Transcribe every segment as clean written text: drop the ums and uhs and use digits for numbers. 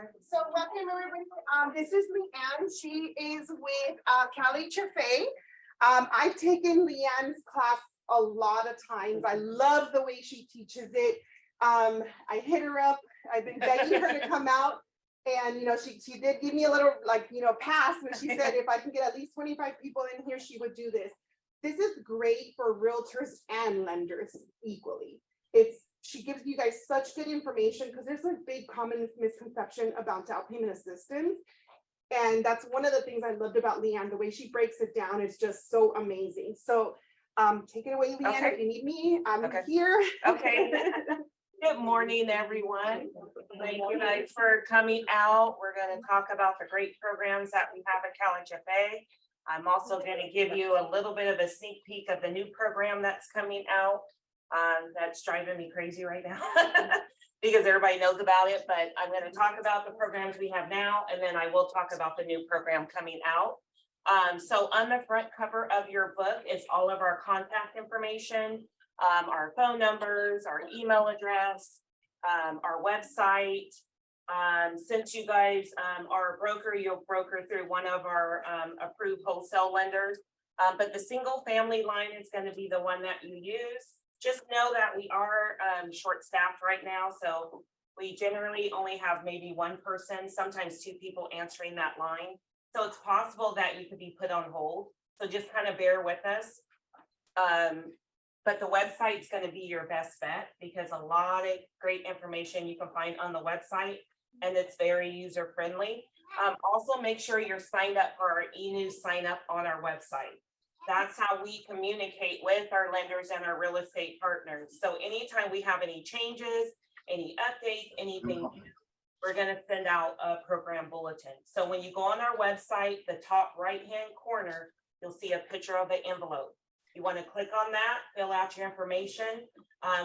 So welcome everybody. This is Leanne. She is with CalHFA. I've taken Leanne's class a lot of times. I love the way she teaches it. I hit her up. I've been begging her to come out, and she did give me a little pass when she said if I can get at least 25 people in here, she would do this. This is great for realtors and lenders equally. She gives you guys such good information because there's a big common misconception about down payment assistance. And that's one of the things I loved about Leanne. The way she breaks it down is just so amazing. So take it away, Leanne. Okay. If you need me, I'm here. Okay. Good morning, everyone. Thank you guys for coming out. We're going to talk about the great programs that we have at CalHFA. I'm also going to give you a little bit of a sneak peek of the new program that's coming out. That's driving me crazy right now because everybody knows about it, but I'm going to talk about the programs we have now, and then I will talk about the new program coming out. So on the front cover of your book is all of our contact information, our phone numbers, our email address, our website. Since you guys are a broker, you'll broker through one of our approved wholesale lenders, but the single family line is going to be the one that you use. Just know that we are short-staffed right now, so we generally only have maybe one person, sometimes two people answering that line. So it's possible that you could be put on hold. So just kind of bear with us. But the website's going to be your best bet because a lot of great information you can find on the website, and it's very user-friendly. Also, make sure you're signed up for our e-news sign up on our website. That's how we communicate with our lenders and our real estate partners. So anytime we have any changes, any updates, anything, we're going to send out a program bulletin. So when you go on our website, the top right-hand corner, you'll see a picture of an envelope. You want to click on that, fill out your information.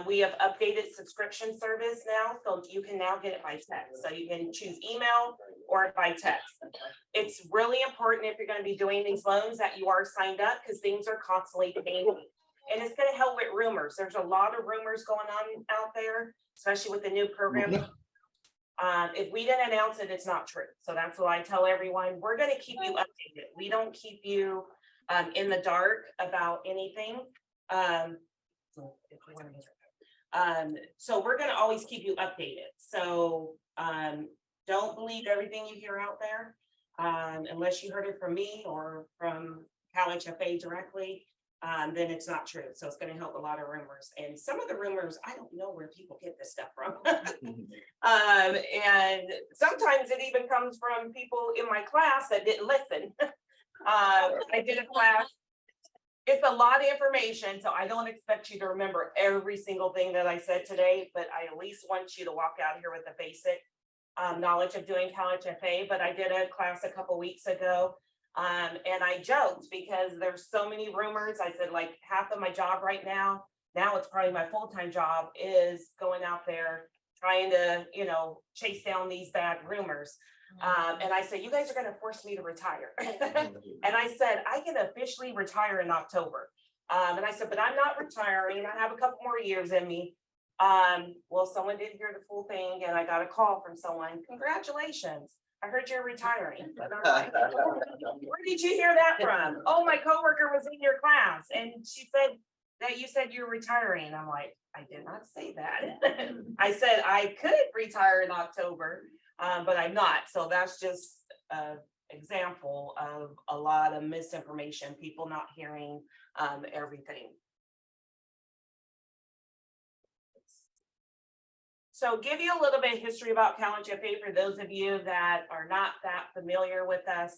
We have updated subscription service now, so you can now get it by text. So you can choose email or by text. It's really important if you're going to be doing these loans that you are signed up because things are constantly changing. And it's going to help with rumors. There's a lot of rumors going on out there, especially with the new program. If we didn't announce it, it's not true. So that's why I tell everyone, we're going to keep you updated. We don't keep you in the dark about anything. So we're going to always keep you updated. So don't believe everything you hear out there unless you heard it from me or from CalHFA directly, then it's not true. So it's going to help a lot of rumors. And some of the rumors, I don't know where people get this stuff from. And sometimes it even comes from people in my class that didn't listen. I did a class. It's a lot of information, so I don't expect you to remember every single thing that I said today, but I at least want you to walk out here with a basic knowledge of doing CalHFA. But I did a class a couple weeks ago, and I joked because there's so many rumors. I said like half of my job right now it's probably my full-time job, is going out there trying to, chase down these bad rumors. And I said, you guys are going to force me to retire. And I said, I can officially retire in October. And I said, but I'm not retiring. I have a couple more years in me. Well, someone didn't hear the full thing, and I got a call from someone. Congratulations. I heard you're retiring. But I'm like, where did you hear that from? Oh, my coworker was in your class, and she said that you said you're retiring. I'm like, I did not say that. I said I could retire in October. But I'm not. So that's just an example of a lot of misinformation, people not hearing everything. So give you a little bit of history about CalHFA for those of you that are not that familiar with us.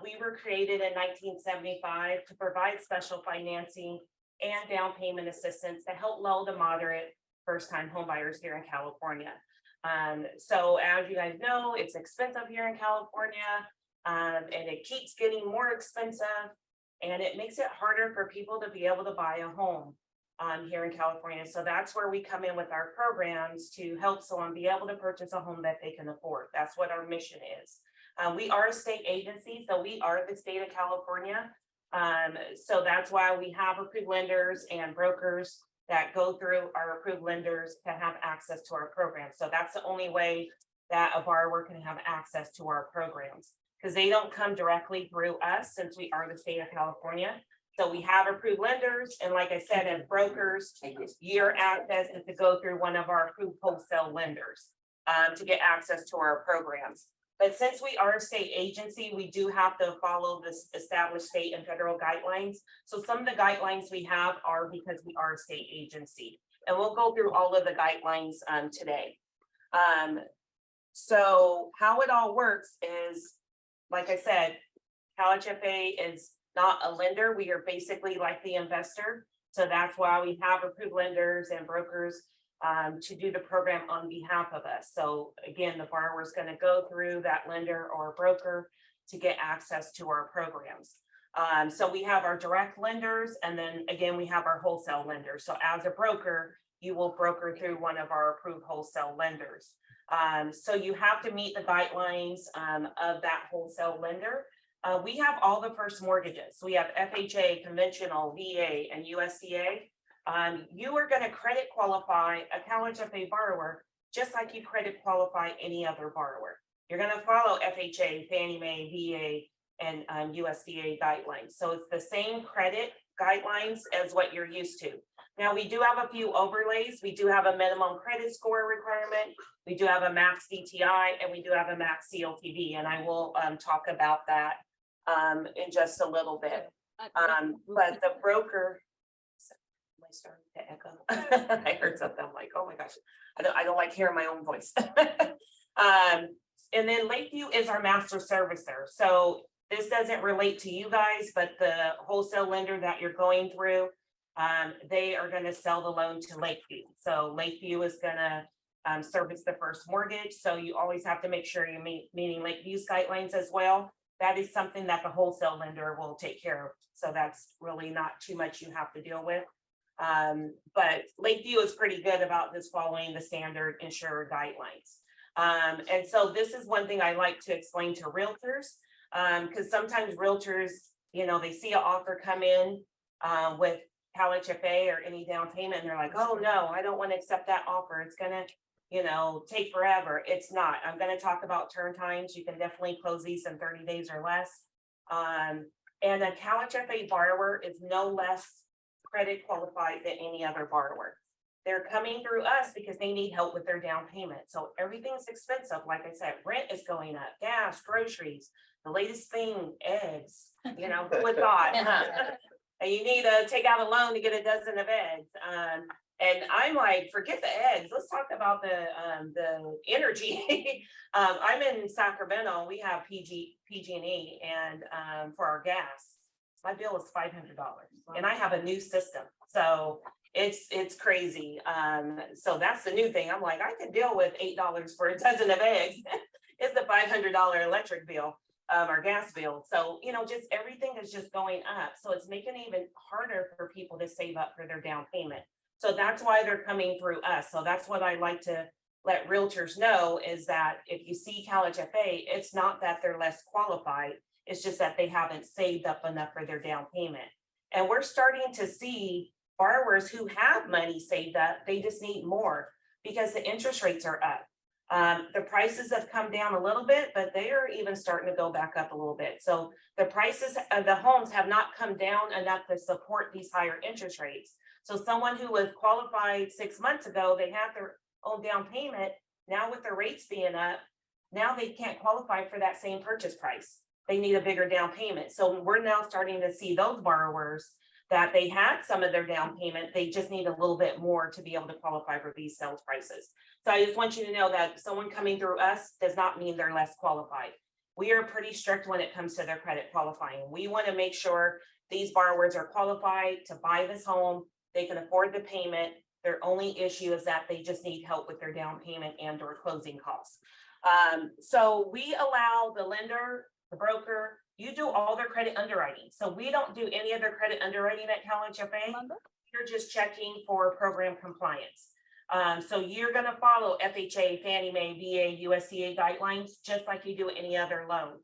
We were created in 1975 to provide special financing and down payment assistance to help low to moderate first-time homebuyers here in California. So as you guys know, it's expensive here in California, and it keeps getting more expensive, and it makes it harder for people to be able to buy a home here in California. So that's where we come in with our programs to help someone be able to purchase a home that they can afford. That's what our mission is. We are a state agency, so we are the state of California. So that's why we have approved lenders and brokers that go through our approved lenders to have access to our program. So that's the only way that a borrower can have access to our programs, because they don't come directly through us since we are the state of California. So we have approved lenders, and like I said, as brokers, your access is to go through one of our approved wholesale lenders to get access to our programs. But since we are a state agency, we do have to follow this established state and federal guidelines. So some of the guidelines we have are because we are a state agency, and we'll go through all of the guidelines today. So how it all works is, like I said, CalHFA is not a lender. We are basically like the investor. So that's why we have approved lenders and brokers to do the program on behalf of us. So again, the borrower is going to go through that lender or broker to get access to our programs. So we have our direct lenders, and then again, we have our wholesale lenders. So as a broker, you will broker through one of our approved wholesale lenders. So you have to meet the guidelines of that wholesale lender. We have all the first mortgages. We have FHA, conventional, VA, and USDA. You are going to credit qualify a CalHFA borrower just like you credit qualify any other borrower. You're going to follow FHA, Fannie Mae, VA, and USDA guidelines. So it's the same credit guidelines as what you're used to. Now, we do have a few overlays. We do have a minimum credit score requirement. We do have a max DTI, and we do have a max CLTV, and I will talk about that in just a little bit. But the broker, am I starting to echo? I heard something. I'm like, oh my gosh, I don't like hearing my own voice. And then Lakeview is our master servicer. So this doesn't relate to you guys, but the wholesale lender that you're going through, they are going to sell the loan to Lakeview. So Lakeview is going to service the first mortgage. So you always have to make sure you're meeting Lakeview's guidelines as well. That is something that the wholesale lender will take care of. So that's really not too much you have to deal with. But Lakeview is pretty good about just following the standard insurer guidelines. And so this is one thing I like to explain to realtors, because sometimes realtors, you know, they see an offer come in with CalHFA or any down payment, and they're like, oh no, I don't want to accept that offer. It's gonna, you know, take forever. It's not. I'm going to talk about turn times. You can definitely close these in 30 days or less. And a CalHFA borrower is no less credit qualified than any other borrower. They're coming through us because they need help with their down payment. So everything's expensive. Like I said, rent is going up, gas, groceries, the latest thing, eggs, you know, who would thought? And you need to take out a loan to get a dozen of eggs. And I'm like, forget the eggs. Let's talk about the energy. I'm in Sacramento. We have PG&E, and for our gas, my bill is $500, and I have a new system. So it's crazy. So that's the new thing. I'm like, I can deal with $8 for a dozen of eggs. It's the $500 electric bill, our gas bill. So, you know, just everything is just going up. So it's making it even harder for people to save up for their down payment. So that's why they're coming through us. So that's what I like to let realtors know, is that if you see CalHFA, it's not that they're less qualified. It's just that they haven't saved up enough for their down payment. And we're starting to see borrowers who have money saved up, they just need more because the interest rates are up. The prices have come down a little bit, but they are even starting to go back up a little bit. So the prices of the homes have not come down enough to support these higher interest rates. So someone who was qualified 6 months ago, they had their own down payment. Now with the rates being up, now they can't qualify for that same purchase price. They need a bigger down payment. So we're now starting to see those borrowers that they had some of their down payment, they just need a little bit more to be able to qualify for these sales prices. So I just want you to know that someone coming through us does not mean they're less qualified. We are pretty strict when it comes to their credit qualifying. We want to make sure these borrowers are qualified to buy this home. They can afford the payment. Their only issue is that they just need help with their down payment and or closing costs. So we allow the lender, the broker, you do all their credit underwriting. So we don't do any other credit underwriting at CalHFA. You're just checking for program compliance. So you're going to follow FHA, Fannie Mae, VA, USDA guidelines, just like you do any other loan.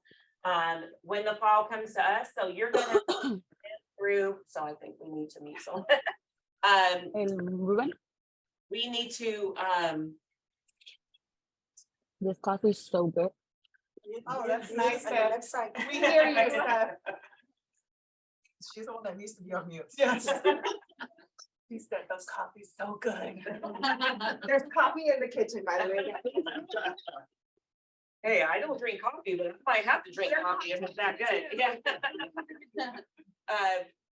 When the file comes to us, so you're going to through, so I think we need to meet someone. We need to This coffee is so good. Oh, that's nice, And the Bev. next side. We hear you, Steph. She's the one that needs to be on mute. Yes. He said those coffees so good. There's coffee in the kitchen, by the way. Hey, I don't drink coffee, but I might have to drink coffee if it's that good. Yeah.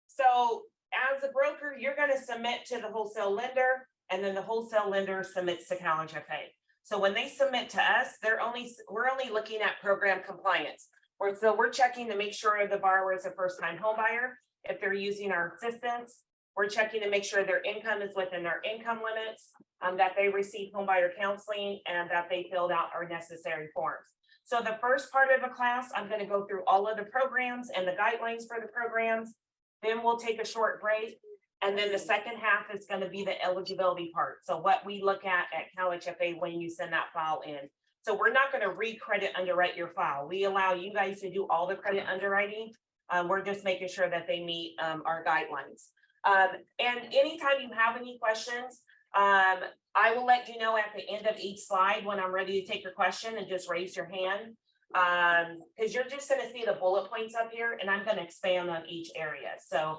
So as a broker, you're gonna submit to the wholesale lender, and then the wholesale lender submits to CalHFA. So when they submit to us, we're only looking at program compliance. So we're checking to make sure the borrower is a first-time home buyer. If they're using our assistance, we're checking to make sure their income is within their income limits, that they receive home buyer counseling, and that they filled out our necessary forms. So the first part of the class, I'm going to go through all of the programs and the guidelines for the programs. Then we'll take a short break. And then the second half is going to be the eligibility part. So what we look at CalHFA when you send that file in. So we're not going to re-credit underwrite your file. We allow you guys to do all the credit underwriting. We're just making sure that they meet our guidelines. And anytime you have any questions, I will let you know at the end of each slide when I'm ready to take your question, and just raise your hand. Because you're just going to see the bullet points up here, and I'm going to expand on each area. So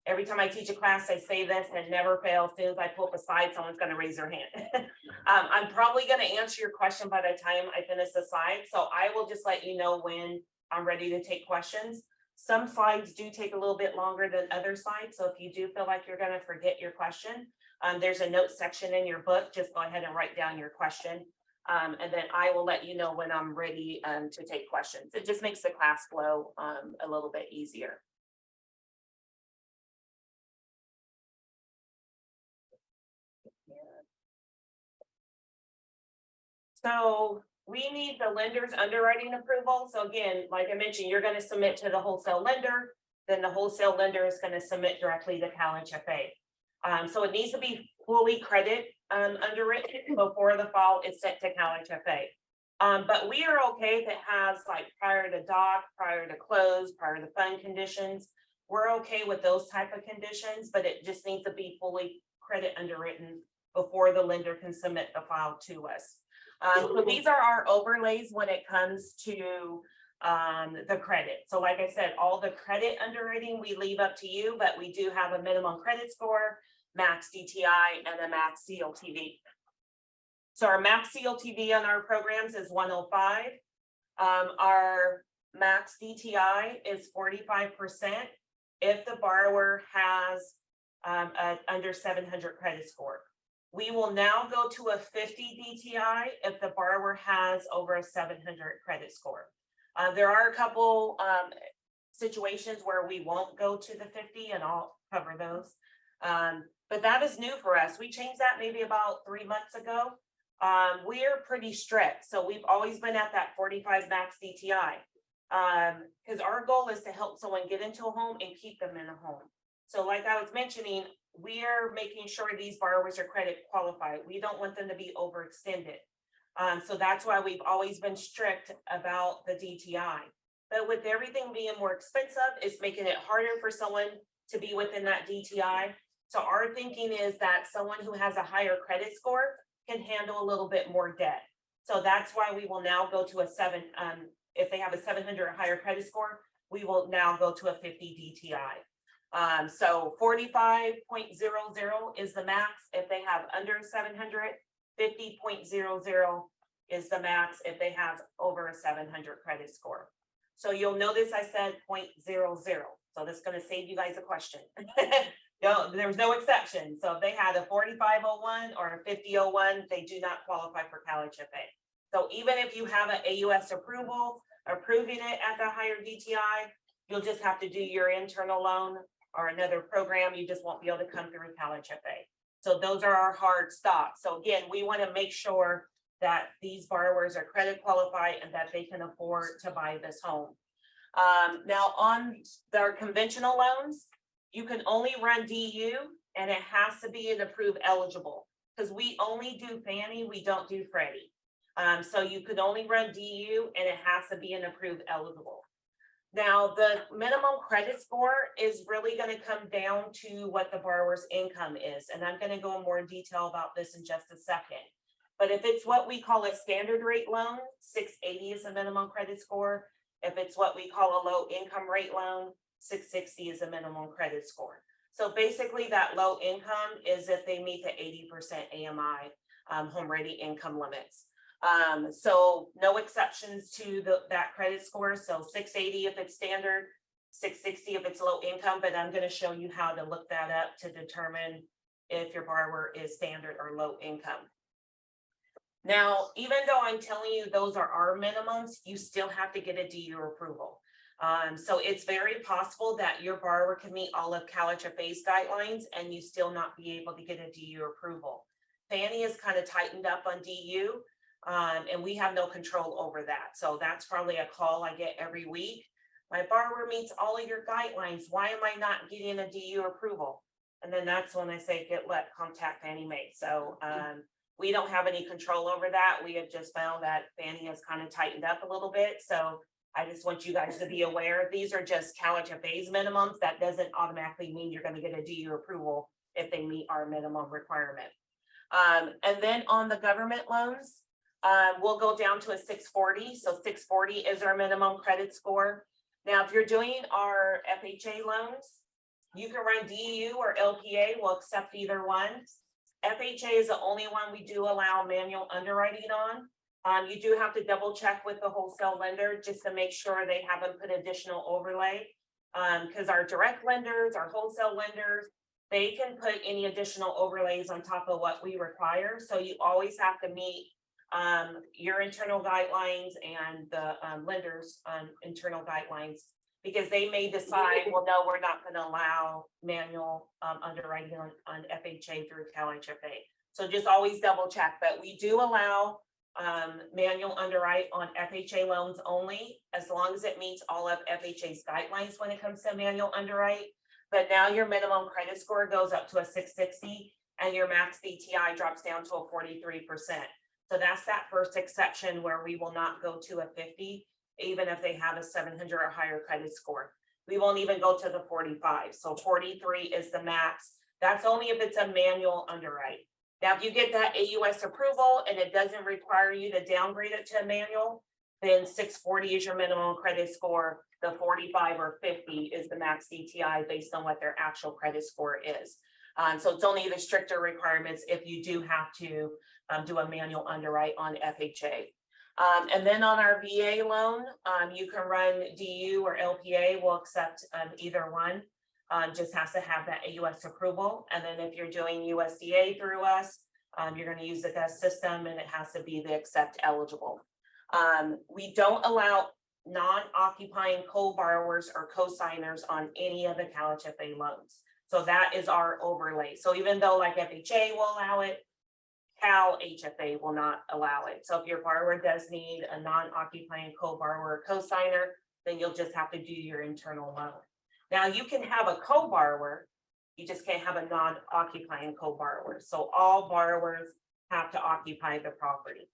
every time I teach a class, I say this and never fail. As soon as I pull up a slide, someone's going to raise their hand. I'm probably going to answer your question by the time I finish the slide. So I will just let you know when I'm ready to take questions. Some slides do take a little bit longer than other slides. So if you do feel like you're going to forget your question, there's a note section in your book. Just go ahead and write down your question. And then I will let you know when I'm ready to take questions. It just makes the class flow a little bit easier. So we need the lender's underwriting approval. So again, like I mentioned, you're going to submit to the wholesale lender, then the wholesale lender is going to submit directly to CalHFA. So it needs to be fully credit underwritten before the file is sent to CalHFA. But we are okay if it has like prior to doc, prior to close, prior to fund conditions. We're okay with those type of conditions, but it just needs to be fully credit underwritten before the lender can submit the file to us. So these are our overlays when it comes to the credit. So like I said, all the credit underwriting we leave up to you, but we do have a minimum credit score, max DTI, and a max CLTV. So our max CLTV on our programs is 105. Our max DTI is 45% if the borrower has under 700 credit score. We will now go to a 50 DTI if the borrower has over a 700 credit score. There are a couple situations where we won't go to the 50, and I'll cover those. But that is new for us. We changed that maybe about 3 months ago. We're pretty strict. So we've always been at that 45 max DTI. Because our goal is to help someone get into a home and keep them in a home. So like I was mentioning, we are making sure these borrowers are credit qualified. We don't want them to be overextended. So that's why we've always been strict about the DTI. But with everything being more expensive, it's making it harder for someone to be within that DTI. So our thinking is that someone who has a higher credit score can handle a little bit more debt. So that's why we will now go to a 7. If they have a 700 or higher credit score, we will now go to a 50 DTI. So 45.00 is the max if they have under 700, 50.00 is the max if they have over a 700 credit score. So you'll notice I said 0.00. So that's going to save you guys a question. No, there's no exception. So if they had a 4501 or a 5001, they do not qualify for CalHFA. So even if you have an AUS approval, approving it at the higher DTI, you'll just have to do your internal loan or another program. You just won't be able to come through CalHFA. So those are our hard stops. So again, we want to make sure that these borrowers are credit qualified and that they can afford to buy this home. Now on their conventional loans, you can only run DU and it has to be an approved eligible because we only do Fannie, we don't do Freddie. So you could only run DU and it has to be an approved eligible. Now, the minimum credit score is really going to come down to what the borrower's income is. And I'm going to go in more detail about this in just a second. But if it's what we call a standard rate loan, 680 is the minimum credit score. If it's what we call a low income rate loan, 660 is the minimum credit score. So basically that low income is if they meet the 80% AMI home ready income limits. So no exceptions to that credit score. So 680 if it's standard, 660 if it's low income, but I'm going to show you how to look that up to determine if your borrower is standard or low income. Now, even though I'm telling you those are our minimums, you still have to get a DU approval. So it's very possible that your borrower can meet all of CalHFA's guidelines and you still not be able to get a DU approval. Fannie is kind of tightened up on DU and we have no control over that. So that's probably a call I get every week. My borrower meets all of your guidelines. Why am I not getting a DU approval? And then that's when I say, contact Fannie Mae. So we don't have any control over that. We have just found that Fannie has kind of tightened up a little bit. So I just want you guys to be aware, these are just CalHFA's minimums. That doesn't automatically mean you're going to get a DU approval if they meet our minimum requirement. And then on the government loans, we'll go down to a 640. So 640 is our minimum credit score. Now, if you're doing our FHA loans, you can run DU or LPA, we'll accept either one. FHA is the only one we do allow manual underwriting on. You do have to double check with the wholesale lender just to make sure they haven't put additional overlay. Because our direct lenders, our wholesale lenders, they can put any additional overlays on top of what we require. So you always have to meet your internal guidelines and the lenders' internal guidelines, because they may decide, well, no, we're not going to allow manual underwriting on FHA through CalHFA. So just always double check, but we do allow manual underwrite on FHA loans only, as long as it meets all of FHA's guidelines when it comes to manual underwrite. But now your minimum credit score goes up to a 660 and your max DTI drops down to a 43%. So that's that first exception where we will not go to a 50, even if they have a 700 or higher credit score. We won't even go to the 45. So 43 is the max. That's only if it's a manual underwrite. Now, if you get that AUS approval and it doesn't require you to downgrade it to a manual, then 640 is your minimum credit score. The 45 or 50 is the max DTI based on what their actual credit score is. So it's only the stricter requirements if you do have to do a manual underwrite on FHA. And then on our VA loan, you can run DU or LPA. We'll accept either one. Just has to have that AUS approval. And then if you're doing USDA through us, you're going to use the DES system and it has to be the accept eligible. We don't allow non-occupying co-borrowers or co-signers on any of the CalHFA loans. So that is our overlay. So even though like FHA will allow it, CalHFA will not allow it. So if your borrower does need a non-occupying co-borrower or co-signer, then you'll just have to do your internal loan. Now you can have a co-borrower, you just can't have a non-occupying co-borrower. So all borrowers have to occupy the property.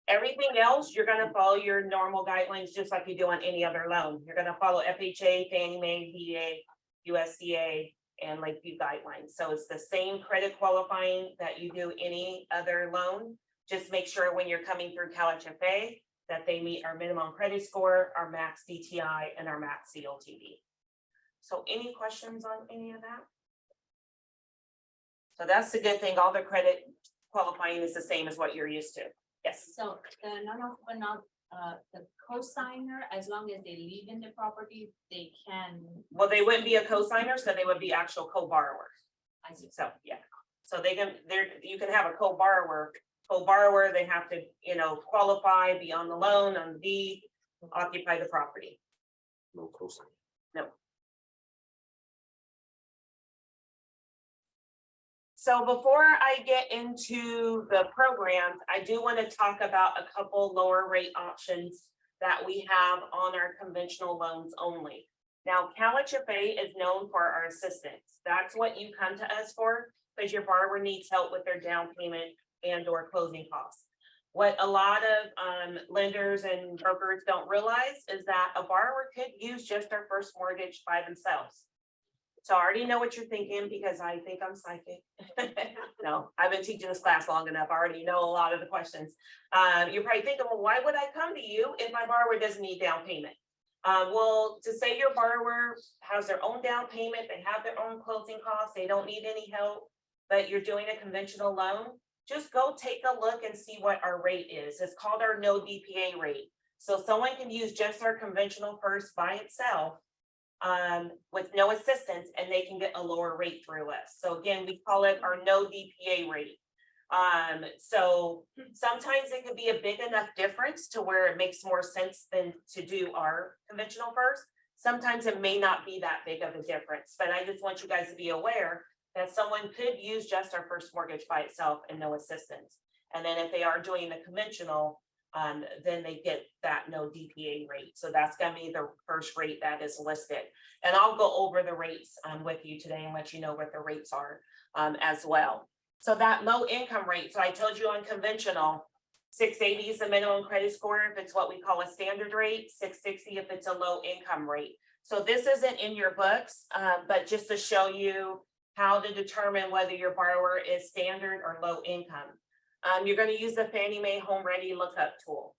Everything else, you're going to follow your normal guidelines just like you do on any other loan. You're going to follow FHA, Fannie Mae, VA, USDA, and Lakeview guidelines. So it's the same credit qualifying that you do any other loan. Just make sure when you're coming through CalHFA that they meet our minimum credit score, our max DTI, and our max CLTV. So any questions on any of that? So that's the good thing. All the credit qualifying is the same as what you're used to. Yes. So the co-signer, as long as they live in the property, they can. Well, they wouldn't be a co-signer, so they would be actual co-borrowers. I see. So yeah. So you can have a co-borrower. Co-borrower, they have to, qualify, be on the loan, on the deed, occupy the property. No co-sign. No. So before I get into the programs, I do want to talk about a couple lower rate options that we have on our conventional loans only. Now, CalHFA is known for our assistance. That's what you come to us for, because your borrower needs help with their down payment and or closing costs. What a lot of lenders and brokers don't realize is that a borrower could use just their first mortgage by themselves. So I already know what you're thinking because I think I'm psychic. No, I've been teaching this class long enough. I already know a lot of the questions. You're probably thinking, well, why would I come to you if my borrower doesn't need down payment? Well, to say your borrower has their own down payment, they have their own closing costs, they don't need any help, but you're doing a conventional loan, just go take a look and see what our rate is. It's called our no DPA rate. So someone can use just our conventional first by itself with no assistance, and they can get a lower rate through us. So again, we call it our no DPA rate. So sometimes it could be a big enough difference to where it makes more sense than to do our conventional first. Sometimes it may not be that big of a difference, but I just want you guys to be aware that someone could use just our first mortgage by itself and no assistance. And then if they are doing the conventional, then they get that no DPA rate. So that's gonna be the first rate that is listed. And I'll go over the rates with you today and let you know what the rates are as well. So that low income rate, so I told you on conventional, 680 is the minimum credit score if it's what we call a standard rate, 660 if it's a low income rate. So this isn't in your books, but just to show you how to determine whether your borrower is standard or low income. You're going to use the Fannie Mae Home Ready lookup tool.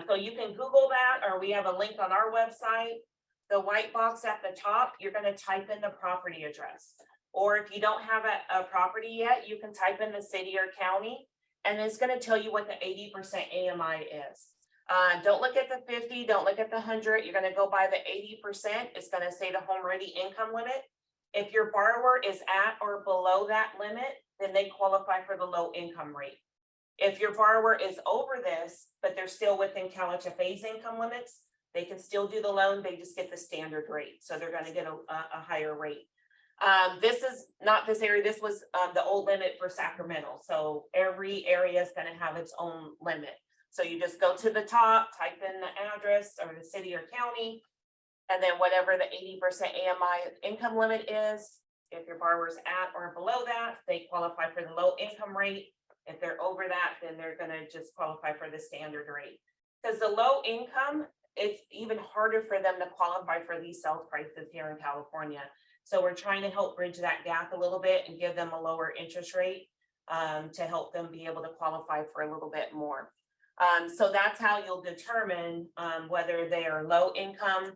So you can Google that, or we have a link on our website. The white box at the top, you're going to type in the property address. Or if you don't have a property yet, you can type in the city or county, and it's going to tell you what the 80% AMI is. Don't look at the 50, don't look at the 100. You're going to go by the 80%. It's going to say the home ready income limit. If your borrower is at or below that limit, then they qualify for the low income rate. If your borrower is over this, but they're still within CalHFA's income limits, they can still do the loan. They just get the standard rate. So they're going to get a higher rate. This is not this area. This was the old limit for Sacramento. So every area is going to have its own limit. So you just go to the top, type in the address or the city or county, and then whatever the 80% AMI income limit is. If your borrower's at or below that, they qualify for the low income rate. If they're over that, then they're going to just qualify for the standard rate. Because the low income, it's even harder for them to qualify for these sales prices here in California. So we're trying to help bridge that gap a little bit and give them a lower interest rate to help them be able to qualify for a little bit more. So that's how you'll determine whether they are low income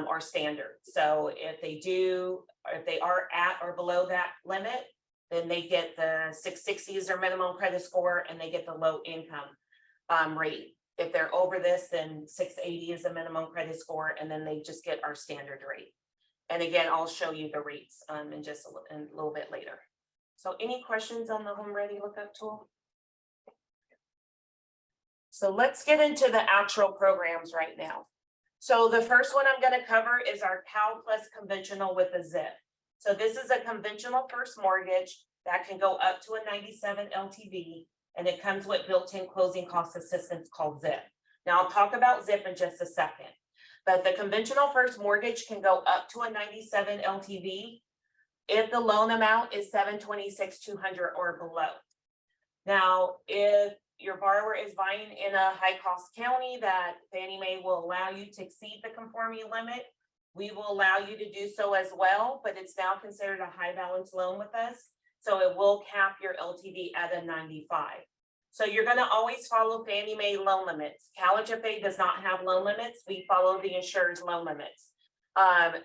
or standard. So if they are at or below that limit, then they get the 660 is their minimum credit score, and they get the low income rate. If they're over this, then 680 is the minimum credit score, and then they just get our standard rate. And again, I'll show you the rates in just a little bit later. So any questions on the Home Ready lookup tool? So let's get into the actual programs right now. So the first one I'm going to cover is our Cal Plus conventional with a zip. So this is a conventional first mortgage that can go up to a 97 LTV, and it comes with built-in closing cost assistance called ZIP. Now I'll talk about ZIP in just a second, but the conventional first mortgage can go up to a 97 LTV if the loan amount is $726,200 or below. Now, if your borrower is buying in a high-cost county that Fannie Mae will allow you to exceed the conforming limit, we will allow you to do so as well, but it's now considered a high balance loan with us. So it will cap your LTV at a 95. So you're going to always follow Fannie Mae loan limits. CalHFA does not have loan limits. We follow the insurer's loan limits.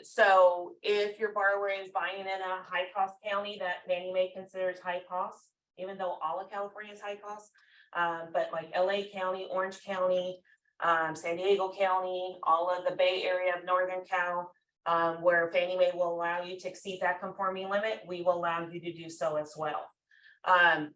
So if your borrower is buying in a high cost county that Fannie Mae considers high cost, even though all of California is high cost, but like LA County, Orange County, San Diego County, all of the Bay Area of Northern Cal, where Fannie Mae will allow you to exceed that conforming limit, we will allow you to do so as well.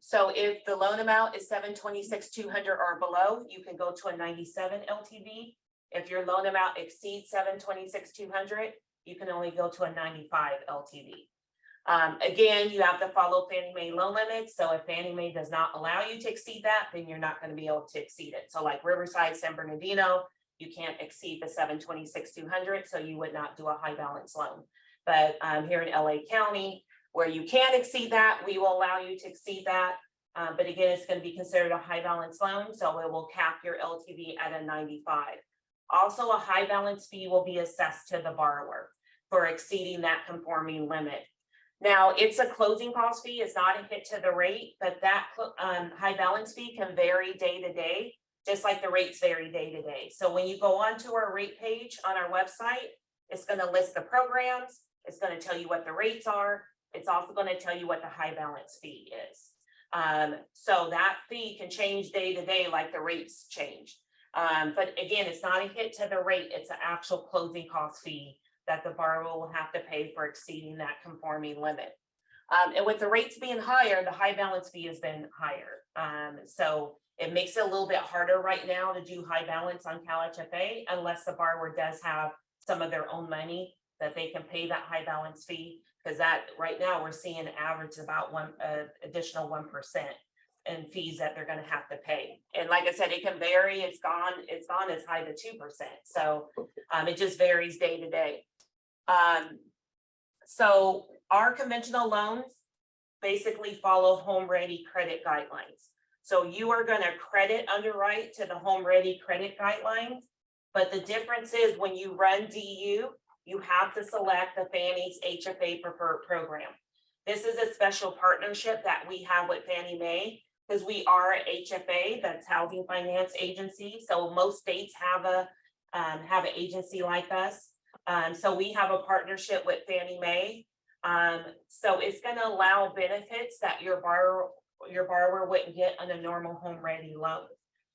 So if the loan amount is $726,200 or below, you can go to a 97 LTV. If your loan amount exceeds $726,200, you can only go to a 95 LTV. Again, you have to follow Fannie Mae loan limits. So if Fannie Mae does not allow you to exceed that, then you're not going to be able to exceed it. So like Riverside, San Bernardino, you can't exceed the $726,200, so you would not do a high balance loan. But here in LA County, where you can exceed that, we will allow you to exceed that. But again, it's going to be considered a high balance loan, so it will cap your LTV at a 95. Also, a high balance fee will be assessed to the borrower. for exceeding that conforming limit. Now, it's a closing cost fee, it's not a hit to the rate, but that high balance fee can vary day to day, just like the rates vary day to day. So when you go onto our rate page on our website, it's going to list the programs, it's going to tell you what the rates are, it's also going to tell you what the high balance fee is. So that fee can change day to day like the rates change. But again, it's not a hit to the rate, it's an actual closing cost fee that the borrower will have to pay for exceeding that conforming limit. And with the rates being higher, the high balance fee has been higher. So it makes it a little bit harder right now to do high balance on CalHFA unless the borrower does have some of their own money that they can pay that high balance fee. Because that right now we're seeing average about additional 1% in fees that they're going to have to pay. And like I said, it can vary. It's gone as high to 2%. So it just varies day to day. So our conventional loans basically follow home ready credit guidelines. So you are going to credit underwrite to the home ready credit guidelines. But the difference is when you run DU, you have to select the Fannie's HFA preferred program. This is a special partnership that we have with Fannie Mae because we are a HFA, that's Housing Finance Agency. So most states have an agency like us. So we have a partnership with Fannie Mae. So it's going to allow benefits that your borrower wouldn't get on a normal home ready loan.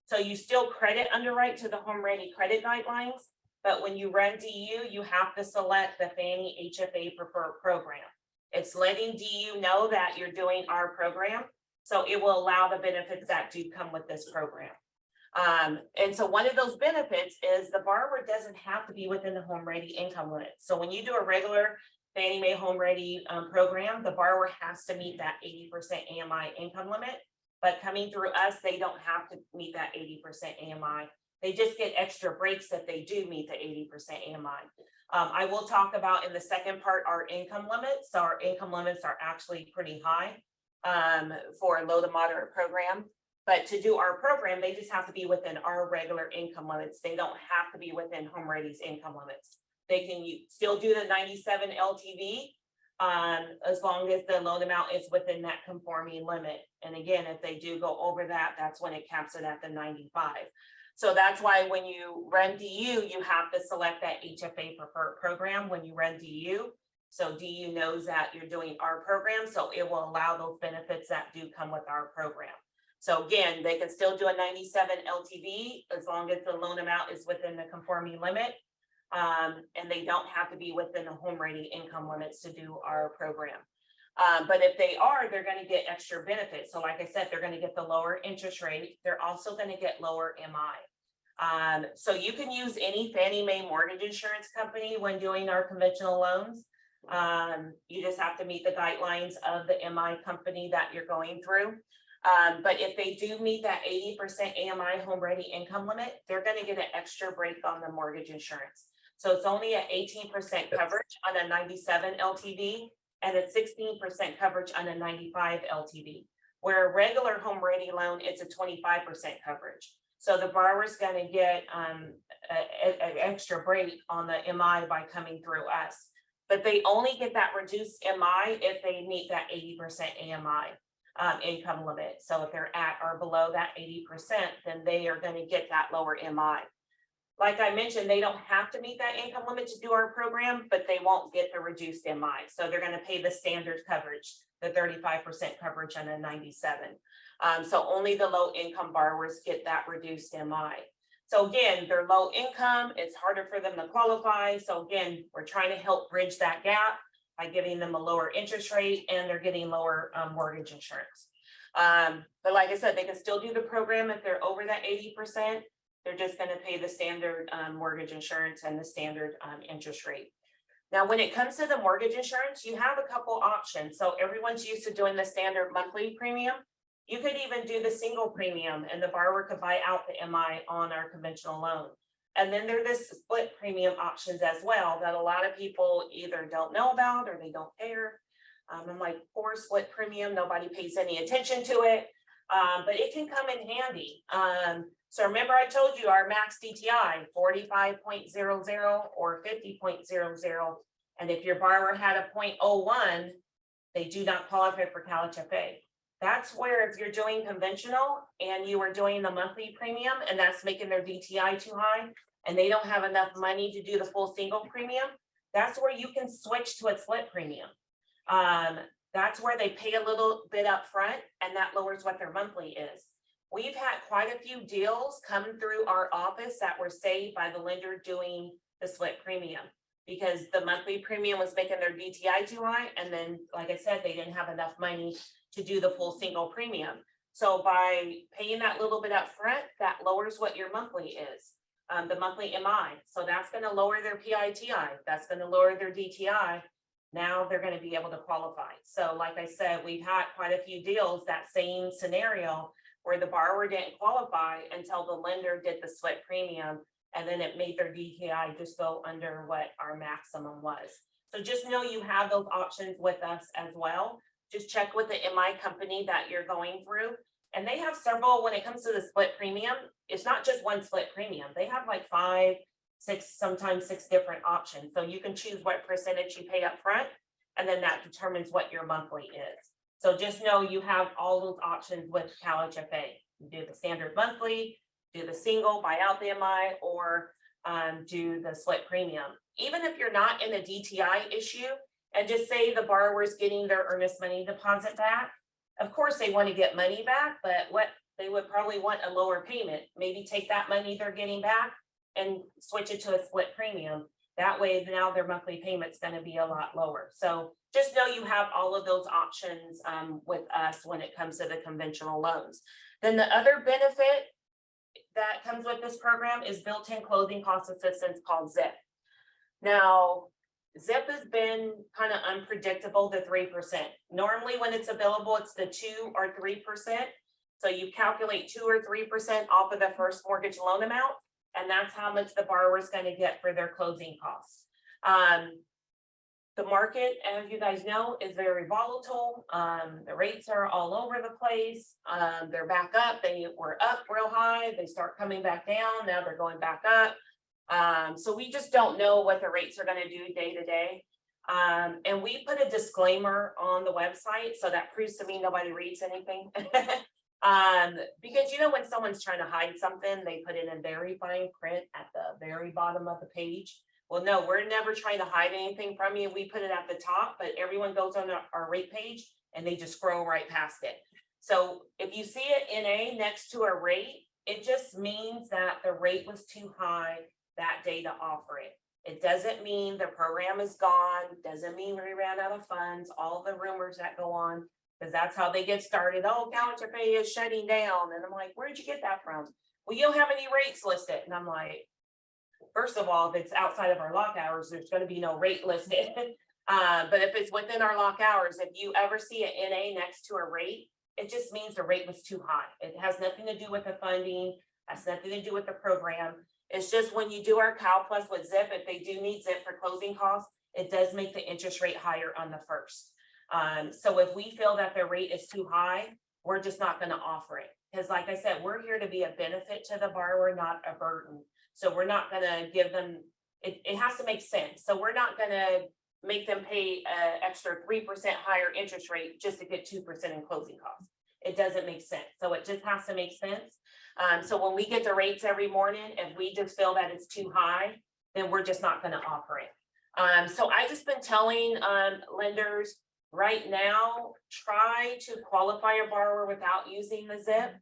So you still credit underwrite to the home ready credit guidelines, but when you run DU, you have to select the Fannie HFA preferred program. It's letting DU know that you're doing our program, so it will allow the benefits that do come with this program. And so one of those benefits is the borrower doesn't have to be within the home ready income limit. So when you do a regular Fannie Mae home ready program, the borrower has to meet that 80% AMI income limit. But coming through us, they don't have to meet that 80% AMI. They just get extra breaks if they do meet the 80% AMI. I will talk about in the second part our income limits. So our income limits are actually pretty high for a low to moderate program. But to do our program, they just have to be within our regular income limits. They don't have to be within home ready's income limits. They can still do the 97 LTV as long as the loan amount is within that conforming limit. And again, if they do go over that, that's when it caps it at the 95. So that's why when you run DU, you have to select that HFA preferred program when you run DU. So DU knows that you're doing our program, so it will allow those benefits that do come with our program. So again, they can still do a 97 LTV as long as the loan amount is within the conforming limit. And they don't have to be within the home ready income limits to do our program. But if they are, they're going to get extra benefits. So like I said, they're going to get the lower interest rate. They're also going to get lower MI. So you can use any Fannie Mae mortgage insurance company when doing our conventional loans. You just have to meet the guidelines of the MI company that you're going through. But if they do meet that 80% AMI home ready income limit, they're going to get an extra break on the mortgage insurance. So it's only at 18% coverage on a 97 LTV and a 16% coverage on a 95 LTV. Where a regular home ready loan, it's a 25% coverage. So the borrower's going to get an extra break on the MI by coming through us. But they only get that reduced MI if they meet that 80% AMI income limit. So if they're at or below that 80%, then they are going to get that lower MI. Like I mentioned, they don't have to meet that income limit to do our program, but they won't get the reduced MI. So they're going to pay the standard coverage, the 35% coverage on a 97. So only the low income borrowers get that reduced MI. So again, they're low income, it's harder for them to qualify. So again, we're trying to help bridge that gap by giving them a lower interest rate, and they're getting lower mortgage insurance. But like I said, they can still do the program if they're over that 80%. They're just going to pay the standard mortgage insurance and the standard interest rate. Now, when it comes to the mortgage insurance, you have a couple options. So everyone's used to doing the standard monthly premium. You could even do the single premium, and the borrower could buy out the MI on our conventional loan. And then there are the split premium options as well that a lot of people either don't know about or they don't care. I'm like, poor split premium, nobody pays any attention to it, but it can come in handy. So remember I told you our max DTI, 45.00 or 50.00. And if your borrower had a 0.01, they do not qualify for CalHFA. That's where if you're doing conventional and you are doing the monthly premium and that's making their DTI too high and they don't have enough money to do the full single premium, that's where you can switch to a split premium. That's where they pay a little bit up front and that lowers what their monthly is. We've had quite a few deals come through our office that were saved by the lender doing the split premium because the monthly premium was making their DTI too high. And then, like I said, they didn't have enough money to do the full single premium. So by paying that little bit up front, that lowers what your monthly is, the monthly MI. So that's going to lower their PITI. That's going to lower their DTI. Now they're going to be able to qualify. So like I said, we've had quite a few deals, that same scenario where the borrower didn't qualify until the lender did the split premium. And then it made their DTI just go under what our maximum was. So just know you have those options with us as well. Just check with the MI company that you're going through. And they have several, when it comes to the split premium, it's not just one split premium. They have like 5, 6, sometimes 6 different options. So you can choose what percentage you pay up front, and then that determines what your monthly is. So just know you have all those options with CalHFA. You do the standard monthly, do the single, buy out the MI, or do the split premium. Even if you're not in a DTI issue, and just say the borrower's getting their earnest money deposit back, of course they want to get money back, but what they would probably want a lower payment. Maybe take that money they're getting back and switch it to a split premium. That way now their monthly payment's going to be a lot lower. So just know you have all of those options with us when it comes to the conventional loans. Then the other benefit that comes with this program is built-in closing cost assistance called ZIP. Now, ZIP has been kind of unpredictable, the 3%. Normally when it's available, it's the 2 or 3%. So you calculate 2 or 3% off of the first mortgage loan amount, and that's how much the borrower is going to get for their closing costs. The market, as you guys know, is very volatile. The rates are all over the place. They're back up. They were up real high. They start coming back down. Now they're going back up. So we just don't know what the rates are going to do day to day. And we put a disclaimer on the website, so that proves to me nobody reads anything. Because you know, when someone's trying to hide something, they put it in very fine print at the very bottom of the page. Well, no, we're never trying to hide anything from you. We put it at the top, but everyone goes on our rate page and they just scroll right past it. So if you see an NA next to a rate, it just means that the rate was too high that day to offer it. It doesn't mean the program is gone, doesn't mean we ran out of funds, all the rumors that go on, because that's how they get started. Oh, CalHFA is shutting down. And I'm like, where'd you get that from? Well, you don't have any rates listed. And I'm like, first of all, if it's outside of our lock hours, there's going to be no rate listed. But if it's within our lock hours, if you ever see an NA next to a rate, it just means the rate was too high. It has nothing to do with the funding, has nothing to do with the program. It's just when you do our Cal Plus with ZIP, if they do need ZIP for closing costs, it does make the interest rate higher on the first. So if we feel that the rate is too high, we're just not going to offer it. Because like I said, we're here to be a benefit to the borrower, not a burden. So we're not going to give them, it has to make sense. So we're not going to make them pay an extra 3% higher interest rate just to get 2% in closing costs. It doesn't make sense. So it just has to make sense. So when we get the rates every morning, if we just feel that it's too high, then we're just not going to offer it. So I just been telling lenders right now, try to qualify a borrower without using the ZIP.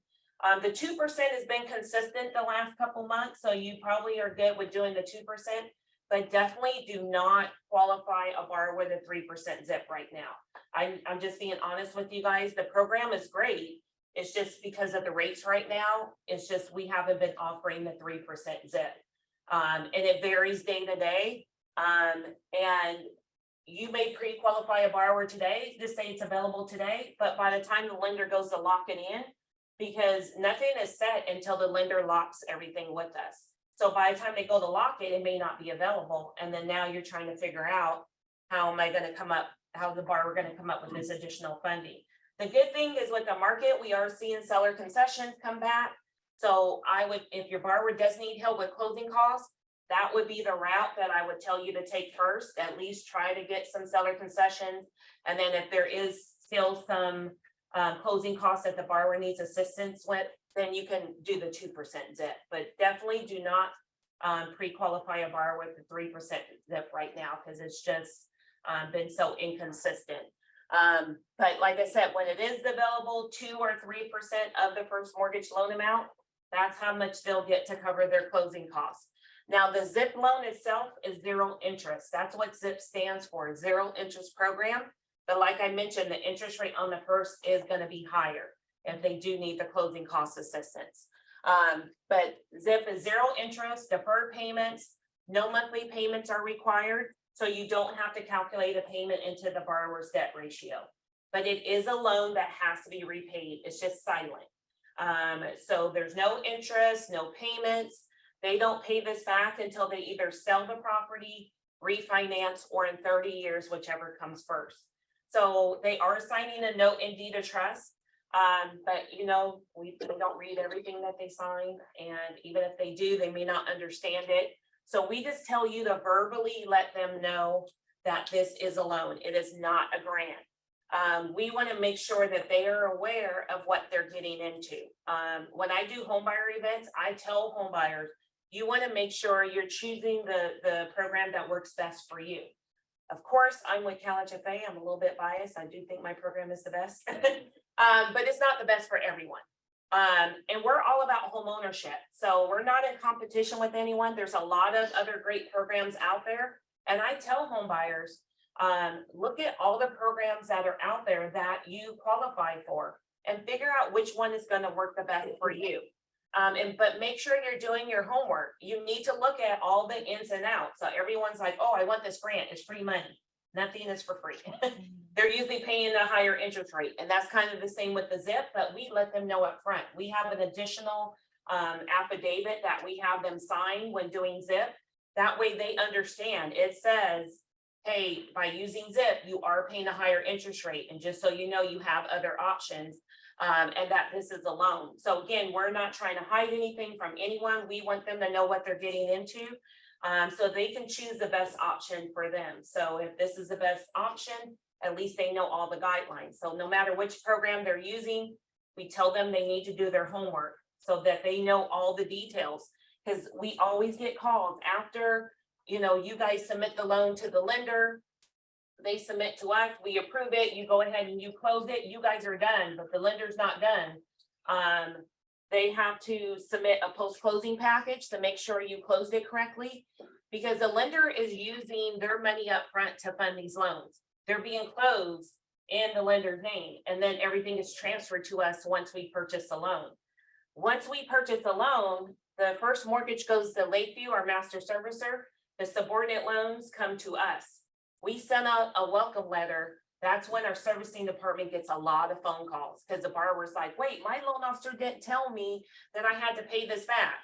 The 2% has been consistent the last couple months, so you probably are good with doing the 2%, but definitely do not qualify a borrower with a 3% ZIP right now. I'm just being honest with you guys. The program is great. It's just because of the rates right now, it's just we haven't been offering the 3% ZIP. And it varies day to day. And you may pre-qualify a borrower today, just say it's available today, but by the time the lender goes to lock it in, because nothing is set until the lender locks everything with us. So by the time they go to lock it, it may not be available. And then now you're trying to figure out how am I going to come up, how the borrower going to come up with this additional funding. The good thing is with the market, we are seeing seller concessions come back. So I would, if your borrower does need help with closing costs, that would be the route that I would tell you to take first. At least try to get some seller concessions. And then if there is still some closing costs that the borrower needs assistance with, then you can do the 2% zip. But definitely do not pre-qualify a borrower with the 3% zip right now, because it's just been so inconsistent. But like I said, when it is available, 2 or 3% of the first mortgage loan amount, that's how much they'll get to cover their closing costs. Now, the ZIP loan itself is 0 interest. That's what ZIP stands for, 0 interest program. But like I mentioned, the interest rate on the first is going to be higher if they do need the closing cost assistance. But ZIP is 0 interest, deferred payments, no monthly payments are required. So you don't have to calculate a payment into the borrower's debt ratio. But it is a loan that has to be repaid. It's just silent. So there's no interest, no payments. They don't pay this back until they either sell the property, refinance, or in 30 years, whichever comes first. So they are signing a note in deed of trust. But you know, we don't read everything that they sign. And even if they do, they may not understand it. So we just tell you to verbally let them know that this is a loan. It is not a grant. We want to make sure that they are aware of what they're getting into. When I do homebuyer events, I tell homebuyers, you want to make sure you're choosing the program that works best for you. Of course, I'm with CalHFA. I'm a little bit biased. I do think my program is the best, but it's not the best for everyone. And we're all about home ownership. So we're not in competition with anyone. There's a lot of other great programs out there. And I tell home buyers, look at all the programs that are out there that you qualify for and figure out which one is going to work the best for you. But make sure you're doing your homework. You need to look at all the ins and outs. So everyone's like, oh, I want this grant. It's free money. Nothing is for free. They're usually paying a higher interest rate. And that's kind of the same with the ZIP, but we let them know up front. We have an additional affidavit that we have them sign when doing ZIP. That way they understand. It says, hey, by using ZIP, you are paying a higher interest rate. And just so you know, you have other options and that this is a loan. So again, we're not trying to hide anything from anyone. We want them to know what they're getting into. So they can choose the best option for them. So if this is the best option, at least they know all the guidelines. So no matter which program they're using, we tell them they need to do their homework so that they know all the details. Because we always get calls after, you know, you guys submit the loan to the lender, they submit to us, we approve it, you go ahead and you close it, you guys are done, but the lender's not done. They have to submit a post-closing package to make sure you closed it correctly, because the lender is using their money up front to fund these loans. They're being closed in the lender's name, and then everything is transferred to us once we purchase the loan. Once we purchase a loan, the first mortgage goes to Lakeview, our master servicer. The subordinate loans come to us. We send out a welcome letter. That's when our servicing department gets a lot of phone calls because the borrower's like, wait, my loan officer didn't tell me that I had to pay this back.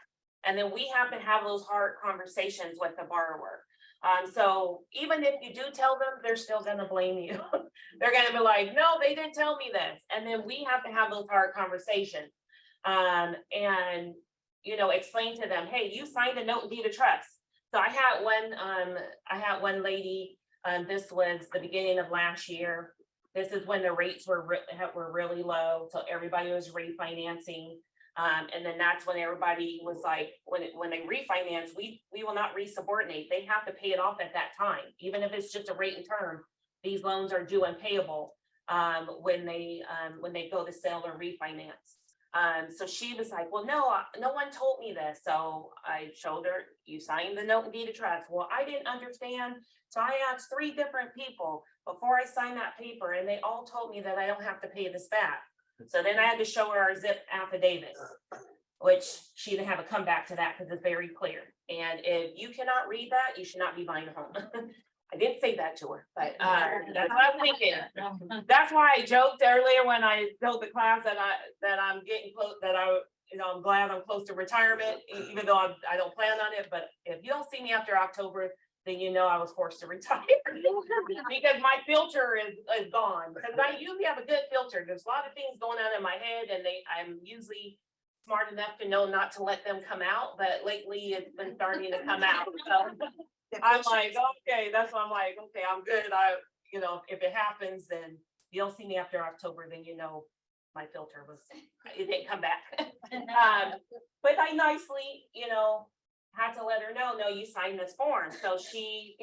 And then we have to have those hard conversations with the borrower. So even if you do tell them, they're still going to blame you. They're going to be like, no, they didn't tell me this. And then we have to have those hard conversations and, you know, explain to them, hey, you signed a note and deed of trust. So I had one lady, this was the beginning of last year. This is when the rates were really low. So everybody was refinancing. And then that's when everybody was like, when they refinance, we will not resubordinate. They have to pay it off at that time. Even if it's just a rate and term, these loans are due and payable when they go to sell or refinance. So she was like, well, no one told me this. So I showed her, you signed the note and deed of trust. Well, I didn't understand. So I asked 3 different people before I signed that paper, and they all told me that I don't have to pay this back. So then I had to show her our ZIP affidavit, which she didn't have a comeback to that because it's very clear. And if you cannot read that, you should not be buying a home. I didn't say that to her, but that's what I'm thinking. That's why I joked earlier when I told the class that I'm getting close, I'm glad I'm close to retirement, even though I don't plan on it. But if you don't see me after October, then you know I was forced to retire because my filter is gone. Because I usually have a good filter. There's a lot of things going on in my head, and I'm usually smart enough to know not to let them come out, but lately it's been starting to come out, so. I'm like, okay, that's why I'm like, okay, I'm good. If it happens, then you'll see me after October, then my filter it didn't come back. But I nicely, had to let her know, no, you signed this form. So she,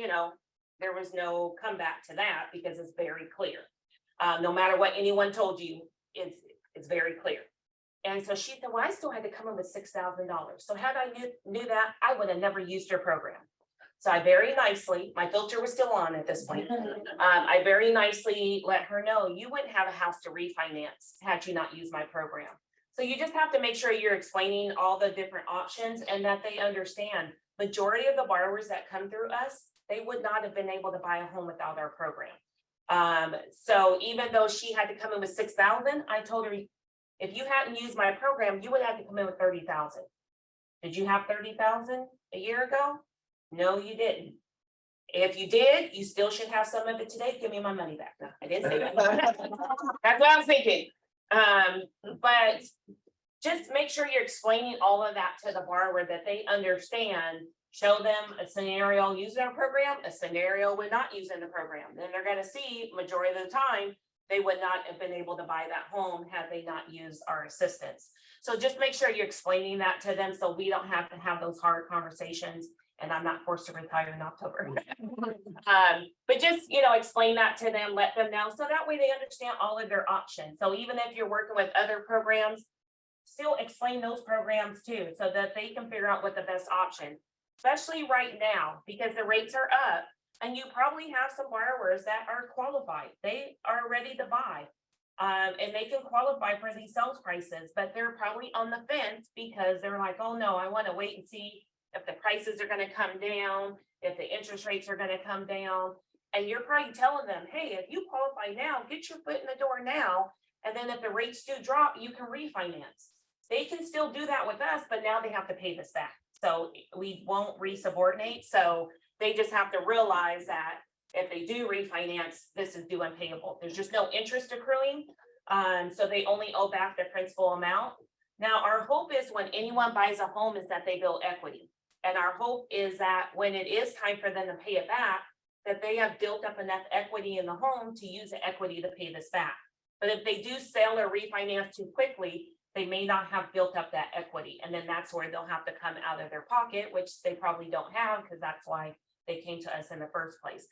there was no comeback to that because it's very clear. No matter what anyone told you, it's very clear. And so she said, well, I still had to come in with $6,000. So had I knew that, I would have never used your program. So I very nicely, my filter was still on at this point. I very nicely let her know you wouldn't have a house to refinance had you not used my program. So you just have to make sure you're explaining all the different options and that they understand. Majority of the borrowers that come through us, they would not have been able to buy a home without our program. So even though she had to come in with $6,000, I told her, if you hadn't used my program, you would have to come in with $30,000. Did you have $30,000 a year ago? No, you didn't. If you did, you still should have some of it today. Give me my money back. No, I didn't say that. That's what I was thinking. But just make sure you're explaining all of that to the borrower that they understand. Show them a scenario using our program, a scenario with not using the program. Then they're going to see majority of the time they would not have been able to buy that home had they not used our assistance. So just make sure you're explaining that to them so we don't have to have those hard conversations. And I'm not forced to retire in October. But just, explain that to them, let them know. So that way they understand all of their options. So even if you're working with other programs, still explain those programs too, so that they can figure out what the best option, especially right now, because the rates are up and you probably have some borrowers that are qualified. They are ready to buy and they can qualify for these sales prices, but they're probably on the fence because they're like, oh no, I want to wait and see if the prices are going to come down, if the interest rates are going to come down. And you're probably telling them, hey, if you qualify now, get your foot in the door now. And then if the rates do drop, you can refinance. They can still do that with us, but now they have to pay this back. So we won't resubordinate. So they just have to realize that if they do refinance, this is due and payable. There's just no interest accruing. So they only owe back the principal amount. Now, our hope is when anyone buys a home is that they build equity. And our hope is that when it is time for them to pay it back, that they have built up enough equity in the home to use the equity to pay this back. But if they do sell or refinance too quickly, they may not have built up that equity. And then that's where they'll have to come out of their pocket, which they probably don't have because that's why they came to us in the first place.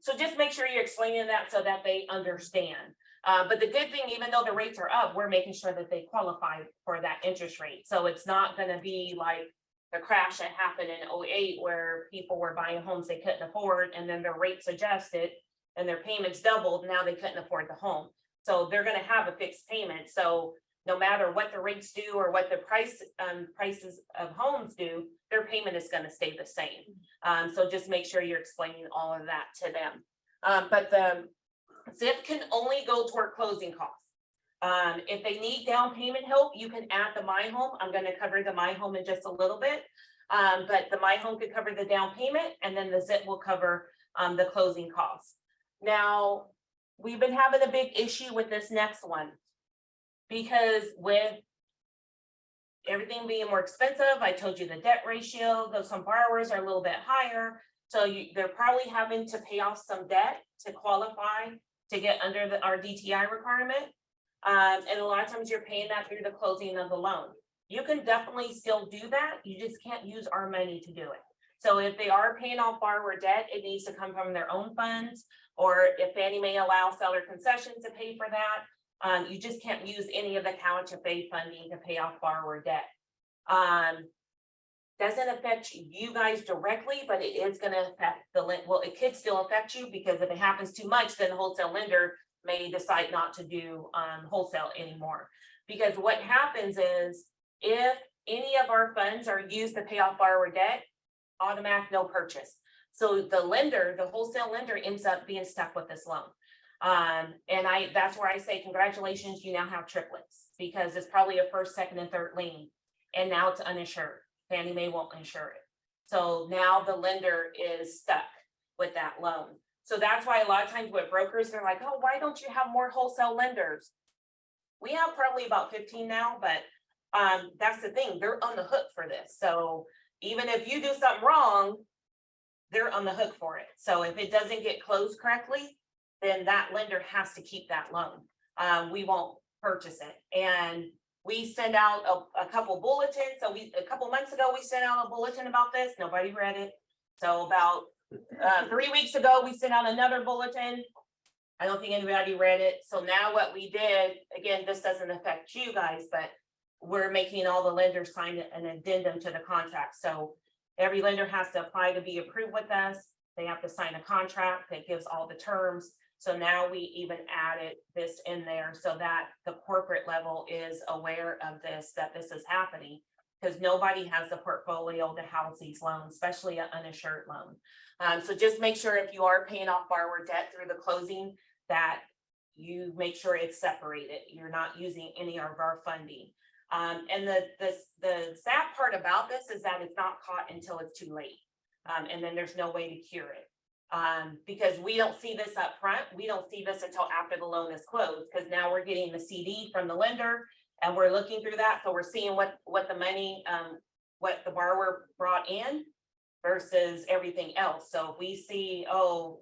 So just make sure you're explaining that so that they understand. But the good thing, even though the rates are up, we're making sure that they qualify for that interest rate. So it's not going to be like the crash that happened in 2008 where people were buying homes they couldn't afford and then their rates adjusted and their payments doubled. Now they couldn't afford the home. So they're going to have a fixed payment. So no matter what the rates do or what the prices of homes do, their payment is going to stay the same. So just make sure you're explaining all of that to them. But the ZIP can only go toward closing costs. If they need down payment help, you can add the My Home. I'm going to cover the My Home in just a little bit. But the My Home could cover the down payment and then the ZIP will cover the closing costs. Now, we've been having a big issue with this next one because with everything being more expensive, I told you the debt ratio, though some borrowers are a little bit higher. So they're probably having to pay off some debt to qualify to get under our DTI requirement. And a lot of times you're paying that through the closing of the loan. You can definitely still do that. You just can't use our money to do it. So if they are paying off borrower debt, it needs to come from their own funds, or if Fannie Mae allow seller concessions to pay for that, you just can't use any of the CalHFA funding to pay off borrower debt. Doesn't affect you guys directly, but it is going to affect the well, it could still affect you because if it happens too much, then the wholesale lender may decide not to do wholesale anymore. Because what happens is if any of our funds are used to pay off borrower debt, automatic no purchase. So the lender, the wholesale lender ends up being stuck with this loan. And that's where I say, congratulations, you now have triplets because it's probably a first, second, and third lien. And now it's uninsured. Fannie Mae won't insure it. So now the lender is stuck with that loan. So that's why a lot of times with brokers, they're like, oh, why don't you have more wholesale lenders? We have probably about 15 now, but that's the thing, they're on the hook for this. So even if you do something wrong, they're on the hook for it. So if it doesn't get closed correctly, then that lender has to keep that loan. We won't purchase it. And we send out a couple bulletins. So a couple months ago, we sent out a bulletin about this. Nobody read it. So about 3 weeks ago, we sent out another bulletin. I don't think anybody read it. So now what we did, again, this doesn't affect you guys, but we're making all the lenders sign an addendum to the contract. So every lender has to apply to be approved with us. They have to sign a contract that gives all the terms. So now we even added this in there so that the corporate level is aware of this, that this is happening. Because nobody has the portfolio to house these loans, especially an uninsured loan. So just make sure if you are paying off borrower debt through the closing, that you make sure it's separated. You're not using any of our funding. And the sad part about this is that it's not caught until it's too late. And then there's no way to cure it. Because we don't see this up front. We don't see this until after the loan is closed, because now we're getting the CD from the lender and we're looking through that. So we're seeing what the money, what the borrower brought in versus everything else. So if we see, oh,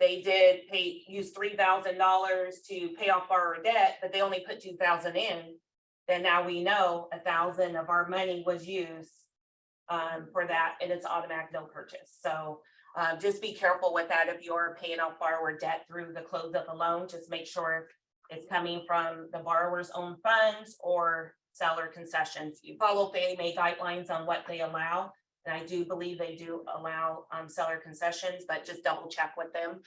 they did use $3,000 to pay off borrower debt, but they only put $2,000 in, then now we know $1,000 of our money was used for that, and it's automatic no purchase. So just be careful with that. If you're paying off borrower debt through the close of the loan, just make sure it's coming from the borrower's own funds or seller concessions. You follow Fannie Mae guidelines on what they allow. And I do believe they do allow seller concessions, but just double check with them.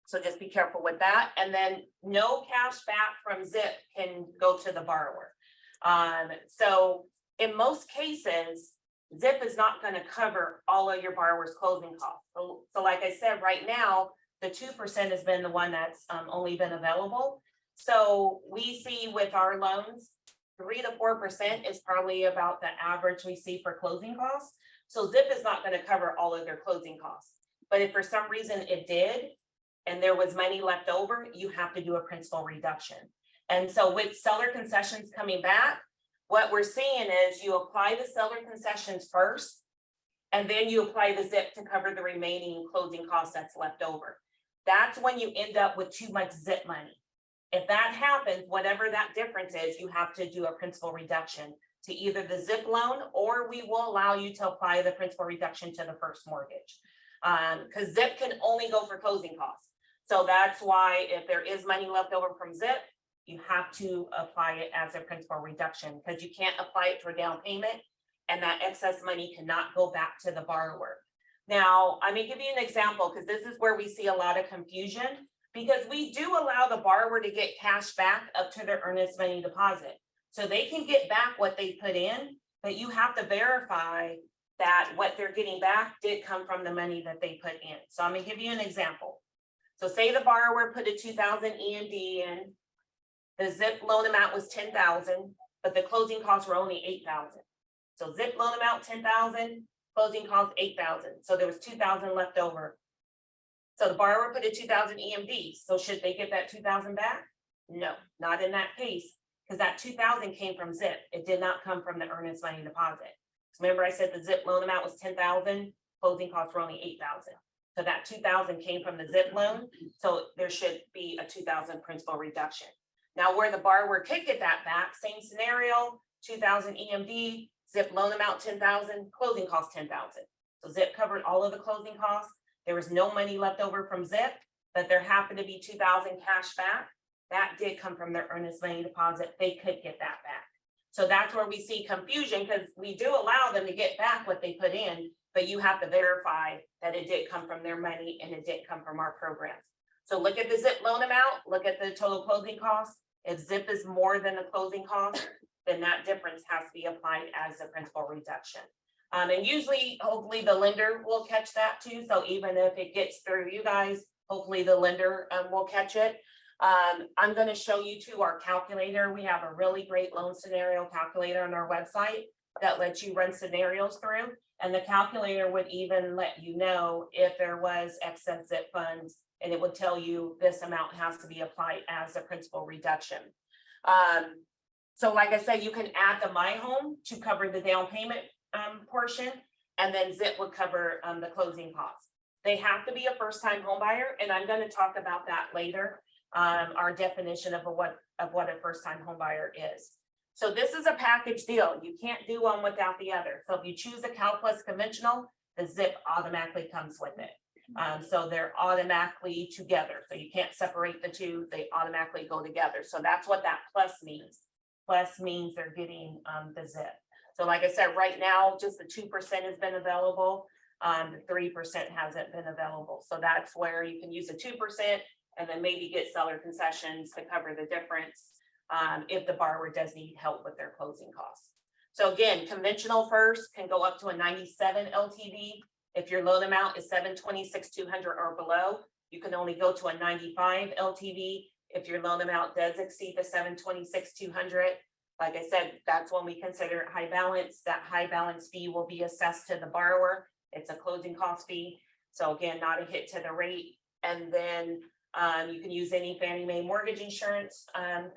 So just be careful with that. And then no cash back from ZIP can go to the borrower. So in most cases, ZIP is not going to cover all of your borrower's closing costs. So like I said, right now, the 2% has been the one that's only been available. So we see with our loans, 3 to 4% is probably about the average we see for closing costs. So ZIP is not going to cover all of their closing costs. But if for some reason it did, and there was money left over, you have to do a principal reduction. And so with seller concessions coming back, what we're seeing is you apply the seller concessions first, and then you apply the ZIP to cover the remaining closing costs that's left over. That's when you end up with too much ZIP money. If that happens, whatever that difference is, you have to do a principal reduction to either the ZIP loan, or we will allow you to apply the principal reduction to the first mortgage. Because ZIP can only go for closing costs. So that's why if there is money left over from ZIP, you have to apply it as a principal reduction, because you can't apply it to a down payment, and that excess money cannot go back to the borrower. Now, I'm going to give you an example, because this is where we see a lot of confusion, because we do allow the borrower to get cash back up to their earnest money deposit. So they can get back what they put in, but you have to verify that what they're getting back did come from the money that they put in. So I'm going to give you an example. So say the borrower put a $2,000 EMD in, the ZIP loan amount was $10,000, but the closing costs were only $8,000. So ZIP loan amount $10,000, closing costs $8,000. So there was $2,000 left over. So the borrower put a $2,000 EMD. So should they get that $2,000 back? No, not in that case, because that $2,000 came from ZIP. It did not come from the earnest money deposit. So remember I said the ZIP loan amount was $10,000, closing costs were only $8,000. So that $2,000 came from the ZIP loan. So there should be a $2,000 principal reduction. Now where the borrower could get that back, same scenario, $2,000 EMD, ZIP loan amount $10,000, closing costs $10,000. So ZIP covered all of the closing costs. There was no money left over from ZIP, but there happened to be $2,000 cash back. That did come from their earnest money deposit. They could get that back. So that's where we see confusion, because we do allow them to get back what they put in, but you have to verify that it did come from their money and it did come from our programs. So look at the ZIP loan amount, look at the total closing costs. If ZIP is more than the closing cost, then that difference has to be applied as a principal reduction. And usually, hopefully the lender will catch that too. So even if it gets through you guys, hopefully the lender will catch it. I'm going to show you too our calculator. We have a really great loan scenario calculator on our website that lets you run scenarios through. And the calculator would even let you know if there was excess ZIP funds, and it would tell you this amount has to be applied as a principal reduction. So like I said, you can add the My Home to cover the down payment portion, and then ZIP would cover the closing costs. They have to be a first-time home buyer, and I'm going to talk about that later. Our definition of what a first-time home buyer is. So this is a package deal. You can't do one without the other. So if you choose a CalPlus conventional, the ZIP automatically comes with it. So they're automatically together. So you can't separate the two. They automatically go together. So that's what that plus means. Plus means they're getting the ZIP. So like I said, right now, just the 2% has been available. The 3% hasn't been available. So that's where you can use the 2% and then maybe get seller concessions to cover the difference if the borrower does need help with their closing costs. So again, conventional first can go up to a 97 LTV. If your loan amount is 726,200 or below, you can only go to a 95 LTV. If your loan amount does exceed the 726,200, like I said, that's when we consider it high balance. That high balance fee will be assessed to the borrower. It's a closing cost fee. So again, not a hit to the rate. And then you can use any Fannie Mae mortgage insurance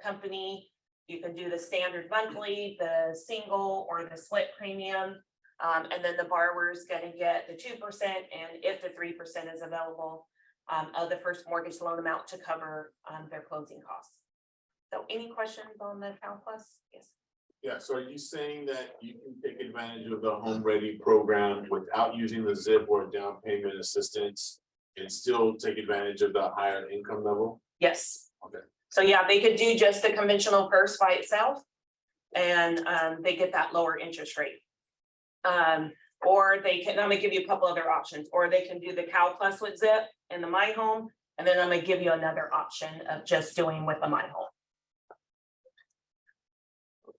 company. You can do the standard monthly, the single, or the split premium. And then the borrower is going to get the 2%, and if the 3% is available, of the first mortgage loan amount to cover their closing costs. So any questions on the CalPlus? Yes. Yeah, so are you saying that you can take advantage of the Home Ready program without using the ZIP or down payment assistance and still take advantage of the higher income level? Yes. Okay. So yeah, they could do just the conventional first by itself, and they get that lower interest rate. Or they can, I'm gonna give you a couple other options, or they can do the CalPlus with ZIP and the My Home, and then I'm gonna give you another option of just doing with the My Home.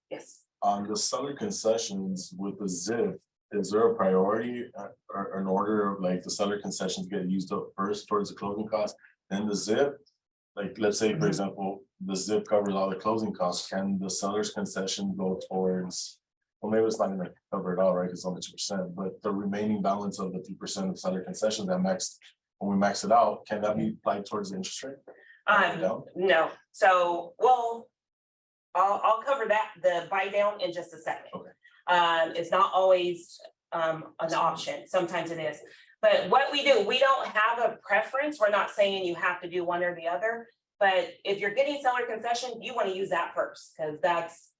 Yes. On the seller concessions with the ZIP, is there a priority or an order of like the seller concessions get used up first towards the closing cost, then the ZIP? Like, let's say, for example, the ZIP covers all the closing costs. Can the seller's concession go towards, well, maybe it's not gonna cover it all, right? It's only 2%, but the remaining balance of the 2% of seller concession that when we max it out, can that be applied towards the interest rate? No. So, well, I'll cover that, the buy down, in just a second. Okay. It's not always an option. Sometimes it is. But what we do, we don't have a preference. We're not saying you have to do one or the other. But if you're getting seller concession, you want to use that first, because that's,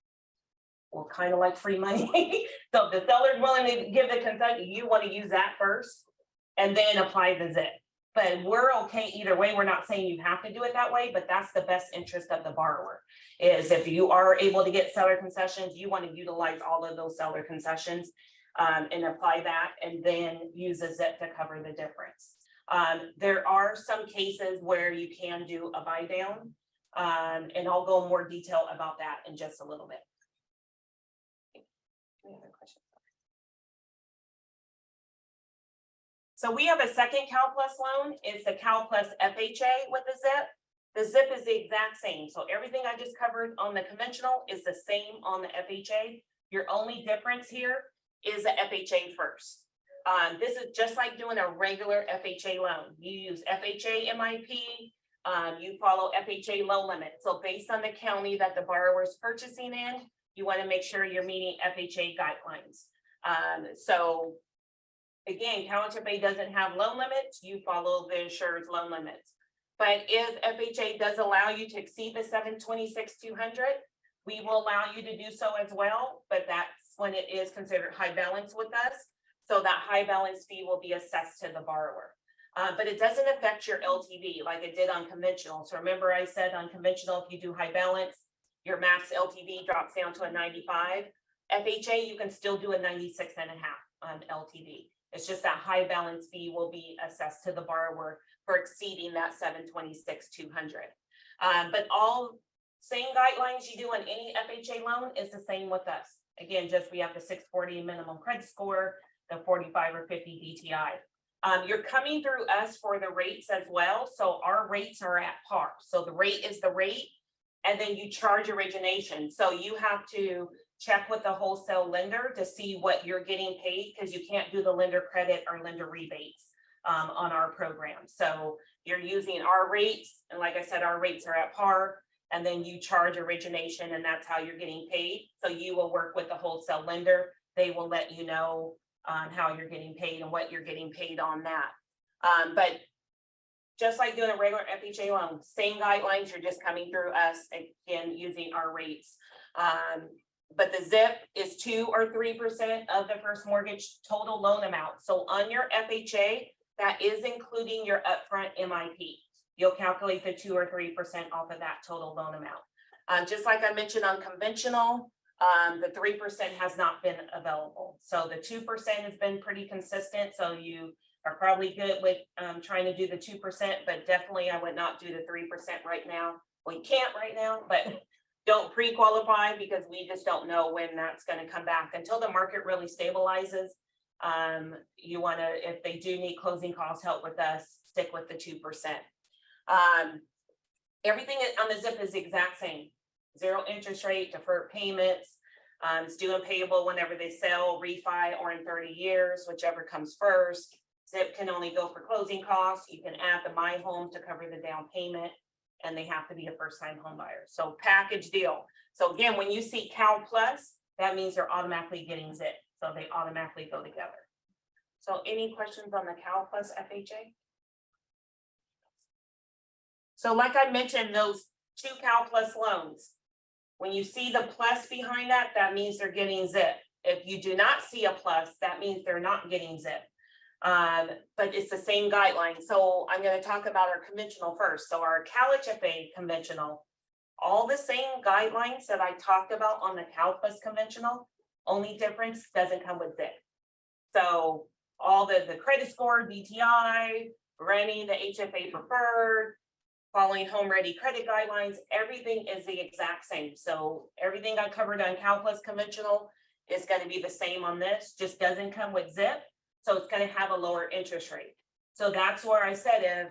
well, kind of like free money. So if the seller's willing to give the concession, you want to use that first and then apply the ZIP. But we're okay either way. We're not saying you have to do it that way, but that's the best interest of the borrower. Is if you are able to get seller concessions, you want to utilize all of those seller concessions and apply that, and then use a ZIP to cover the difference. There are some cases where you can do a buy down, and I'll go in more detail about that in just a little bit. Any other questions? So we have a second CalPlus loan. It's the CalPlus FHA with the ZIP. The ZIP is the exact same. So everything I just covered on the conventional is the same on the FHA. Your only difference here is the FHA first. This is just like doing a regular FHA loan. You use FHA MIP, you follow FHA loan limit. So based on the county that the borrower is purchasing in, you want to make sure you're meeting FHA guidelines. So again, CalHFA doesn't have loan limits, you follow the insurer's loan limits. But if FHA does allow you to exceed the 726,200, we will allow you to do so as well, but that's when it is considered high balance with us. So that high balance fee will be assessed to the borrower. But it doesn't affect your LTV like it did on conventional. So remember I said on conventional, if you do high balance, your max LTV drops down to a 95. FHA, you can still do a 96.5 on LTV. It's just that high balance fee will be assessed to the borrower for exceeding that 726,200. But all same guidelines you do on any FHA loan is the same with us. Again, just we have the 640 minimum credit score, the 45 or 50 DTI. You're coming through us for the rates as well. So our rates are at par. So the rate is the rate, and then you charge origination. So you have to check with the wholesale lender to see what you're getting paid, because you can't do the lender credit or lender rebates on our program. So you're using our rates, and like I said, our rates are at par, and then you charge origination, and that's how you're getting paid. So you will work with the wholesale lender. They will let you know how you're getting paid and what you're getting paid on that. But just like doing a regular FHA loan, same guidelines, you're just coming through us, again, using our rates. But the ZIP is 2 or 3% of the first mortgage total loan amount. So on your FHA, that is including your upfront MIP. You'll calculate the 2 or 3% off of that total loan amount. Just like I mentioned on conventional, the 3% has not been available. So the 2% has been pretty consistent. So you are probably good with trying to do the 2%, but definitely I would not do the 3% right now. We can't right now, but don't pre-qualify because we just don't know when that's going to come back until the market really stabilizes. You want to, if they do need closing costs help with us, stick with the 2%. Everything on the ZIP is the exact same. 0 interest rate, deferred payments. It's due and payable whenever they sell, refi, or in 30 years, whichever comes first. ZIP can only go for closing costs. You can add the My Home to cover the down payment, and they have to be a first-time home buyer. So package deal. So again, when you see Cal Plus, that means they're automatically getting ZIP. So they automatically go together. So any questions on the Cal Plus FHA? So like I mentioned, those 2 Cal Plus loans, when you see the plus behind that, that means they're getting ZIP. If you do not see a plus, that means they're not getting ZIP. But it's the same guideline. So I'm going to talk about our conventional first. So our CalHFA conventional, all the same guidelines that I talked about on the Cal Plus conventional, only difference doesn't come with ZIP. So all the credit score, DTI, renting the HFA preferred, following home ready credit guidelines, everything is the exact same. So everything I covered on Cal Plus conventional is going to be the same on this, just doesn't come with ZIP. So it's going to have a lower interest rate. So that's where I said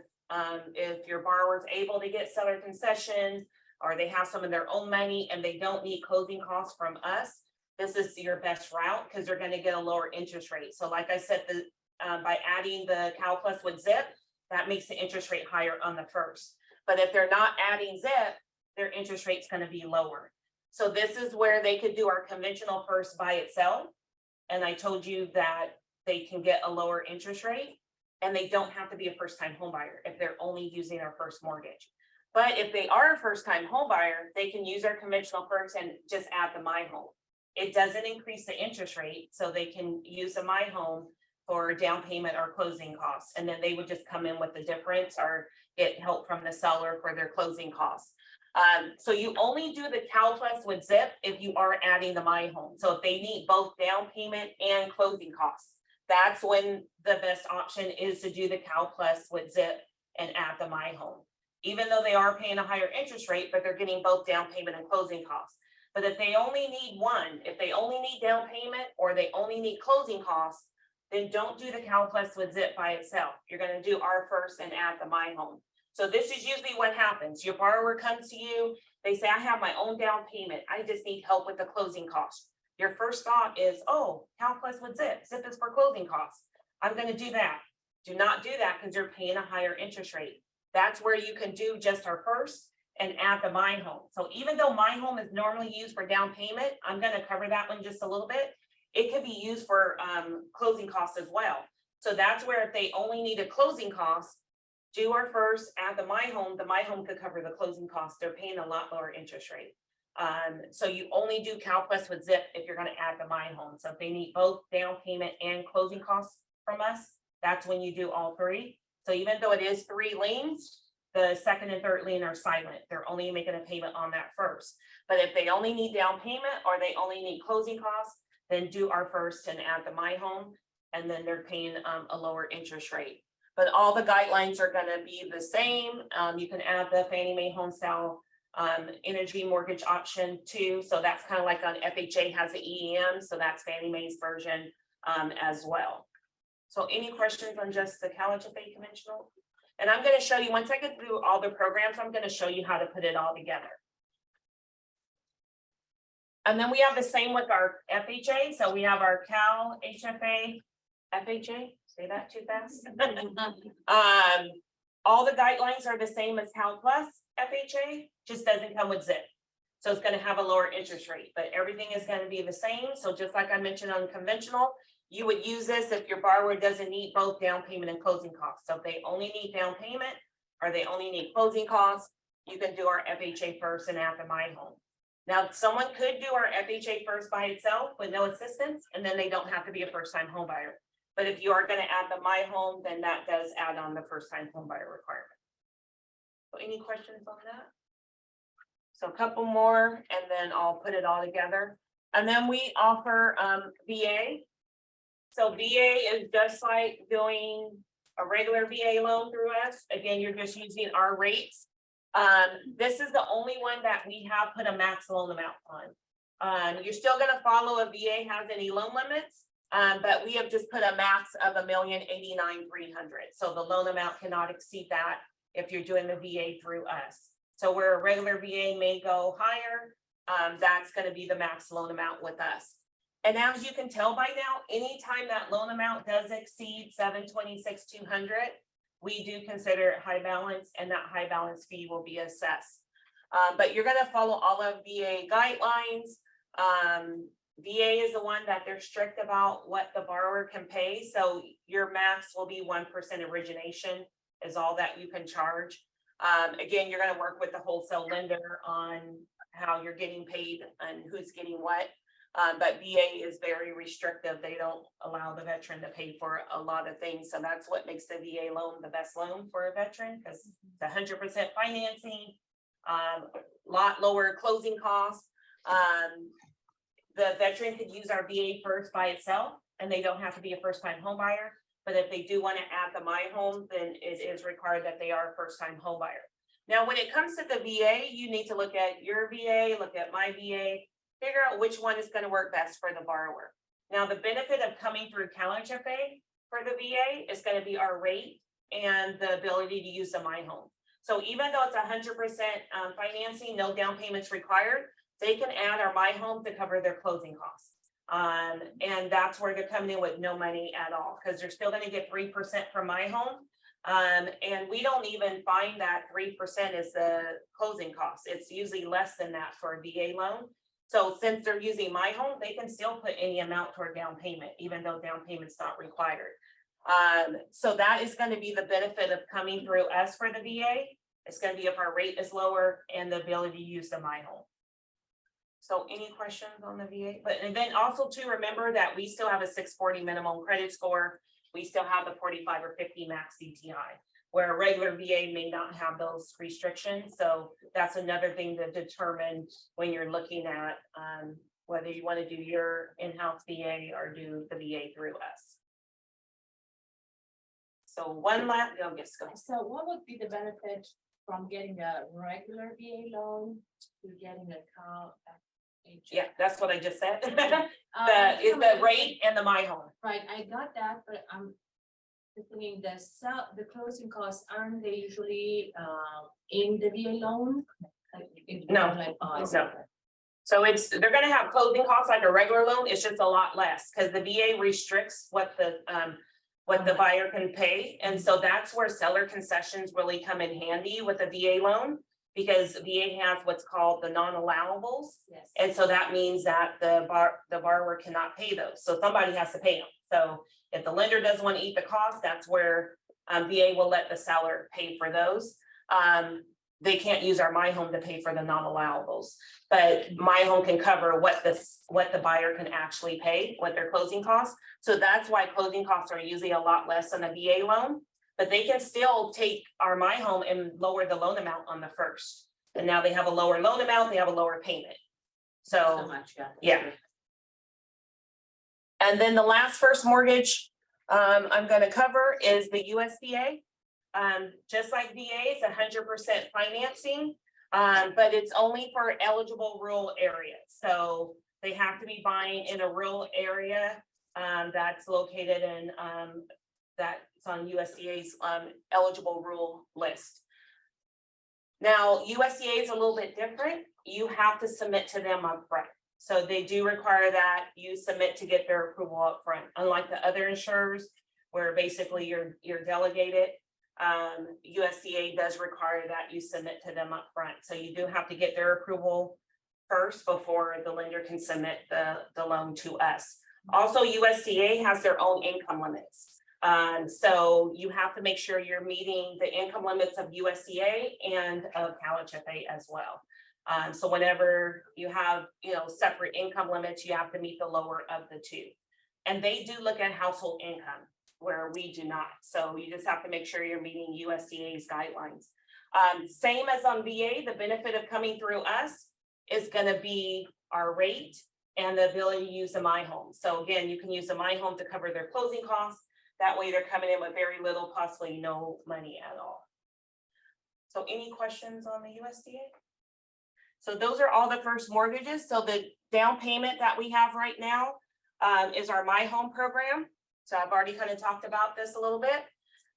if your borrower is able to get seller concessions or they have some of their own money and they don't need closing costs from us, this is your best route because they're going to get a lower interest rate. So like I said, by adding the Cal Plus with ZIP, that makes the interest rate higher on the first. But if they're not adding ZIP, their interest rate's going to be lower. So this is where they could do our conventional first by itself. And I told you that they can get a lower interest rate and they don't have to be a first-time home buyer if they're only using our first mortgage. But if they are a first-time home buyer, they can use our conventional first and just add the My Home. It doesn't increase the interest rate, so they can use the My Home for down payment or closing costs. And then they would just come in with the difference or get help from the seller for their closing costs. So you only do the Cal Plus with ZIP if you are adding the My Home. So if they need both down payment and closing costs, that's when the best option is to do the Cal Plus with ZIP and add the My Home. Even though they are paying a higher interest rate, but they're getting both down payment and closing costs. But if they only need one, if they only need down payment or they only need closing costs, then don't do the Cal Plus with ZIP by itself. You're going to do our first and add the My Home. So this is usually what happens. Your borrower comes to you, they say, I have my own down payment. I just need help with the closing costs. Your first thought is, oh, Cal Plus with ZIP. ZIP is for closing costs. I'm going to do that. Do not do that because you're paying a higher interest rate. That's where you can do just our first and add the My Home. So even though My Home is normally used for down payment, I'm going to cover that one just a little bit. It could be used for closing costs as well. So that's where if they only need a closing cost, do our first, add the My Home. The My Home could cover the closing costs. They're paying a lot lower interest rate. So you only do Cal Plus with ZIP if you're going to add the My Home. So if they need both down payment and closing costs from us, that's when you do all three. So even though it is 3 liens, the second and third lien are silent. They're only making a payment on that first. But if they only need down payment or they only need closing costs, then do our first and add the My Home, and then they're paying a lower interest rate. But all the guidelines are going to be the same. You can add the Fannie Mae home style energy mortgage option too. So that's kind of like on FHA has the EEM. So that's Fannie Mae's version as well. So any questions on just the CalHFA conventional? And I'm going to show you, once I get through all the programs, I'm going to show you how to put it all together. And then we have the same with our FHA. So we have our CalHFA FHA. Say that too fast. All the guidelines are the same as Cal Plus. FHA, just doesn't come with ZIP. So it's gonna have a lower interest rate, but everything is gonna be the same. So just like I mentioned on conventional, you would use this if your borrower doesn't need both down payment and closing costs. So if they only need down payment or they only need closing costs, you can do our FHA first and add the My Home. Now, someone could do our FHA first by itself with no assistance, and then they don't have to be a first-time home buyer. But if you are gonna add the My Home, then that does add on the first-time home buyer requirement. So any questions on that? So a couple more, and then I'll put it all together. And then we offer VA. So VA is just like doing a regular VA loan through us. Again, you're just using our rates. This is the only one that we have put a max loan amount on. You're still gonna follow if VA has any loan limits, but we have just put a max of $1,089,300. So the loan amount cannot exceed that if you're doing the VA through us. So where a regular VA may go higher, that's gonna be the max loan amount with us. And as you can tell by now, anytime that loan amount does exceed $726,200, we do consider it high balance, and that high balance fee will be assessed. But you're gonna follow all of VA guidelines. VA is the one that they're strict about what the borrower can pay. So your max will be 1% origination is all that you can charge. Again, you're gonna work with the wholesale lender on how you're getting paid and who's getting what. But VA is very restrictive. They don't allow the veteran to pay for a lot of things. So that's what makes the VA loan the best loan for a veteran, because it's 100% financing, lot lower closing costs. The veteran could use our VA first by itself, and they don't have to be a first-time home buyer. But if they do want to add the My Home, then it is required that they are a first-time home buyer. Now, when it comes to the VA, you need to look at your VA, look at my VA, figure out which one is going to work best for the borrower. Now, the benefit of coming through CalHFA for the VA is going to be our rate and the ability to use the My Home. So even though it's 100% financing, no down payments required, they can add our My Home to cover their closing costs. And that's where they're coming in with no money at all, because they're still going to get 3% from My Home. And we don't even find that 3% is the closing cost. It's usually less than that for a VA loan. So since they're using My Home, they can still put any amount toward down payment, even though down payment's not required. So that is going to be the benefit of coming through us for the VA. It's going to be if our rate is lower and the ability to use the My Home. So any questions on the VA? But and then also to remember that we still have a 640 minimum credit score. We still have the 45 or 50 max CTI, where a regular VA may not have those restrictions. So that's another thing to determine when you're looking at whether you want to do your in-house VA or do the VA through us. So one last, oh, yes, go ahead. So what would be the benefit from getting a regular VA loan to getting a CalHFA? Yeah, that's what I just said. The rate and the My Home. Right, I got that, but I'm thinking the closing costs, aren't they usually in the VA loan? No, no. So they're gonna have closing costs like a regular loan. It's just a lot less because the VA restricts what the buyer can pay. And so that's where seller concessions really come in handy with a VA loan, because VA has what's called the non-allowables. Yes. And so that means that the borrower cannot pay those. So somebody has to pay them. So if the lender doesn't want to eat the cost, that's where VA will let the seller pay for those. They can't use our My Home to pay for the non-allowables, but My Home can cover what the buyer can actually pay, what their closing costs. So that's why closing costs are usually a lot less than a VA loan, but they can still take our My Home and lower the loan amount on the first. And now they have a lower loan amount, they have a lower payment. So much, yeah. And then the last first mortgage I'm going to cover is the USDA. Just like VA, it's 100% financing, but it's only for eligible rural areas. So they have to be buying in a rural area that's located in that's on USDA's eligible rural list. Now, USDA is a little bit different. You have to submit to them upfront. So they do require that you submit to get their approval upfront, unlike the other insurers where basically you're delegated. USDA does require that you submit to them up front. So you do have to get their approval first before the lender can submit the loan to us. Also, USDA has their own income limits. So you have to make sure you're meeting the income limits of USDA and of CalHFA as well. So whenever you have, separate income limits, you have to meet the lower of the two. And they do look at household income, where we do not. So you just have to make sure you're meeting USDA's guidelines. Same as on VA, the benefit of coming through us is gonna be our rate and the ability to use the My Home. So again, you can use the My Home to cover their closing costs. That way they're coming in with very little, possibly no money at all. So any questions on the USDA? So those are all the first mortgages. So the down payment that we have right now is our My Home program. So I've already kind of talked about this a little bit,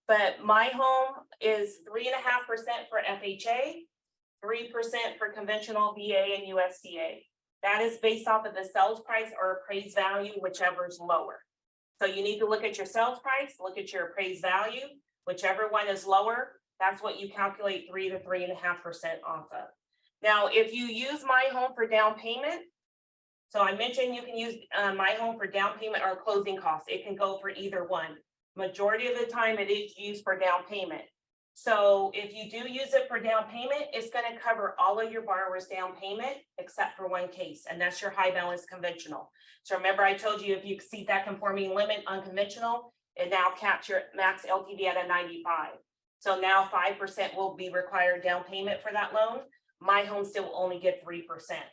but My Home is 3.5% for FHA, 3% for conventional VA and USDA. That is based off of the sales price or appraised value, whichever is lower. So you need to look at your sales price, look at your appraised value, whichever one is lower, that's what you calculate 3 to 3.5% off of. Now, if you use My Home for down payment, so I mentioned you can use My Home for down payment or closing costs. It can go for either one. Majority of the time it is used for down payment. So if you do use it for down payment, it's going to cover all of your borrower's down payment except for one case, and that's your high balance conventional. So remember I told you if you exceed that conforming limit on conventional, it now caps your max LTV at a 95. So now 5% will be required down payment for that loan. My Home still will only get 3%.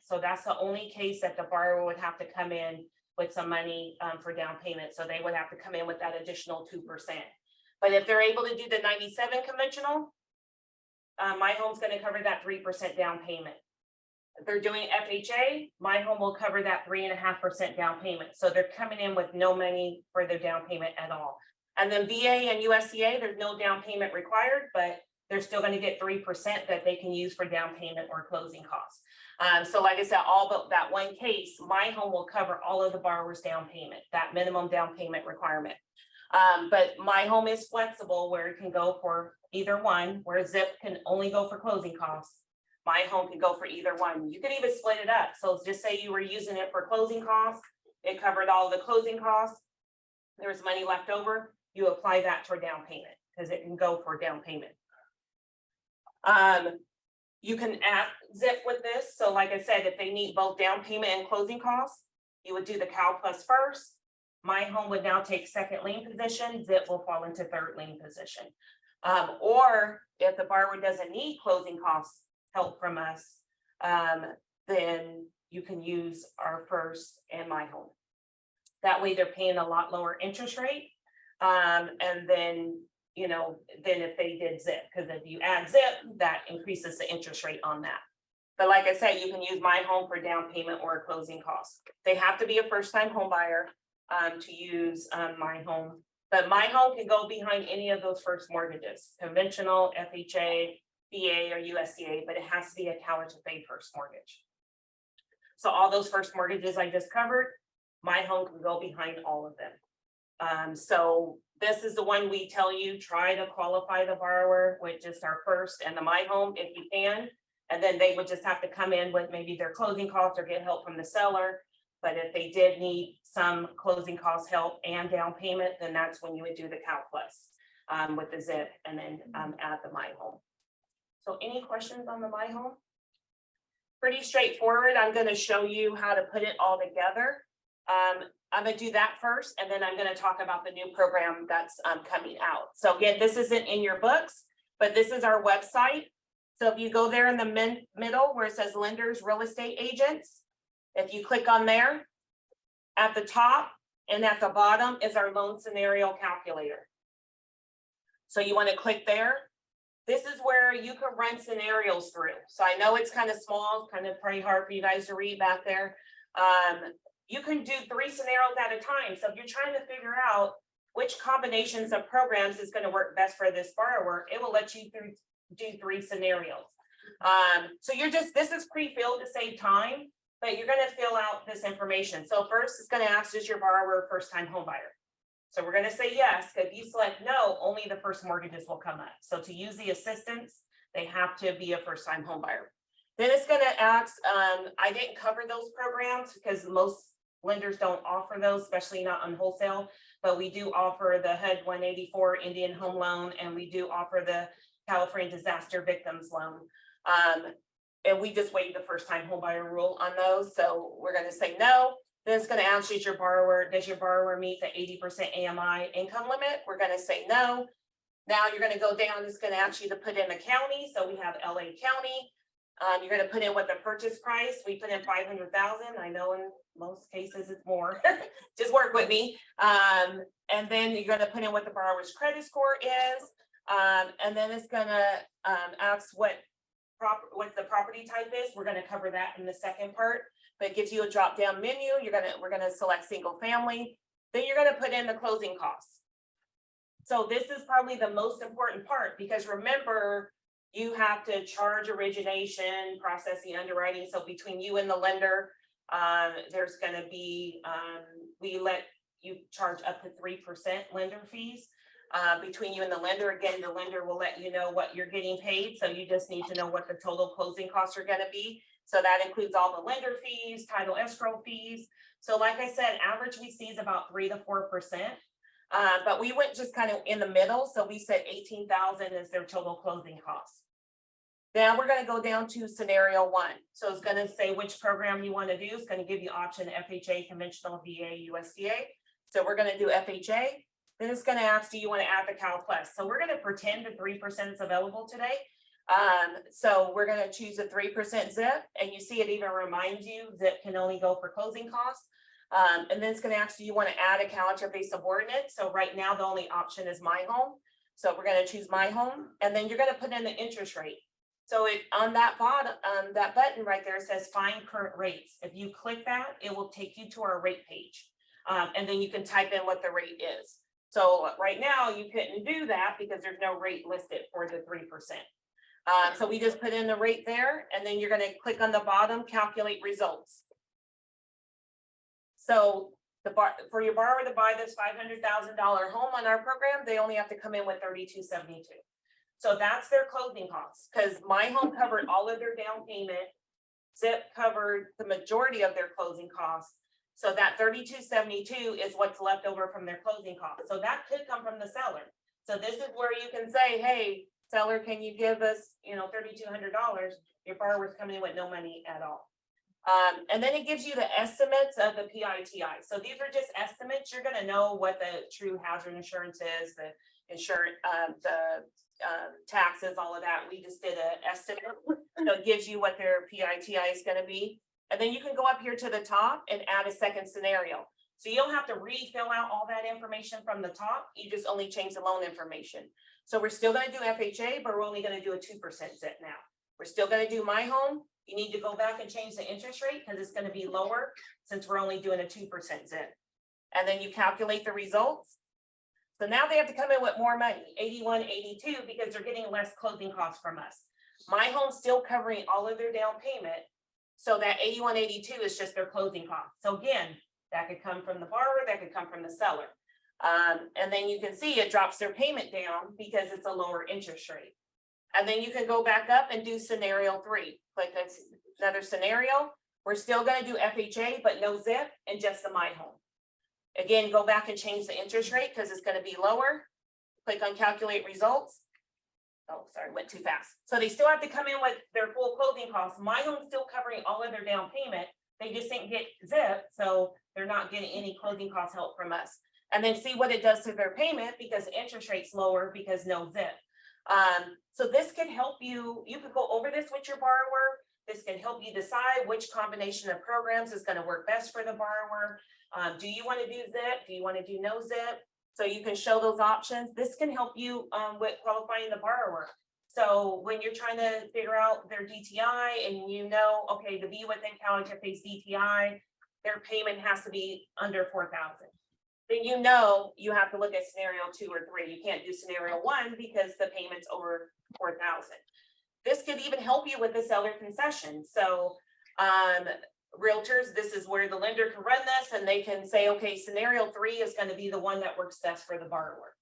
So that's the only case that the borrower would have to come in with some money for down payment. So they would have to come in with that additional 2%. But if they're able to do the 97 conventional, My Home's going to cover that 3% down payment. If they're doing FHA, My Home will cover that 3.5% down payment. So they're coming in with no money for their down payment at all. And then VA and USDA, there's no down payment required, but they're still going to get 3% that they can use for down payment or closing costs. So like I said, all but that one case, My Home will cover all of the borrower's down payment, that minimum down payment requirement. But My Home is flexible where it can go for either one, where Zip can only go for closing costs. My Home can go for either one. You can even split it up. So just say you were using it for closing costs, it covered all the closing costs. There was money left over, you apply that toward down payment because it can go for down payment. You can add Zip with this. So like I said, if they need both down payment and closing costs, you would do the Cal Plus first. My Home would now take second lien position. Zip will fall into third lien position. Or if the borrower doesn't need closing costs help from us, then you can use our first and My Home. That way they're paying a lot lower interest rate. And then, then if they did Zip, because if you add Zip, that increases the interest rate on that. But like I said, you can use My Home for down payment or closing costs. They have to be a first-time home buyer to use My Home. But My Home can go behind any of those first mortgages, conventional, FHA, VA, or USDA, but it has to be a CalHFA first mortgage. So all those first mortgages I just covered, My Home can go behind all of them. So this is the one we tell you, try to qualify the borrower with just our first and the My Home if you can. And then they would just have to come in with maybe their closing costs or get help from the seller. But if they did need some closing cost help and down payment, then that's when you would do the Cal Plus with the Zip and then add the My Home. So any questions on the My Home? Pretty straightforward. I'm going to show you how to put it all together. I'm going to do that first, and then I'm going to talk about the new program that's coming out. So again, this isn't in your books, but this is our website. So if you go there in the middle where it says lenders, real estate agents, if you click on there, at the top and at the bottom is our loan scenario calculator. So you want to click there. This is where you can run scenarios through. So I know it's kind of small, kind of pretty hard for you guys to read back there. You can do 3 scenarios at a time. So if you're trying to figure out which combinations of programs is going to work best for this borrower, it will let you do 3 scenarios. So this is pre-filled to save time, but you're going to fill out this information. So first it's going to ask, is your borrower a first-time home buyer? So we're gonna say yes, if you select no, only the first mortgages will come up. So to use the assistance, they have to be a first-time home buyer. Then it's gonna ask, I didn't cover those programs because most lenders don't offer those, especially not on wholesale. But we do offer the HUD 184 Indian Home Loan, and we do offer the California Disaster Victims Loan. And we just waived the first-time home buyer rule on those, so we're gonna say no. Then it's gonna ask you, does your borrower meet the 80% AMI income limit? We're gonna say no. Now you're gonna go down, it's gonna ask you to put in the county, so we have LA County. You're gonna put in what the purchase price, we put in 500,000, I know in most cases it's more, just work with me. And then you're gonna put in what the borrower's credit score is. And then it's gonna ask what the property type is. We're gonna cover that in the second part, but it gives you a drop down menu. We're gonna select single family. Then you're gonna put in the closing costs. So this is probably the most important part, because remember, you have to charge origination, processing, underwriting. So between you and the lender, there's gonna be, we let you charge up to 3% lender fees. Between you and the lender, again, the lender will let you know what you're getting paid. So you just need to know what the total closing costs are gonna be. So that includes all the lender fees, title escrow fees. So like I said, average we see is about 3 to 4%. But we went just kind of in the middle. So we said 18,000 is their total closing costs. Now we're gonna go down to scenario 1. So it's gonna say which program you wanna do. It's gonna give you option FHA, conventional, VA, USDA. So we're gonna do FHA. Then it's gonna ask, do you wanna add the Cal Plus? So we're gonna pretend the 3% is available today. So we're gonna choose a 3% ZIP, and you see it even reminds you ZIP can only go for closing costs. And then it's gonna ask, do you wanna add a CalHFA subordinate? So right now, the only option is My Home. So we're gonna choose My Home, and then you're gonna put in the interest rate. So it on that bottom, that button right there says find current rates. If you click that, it will take you to our rate page. And then you can type in what the rate is. So right now you couldn't do that because there's no rate listed for the 3%. So we just put in the rate there, and then you're gonna click on the bottom, calculate results. So for your borrower to buy this $500,000 home on our program, they only have to come in with $32.72. So that's their closing costs, because My Home covered all of their down payment. ZIP covered the majority of their closing costs. So that $32.72 is what's left over from their closing costs. So that could come from the seller. So this is where you can say, hey, seller, can you give us, $3,200? Your borrower's coming in with no money at all. And then it gives you the estimates of the PITI. So these are just estimates. You're going to know what the true hazard insurance is, the insurance, taxes, all of that. We just did an estimate. So it gives you what their PITI is going to be. And then you can go up here to the top and add a second scenario. So you don't have to refill out all that information from the top. You just only change the loan information. So we're still going to do FHA, but we're only going to do a 2% ZIP now. We're still going to do My Home. You need to go back and change the interest rate because it's going to be lower since we're only doing a 2% ZIP. And then you calculate the results. So now they have to come in with more money, 81.82, because they're getting less closing costs from us. My Home's still covering all of their down payment. So that 81.82 is just their closing costs. So again, that could come from the borrower, that could come from the seller. And then you can see it drops their payment down because it's a lower interest rate. And then you can go back up and do scenario 3. Click that's another scenario. We're still going to do FHA, but no ZIP and just the My Home. Again, go back and change the interest rate because it's going to be lower. Click on calculate results. Oh, sorry, went too fast. So they still have to come in with their full closing costs. My Home's still covering all of their down payment. They just didn't get ZIP, so they're not getting any closing cost help from us. And then see what it does to their payment because the interest rate's lower because no ZIP. So this can help you. You could go over this with your borrower. This can help you decide which combination of programs is going to work best for the borrower. Do you want to do ZIP? Do you want to do no ZIP? So you can show those options. This can help you with qualifying the borrower. So when you're trying to figure out their DTI and okay, to be within CalHFA's DTI, their payment has to be under 4,000. Then you have to look at scenario 2 or 3. You can't do scenario 1 because the payment's over 4,000. This could even help you with the seller concession. So realtors, this is where the lender can run this and they can say, okay, scenario 3 is gonna be the one that works best for the borrower.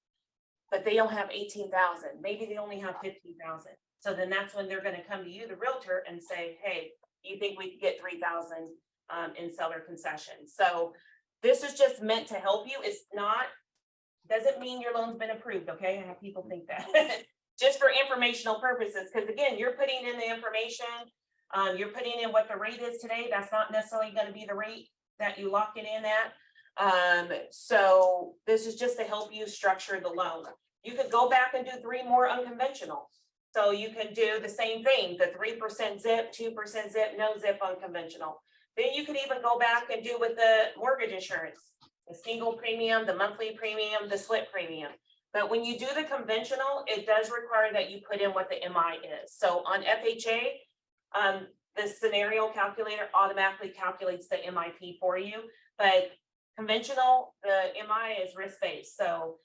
But they don't have 18,000, maybe they only have 15,000. So then that's when they're gonna come to you, the realtor, and say, hey, you think we could get 3,000 in seller concession? So this is just meant to help you. It's not, doesn't mean your loan's been approved, okay? I have people think that. Just for informational purposes, because again, you're putting in the information, you're putting in what the rate is today. That's not necessarily going to be the rate that you lock it in at. So this is just to help you structure the loan. You could go back and do 3 more unconventional. So you can do the same thing, the 3% zip, 2% zip, no zip unconventional. Then you could even go back and do with the mortgage insurance, the single premium, the monthly premium, the split premium. But when you do the conventional, it does require that you put in what the MI is. So on FHA, the scenario calculator automatically calculates the MIP for you. But conventional, the MI is risk-based. So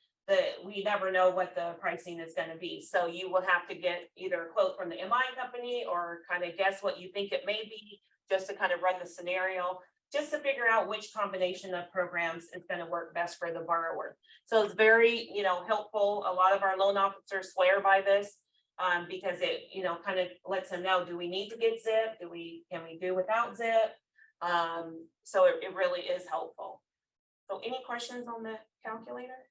we never know what the pricing is going to be. So you will have to get either a quote from the MI company or kind of guess what you think it may be, just to kind of run the scenario, just to figure out which combination of programs is going to work best for the borrower. So it's very, helpful. A lot of our loan officers swear by this because it, kind of lets them know, do we need to get zip? Can we do without zip? So it really is helpful. So any questions on the calculator?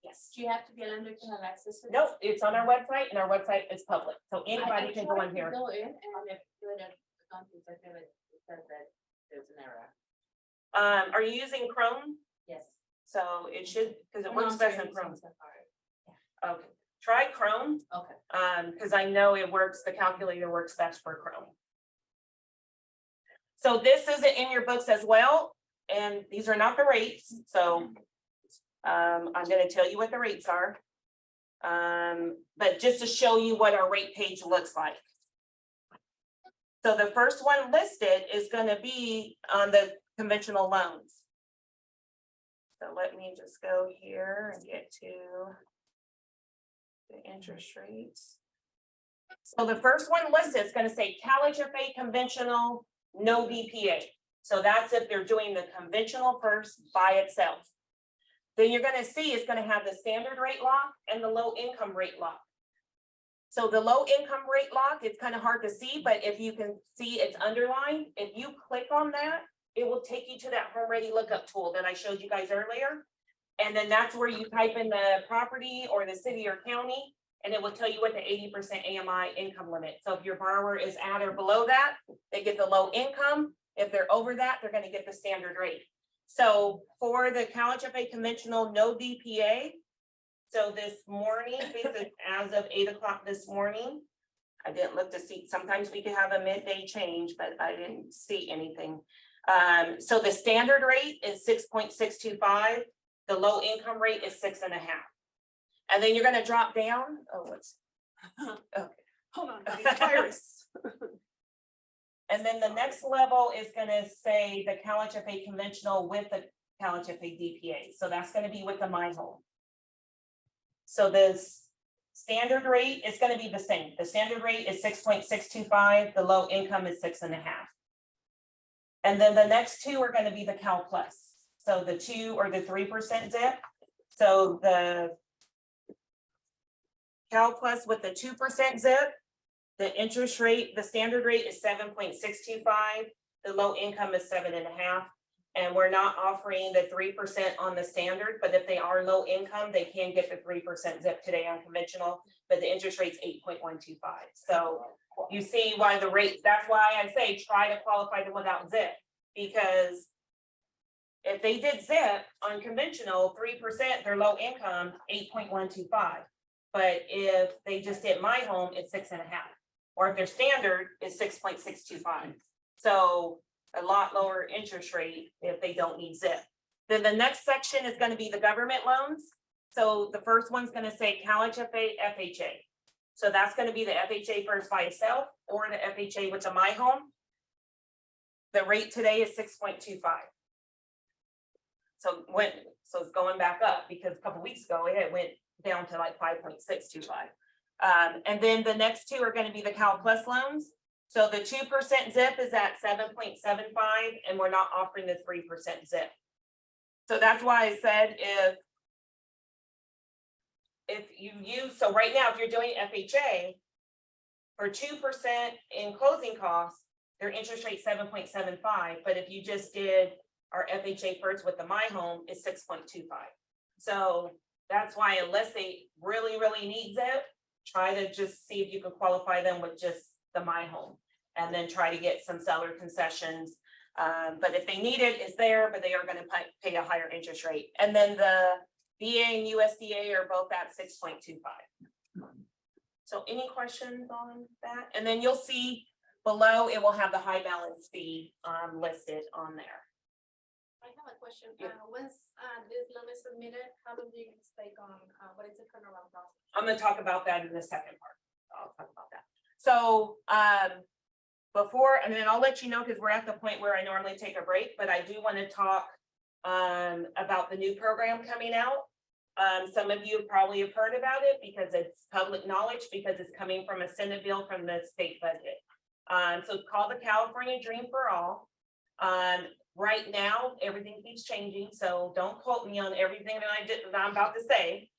Yes. Do you have to be a lender to have access to it? Nope, it's on our website and our website is public. So anybody can go in here. Go in and if you're in the country, it says that there's an error. Are you using Chrome? Yes. So it should, because it Oh, no, works I'm best sorry, in Chrome. I'm sorry. Okay, try Chrome, Okay. because I know it works, the calculator works best for Chrome. So this isn't in your books as well, and these are not the rates, so I'm gonna tell you what the rates are. But just to show you what our rate page looks like. So the first one listed is gonna be on the conventional loans. So let me just go here and get to the interest rates. So the first one listed is going to say CalHFA conventional, no BPA. So that's if they're doing the conventional first by itself. Then you're going to see it's going to have the standard rate lock and the low income rate lock. So the low income rate lock, it's kind of hard to see, but if you can see it's underlined, if you click on that, it will take you to that home ready lookup tool that I showed you guys earlier. And then that's where you type in the property or the city or county, and it will tell you what the 80% AMI income limit. So if your borrower is at or below that, they get the low income. If they're over that, they're going to get the standard rate. So for the CalHFA conventional, no BPA. So this morning, as of 8 o'clock this morning, I didn't look to see, sometimes we could have a midday change, but I didn't see anything. So the standard rate is 6.625. The low income rate is 6.5. And then you're going to drop down. Oh, what's okay. Hold on, virus. And then the next level is going to say the CalHFA conventional with the CalHFA DPA. So that's going to be with the My Home. So this standard rate is going to be the same. The standard rate is 6.625. The low income is 6.5. And then the next two are going to be the Cal Plus. So the 2 or the 3% zip. So the Cal Plus with the 2% zip, the interest rate, the standard rate is 7.625. The low income is 7.5. And we're not offering the 3% on the standard, but if they are low income, they can get the 3% zip today on conventional, but the interest rate's 8.125. So you see why the rate, that's why I say try to qualify them without zip, because if they did zip on conventional 3%, they're low income 8.125. But if they just did My Home, it's 6.5. Or if their standard is 6.625. So a lot lower interest rate if they don't need zip. Then the next section is going to be the government loans. So the first one's going to say CalHFA FHA. So that's going to be the FHA first by itself or the FHA with the My Home. The rate today is 6.25. So it's going back up because a couple weeks ago it went down to like 5.625. And then the next two are going to be the Cal Plus loans. So the 2% zip is at 7.75, and we're not offering the 3% zip. So that's why I said if you use, so right now, if you're doing FHA, for 2% in closing costs, their interest rate 7.75, but if you just did our FHA first with the My Home, is 6.25. So that's why, unless they really, really need zip, try to just see if you can qualify them with just the My Home, and then try to get some seller concessions. But if they need it, it's there, but they are gonna pay a higher interest rate. And then the VA and USDA are both at 6.25. So any questions on that? And then you'll see below, it will have the high balance fee listed on there. I have a question. Yeah. Once this loan is submitted, how long do you take on, what is the turnaround process? I'm gonna talk about that in the second part. I'll talk about that. So before, and then I'll let you know, because we're at the point where I normally take a break, but I do want to talk about the new program coming out. Some of you probably have heard about it because it's public knowledge, because it's coming from a Senate bill from the state budget. So it's called the California Dream for All. Right now, everything keeps changing, so don't quote me on everything that I'm about to say.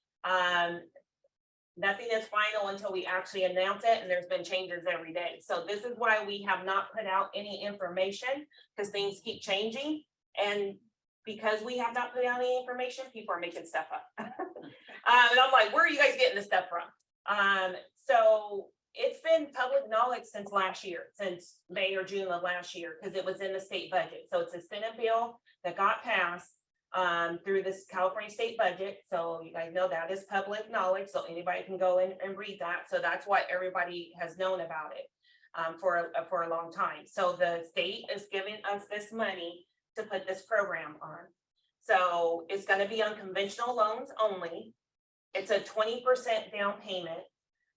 Nothing is final until we actually announce it, and there's been changes every day. So this is why we have not put out any information, because things keep changing. And because we have not put out any information, people are making stuff up. And I'm like, where are you guys getting this stuff from? So it's been public knowledge since last year, since May or June of last year, because it was in the state budget. So it's a Senate bill that got passed through this California state budget. So you guys know that is public knowledge, so anybody can go in and read that. So that's why everybody has known about it for a long time. So the state is giving us this money to put this program on. So it's going to be on conventional loans only. It's a 20% down payment.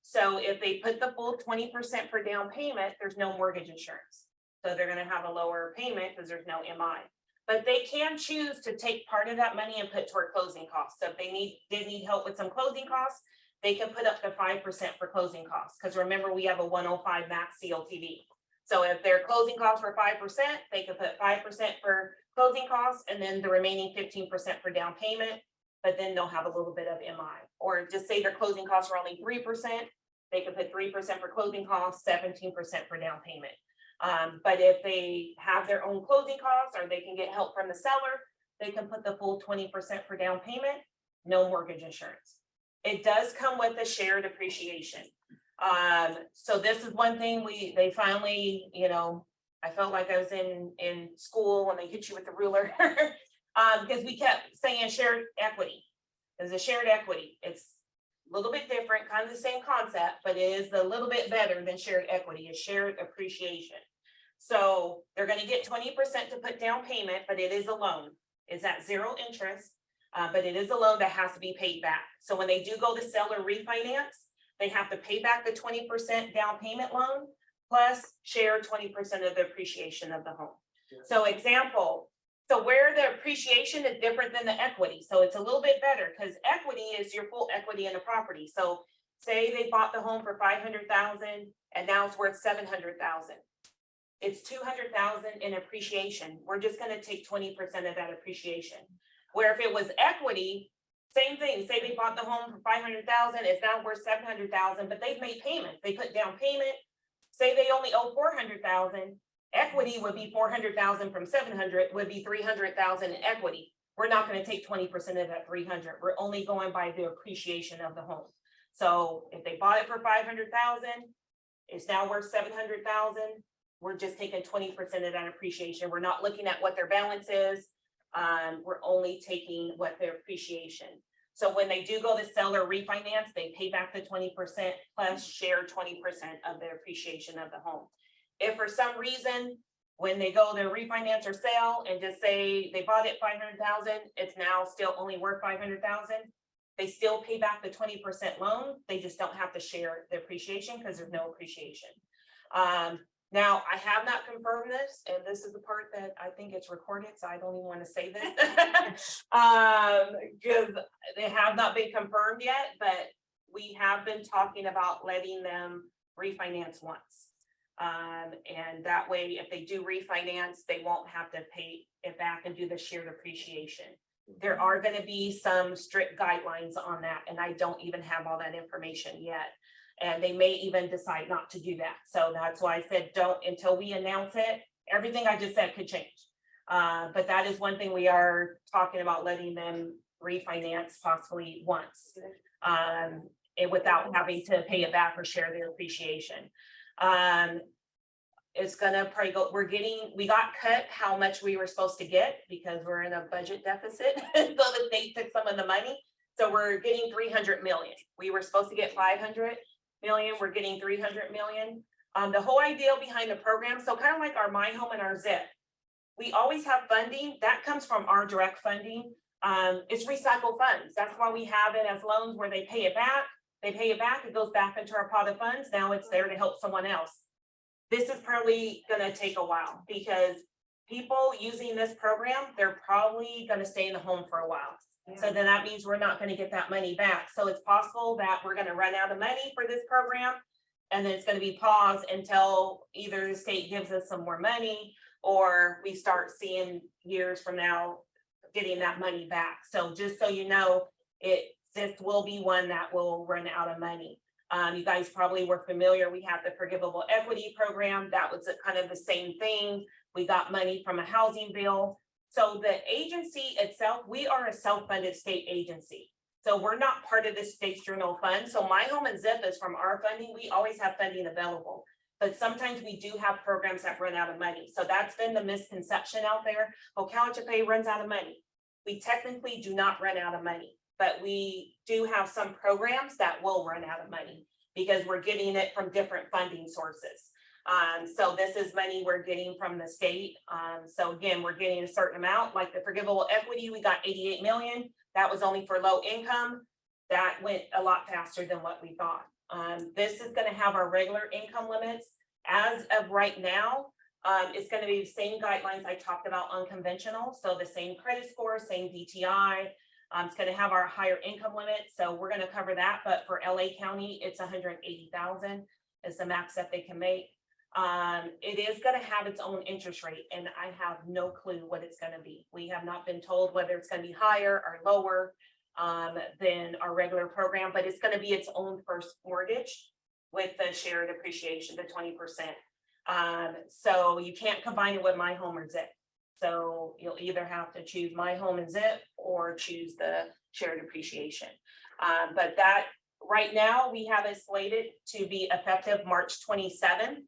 So if they put the full 20% for down payment, there's no mortgage insurance. So they're going to have a lower payment because there's no MI. But they can choose to take part of that money and put toward closing costs. So if they did need help with some closing costs, they can put up to 5% for closing costs. Because remember, we have a 105 max CLTV. So if their closing costs were 5%, they could put 5% for closing costs, and then the remaining 15% for down payment. But then they'll have a little bit of MI. Or just say their closing costs are only 3%, they could put 3% for closing costs, 17% for down payment. But if they have their own closing costs, or they can get help from the seller, they can put the full 20% for down payment, no mortgage insurance. It does come with a shared appreciation. So this is one thing they finally, I felt like I was in school when they hit you with the ruler, because we kept saying shared equity. There's a shared equity. It's a little bit different, kind of the same concept, but it is a little bit better than shared equity, is shared appreciation. So they're going to get 20% to put down payment, but it is a loan. It's at zero interest, but it is a loan that has to be paid back. So when they do go to sell or refinance, they have to pay back the 20% down payment loan, plus share 20% of the appreciation of the home. So example, so where the appreciation is different than the equity. So it's a little bit better, because equity is your full equity in the property. So say they bought the home for $500,000 and now it's worth $700,000. It's $200,000 in appreciation. We're just going to take 20% of that appreciation. Where if it was equity, same thing. Say they bought the home for $500,000, it's now worth $700,000, but they've made payments. They put down payment. Say they only owe $400,000. Equity would be $400,000 from $700 would be $300,000 in equity. We're not going to take 20% of that $300. We're only going by the appreciation of the home. So if they bought it for $500,000, it's now worth $700,000. We're just taking 20% of that appreciation. We're not looking at what their balance is. We're only taking what their appreciation. So when they do go to sell or refinance, they pay back the 20% plus share 20% of their appreciation of the home. If for some reason, when they go to refinance or sell and just say they bought it $500,000, it's now still only worth $500,000, they still pay back the 20% loan. They just don't have to share the appreciation because there's no appreciation. Now, I have not confirmed this, and this is the part that I think it's recorded, so I don't even want to say this. Because they have not been confirmed yet, but we have been talking about letting them refinance once. And that way, if they do refinance, they won't have to pay it back and do the shared appreciation. There are gonna be some strict guidelines on that, and I don't even have all that information yet. And they may even decide not to do that. So that's why I said, don't until we announce it. Everything I just said could change. But that is one thing we are talking about, letting them refinance possibly once. And without having to pay it back or share their appreciation. It's gonna probably go, we got cut how much we were supposed to get because we're in a budget deficit. So the state took some of the money. So we're getting 300 million. We were supposed to get 500 million. We're getting 300 million. The whole idea behind the program, so kind of like our My Home and our ZIP, we always have funding that comes from our direct funding. It's recycled funds. That's why we have it as loans where they pay it back. It goes back into our pot of funds. Now it's there to help someone else. This is probably gonna take a while because people using this program, they're probably gonna stay in the home for a while. So then that means we're not gonna get that money back. So it's possible that we're gonna run out of money for this program. And then it's gonna be paused until either the state gives us some more money or we start seeing years from now getting that money back. So just so you know, this will be one that will run out of money. You guys probably were familiar. We have the forgivable equity program. That was kind of the same thing. We got money from a housing bill. So the agency itself, we are a self-funded state agency. So we're not part of the state's general fund. So My Home and ZIP is from our funding. We always have funding available. But sometimes we do have programs that run out of money. So that's been the misconception out there. Oh, CalHFA runs out of money. We technically do not run out of money, but we do have some programs that will run out of money because we're getting it from different funding sources. So this is money we're getting from the state. So again, we're getting a certain amount, like the forgivable equity, we got 88 million. That was only for low income. That went a lot faster than what we thought. This is gonna have our regular income limits. As of right now, it's gonna be the same guidelines I talked about unconventional. So the same credit score, same DTI. It's gonna have our higher income limit. So we're gonna cover that, but for LA County, it's 180,000 is the max that they can make. It is gonna have its own interest rate and I have no clue what it's gonna be. We have not been told whether it's gonna be higher or lower than our regular program, but it's gonna be its own first mortgage with the shared appreciation, the 20%. So you can't combine it with My Home or ZIP. So you'll either have to choose My Home and ZIP or choose the shared appreciation. But that right now we have it slated to be effective March 27th.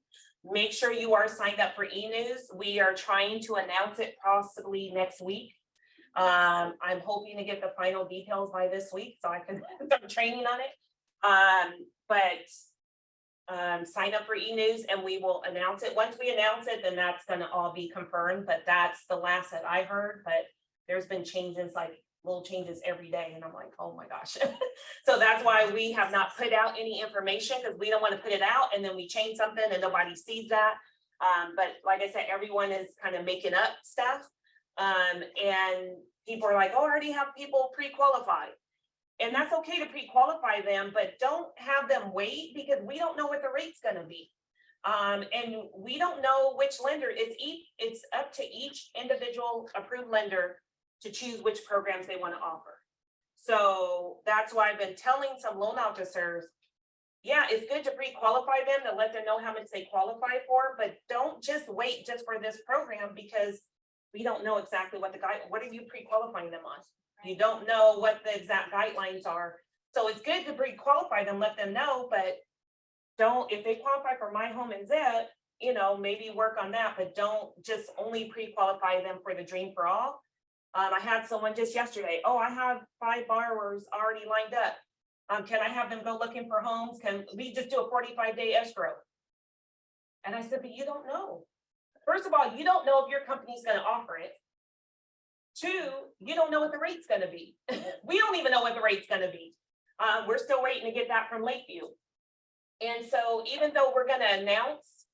Make sure you are signed up for e-news. We are trying to announce it possibly next week. I'm hoping to get the final details by this week so I can start training on it. Sign up for e-news and we will announce it. Once we announce it, then that's gonna all be confirmed, but that's the last that I heard, but there's been changes, like little changes every day. And I'm like, oh my gosh. So that's why we have not put out any information because we don't want to put it out and then we change something and nobody sees that. But like I said, everyone is kind of making up stuff. And people are like, oh, I already have people pre-qualified. And that's okay to pre-qualify them, but don't have them wait because we don't know what the rate's gonna be. And we don't know which lender, it's up to each individual approved lender to choose which programs they want to offer. So that's why I've been telling some loan officers, yeah, it's good to pre-qualify them to let them know how much they qualify for, but don't just wait just for this program because we don't know exactly what what are you pre-qualifying them on? You don't know what the exact guidelines are. So it's good to pre-qualify them, let them know, but don't, if they qualify for My Home and ZIP, you know, maybe work on that, but don't just only pre-qualify them for the Dream for All. I had someone just yesterday, oh, I have 5 borrowers already lined up. Can I have them go looking for homes? Can we just do a 45-day escrow? And I said, but you don't know. First of all, you don't know if your company's gonna offer it. 2, you don't know what the rate's gonna be. We don't even know what the rate's gonna be. We're still waiting to get that from Lakeview. And so even though we're gonna announce,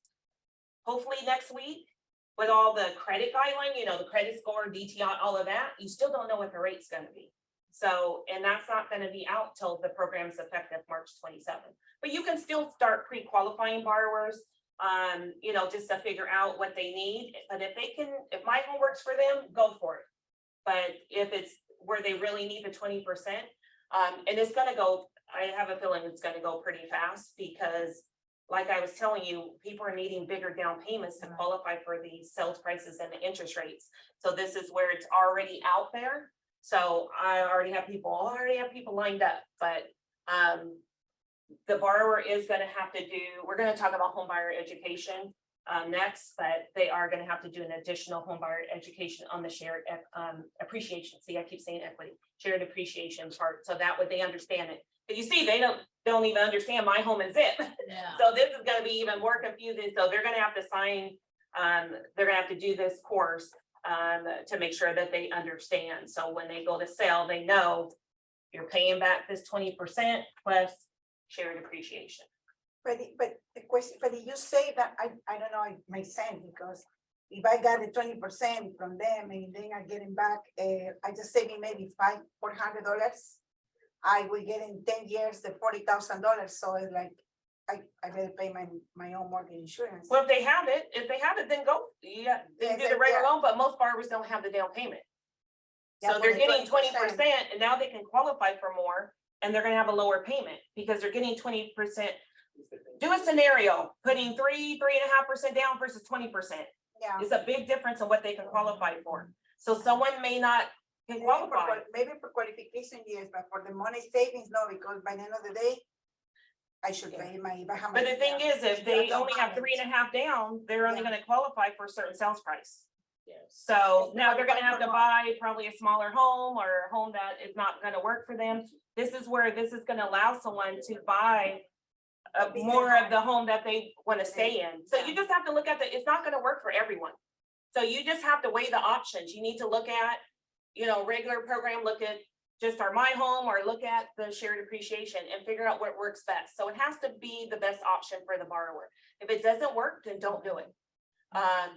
hopefully next week, with all the credit guideline, you know, the credit score, DTI, all of that, you still don't know what the rate's gonna be. So, and that's not gonna be out till the program's effective March 27th. But you can still start pre-qualifying borrowers. you know, just to figure out what they need. But if my home works for them, go for it. But if it's where they really need the 20%, and it's gonna go, I have a feeling it's gonna go pretty fast because like I was telling you, people are needing bigger down payments to qualify for the sales prices and the interest rates. So this is where it's already out there. So I already have people lined up, but the borrower is gonna have to do, we're gonna talk about home buyer education next, but they are gonna have to do an additional home buyer education on the shared appreciation. See, I keep saying equity, shared appreciation part, so that way they understand it. But you see, they don't even understand my home is it. Yeah. So this is gonna be even more confusing, so they're gonna have to sign, they're gonna have to do this course to make sure that they understand. So when they go to sell, they know you're paying back this 20% plus shared appreciation. But the question, but you say that, I don't know, it makes sense, because if I got the 20% from them and then I get it back, I just saving maybe $400, I will get in 10 years the $40,000, so it's like, I better pay my own mortgage insurance. Well, if they have it, then go, yeah, they do the regular loan, but most borrowers don't have the down payment. Yeah, So for they're the getting 20% 20%. and now they can qualify for more and they're gonna have a lower payment because they're getting 20%. Do a scenario, putting 3.5% down versus 20%. Yeah. It's a big difference in what they can qualify for. So someone may not can qualify. Maybe for qualification, yes, but for the money savings, no, because by the end of the day, I should pay my. But the thing is, if they only have 3.5 down, they're only Yeah. gonna qualify for a certain sales price. Yes. So It's now they're gonna have to qualify buy probably a smaller home or a home that is not gonna work for them. This is where this is gonna allow someone to buy more of the home that they wanna stay in. So you just have to look at it's not gonna work for everyone. So you just have to weigh the options. You need to look at, you know, regular program, look at just our My Home or look at the shared appreciation and figure out what works best. So it has to be the best option for the borrower. If it doesn't work, then don't do it.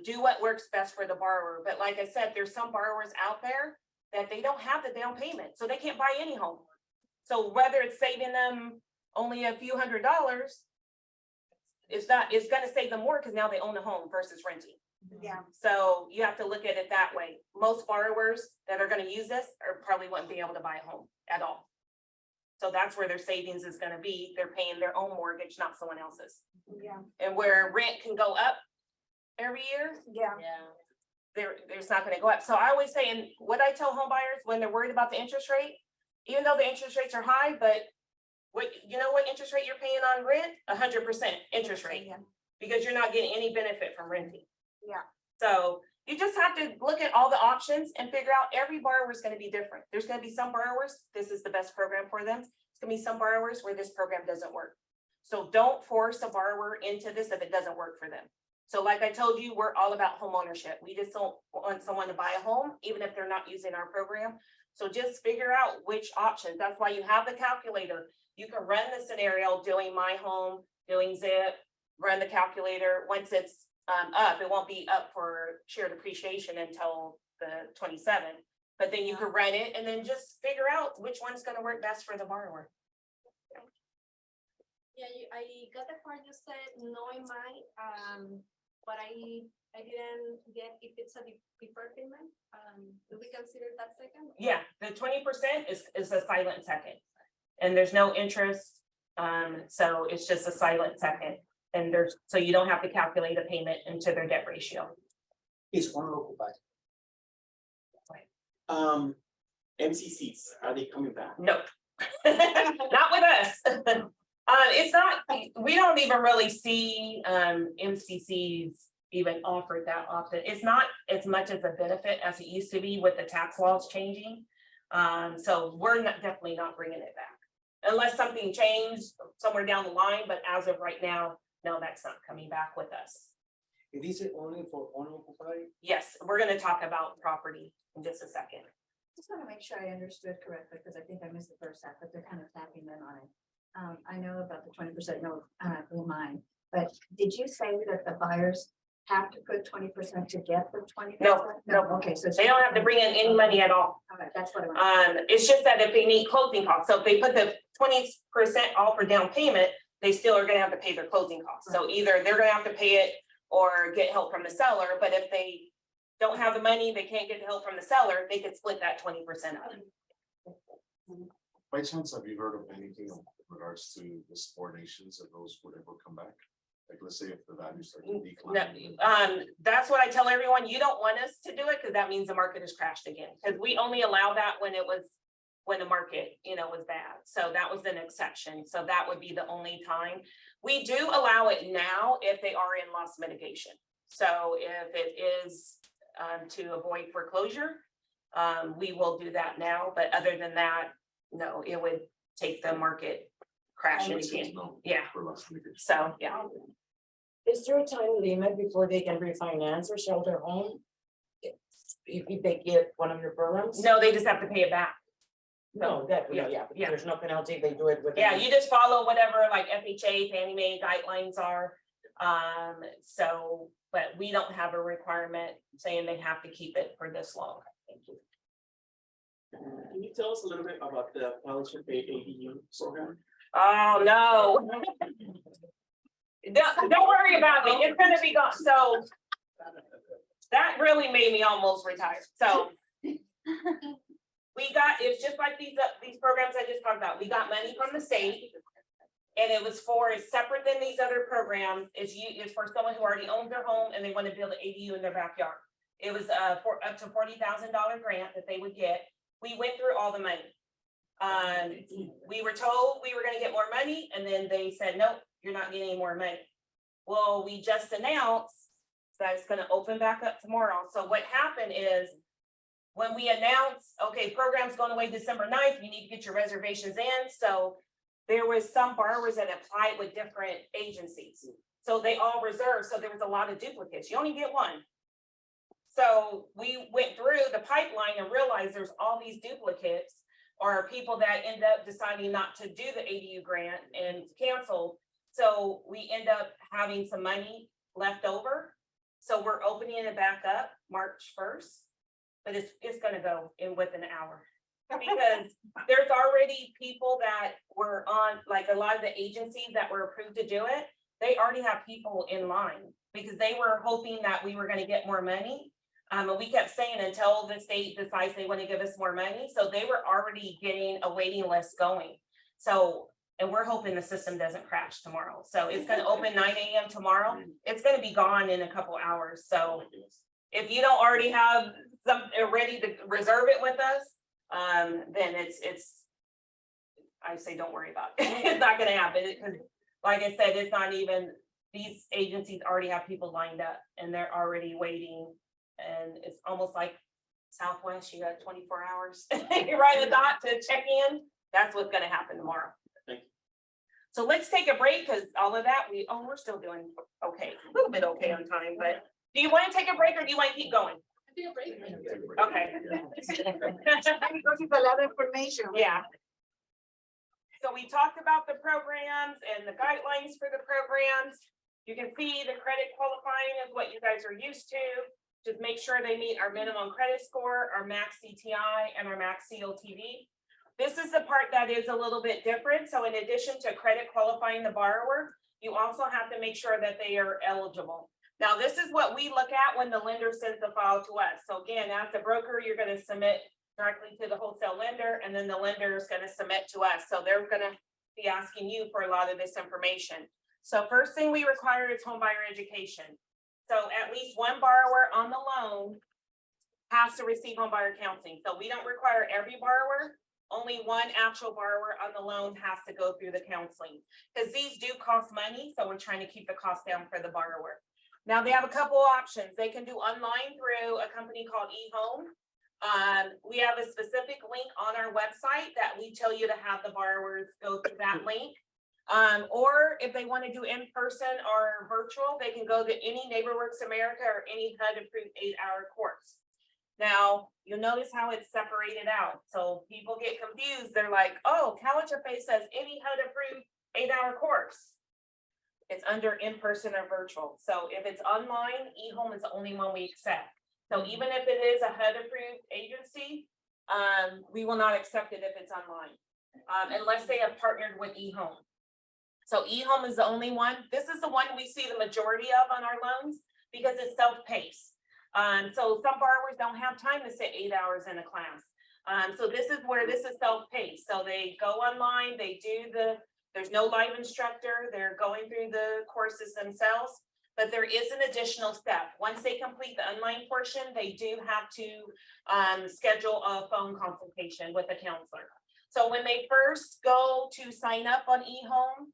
Do what works best for the borrower. But like I said, there's some borrowers out there that they don't have the down payment, so they can't buy any home. So whether it's saving them only a few $100s, it's gonna save them more because now they own a home versus renting. Yeah. So you have to look at it that way. Most borrowers that are gonna use this are probably wouldn't be able to buy a home at all. So that's where their savings is gonna be. They're paying their own mortgage, not someone else's. Yeah. And where rent can go up every year, Yeah. Yeah. there's not gonna go up. So I always say, and what I tell home buyers when they're worried about the interest rate, even though the interest rates are high, but you know what interest rate you're paying on rent? 100% interest rate, Yeah. because you're not getting any benefit from renting. Yeah. So you just have to look at all the options and figure out every borrower is gonna be different. There's gonna be some borrowers, this is the best program for them. It's gonna be some borrowers where this program doesn't work. So don't force a borrower into this if it doesn't work for them. So like I told you, we're all about home ownership. We just don't want someone to buy a home, even if they're not using our program. So just figure out which options. That's why you have the calculator. You can run the scenario doing My Home, doing ZIP, run the calculator. Once it's up, it won't be up for shared appreciation until the 27th. But then you can run it and then just figure out which one's gonna work best for the borrower. Yeah, I got the part you said, no in mind, but I didn't get if it's a deferred payment, do we consider that second? Yeah, the 20% is a silent second. And there's no interest, so it's just a silent second. And so you don't have to calculate a payment into their debt ratio. Is unoccupied. MCCs, are they coming back? Nope. Not with us. It's not, we don't even really see MCCs even offered that often. It's not as much as a benefit as it used to be with the tax laws changing. So we're definitely not bringing it back. Unless something changed somewhere down the line, but as of right now, no, that's not coming back with us. Is it only for unoccupied? Yes, we're gonna talk about property in just a second. Just want to make sure I understood correctly, because I think I missed the first half, but they're kind of tapping in on it. I know about the 20% no in mind, but did you say that the buyers have to put 20% to get the 20%? No. Okay, so They don't have to bring in any money at all. Okay, that's what I want. It's just that if they need closing costs, so if they put the 20% all for down payment, they still are gonna have to pay their closing costs. So either they're gonna have to pay it or get help from the seller, but if they don't have the money, they can't get the help from the seller, they could split that 20% up. By chance, have you heard of anything in regards to the subordinations if those would ever come back? Like, let's say if the values start to No, decline. that's what I tell everyone, you don't want us to do it, because that means the market has crashed again, because we only allow that when the market, was bad. So that was an exception. So that would be the only time. We do allow it now if they are in loss mitigation. So if it is to avoid foreclosure, we will do that now. But other than that, no, it would take the market crashing again. Yeah. So, yeah. Is there a time limit before they can refinance or sell their home? If they get one of your programs? No, they just have to pay it back. No, that, Yeah, yeah, yeah. there's no penalty if they do it with. Yeah, you just follow whatever like FHA, Fannie Mae guidelines are. So, but we don't have a requirement saying they have to keep it for this long. Thank you. Can you tell us a little bit about the CalHFA ADU program? Oh, no. Don't worry about it. It's gonna be gone. So that really made me almost retire. So it's just like these programs I just talked about. We got money from the state. And it was it's separate than these other programs. It's for someone who already owns their home and they want to build an ADU in their backyard. It was for up to $40,000 grant that they would get. We went through all the money. We were told we were gonna get more money, and then they said, nope, you're not getting any more money. Well, we just announced that it's gonna open back up tomorrow. So what happened is, when we announced, okay, program's going away December 9th, you need to get your reservations in. So there was some borrowers that applied with different agencies. So they all reserved, so there was a lot of duplicates. You only get one. So we went through the pipeline and realized there's all these duplicates, or people that end up deciding not to do the ADU grant and canceled. So we end up having some money left over. So we're opening it back up March 1st, but it's gonna go in within an hour. Because there's already people that were on, like a lot of the agencies that were approved to do it, they already have people in line because they were hoping that we were gonna get more money. And we kept saying until the state decides they want to give us more money. So they were already getting a waiting list going. So, and we're hoping the system doesn't crash tomorrow. So it's gonna open 9 a.m. tomorrow. It's gonna be gone in a couple hours. So if you don't already have some ready to reserve it with us, then I say, don't worry about it. It's not gonna happen, because like I said, it's not even, these agencies already have people lined up and they're already waiting. And it's almost like Southwest, you got 24 hours, you're right on the dot to check in. That's what's gonna happen tomorrow. Thank you. So let's take a break, because all of that, we're still doing okay, a little bit okay on time, but do you want to take a break or do you want to keep going? Okay. Because it's a lot of information. Yeah. So we talked about the programs and the guidelines for the programs. You can see the credit qualifying is what you guys are used to. Just make sure they meet our minimum credit score, our max CTI, and our max CLTV. This is the part that is a little bit different. So in addition to credit qualifying the borrower, you also have to make sure that they are eligible. Now, this is what we look at when the lender sends the file to us. So again, as the broker, you're going to submit directly to the wholesale lender, and then the lender is going to submit to us. So they're going to be asking you for a lot of this information. So first thing we require is home buyer education. So at least one borrower on the loan has to receive home buyer counseling. So we don't require every borrower. Only one actual borrower on the loan has to go through the counseling, because these do cost money. So we're trying to keep the cost down for the borrower. Now they have a couple options. They can do online through a company called eHome. We have a specific link on our website that we tell you to have the borrowers go through that link. Or if they want to do in person or virtual, they can go to any NeighborWorks America or any HUD approved 8-hour course. Now you'll notice how it's separated out. So people get confused. They're like, oh, CalHFA says any HUD approved 8-hour course. It's under in-person or virtual. So if it's online, eHome is the only one we accept. So even if it is a HUD approved agency, we will not accept it if it's online, unless they have partnered with eHome. So eHome is the only one. This is the one we see the majority of on our loans because it's self-paced. So some borrowers don't have time to sit 8 hours in a class. So this is where this is self-paced. So they go online, they do there's no live instructor, they're going through the courses themselves. But there is an additional step. Once they complete the online portion, they do have to schedule a phone consultation with a counselor. So when they first go to sign up on eHome,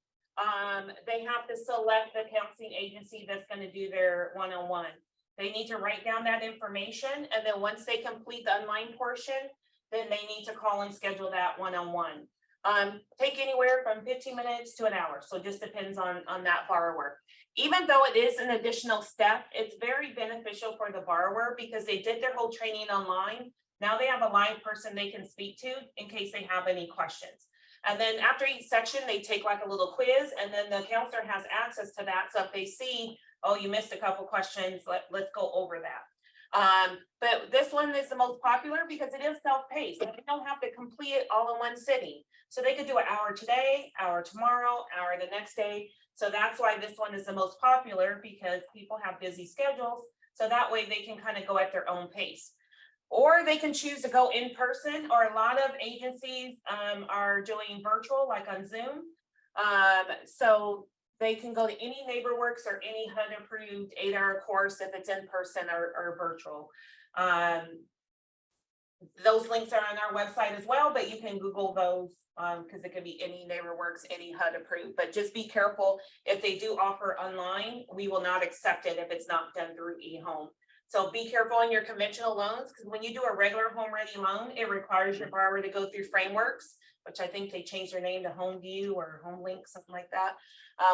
they have to select the counseling agency that's going to do their one-on-one. They need to write down that information, and then once they complete the online portion, then they need to call and schedule that one-on-one. Take anywhere from 15 minutes to an hour, so it just depends on that borrower. Even though it is an additional step, it's very beneficial for the borrower because they did their whole training online. Now they have a live person they can speak to in case they have any questions. And then after each section, they take like a little quiz, and then the counselor has access to that. So if they see, oh, you missed a couple questions, let's go over that. But this one is the most popular because it is self-paced. They don't have to complete it all in one sitting. So they could do an hour today, hour tomorrow, hour the next day. So that's why this one is the most popular, because people have busy schedules. So that way they can kind of go at their own pace. Or they can choose to go in person, or a lot of agencies are doing virtual, like on Zoom. So they can go to any NeighborWorks or any HUD approved 8-hour course if it's in person or virtual. Those links are on our website as well, but you can Google those because it could be any NeighborWorks, any HUD approved. But just be careful, if they do offer online, we will not accept it if it's not done through eHome. So be careful on your conventional loans, because when you do a regular home ready loan, it requires your borrower to go through frameworks, which I think they changed their name to HomeView or HomeLink, something like that.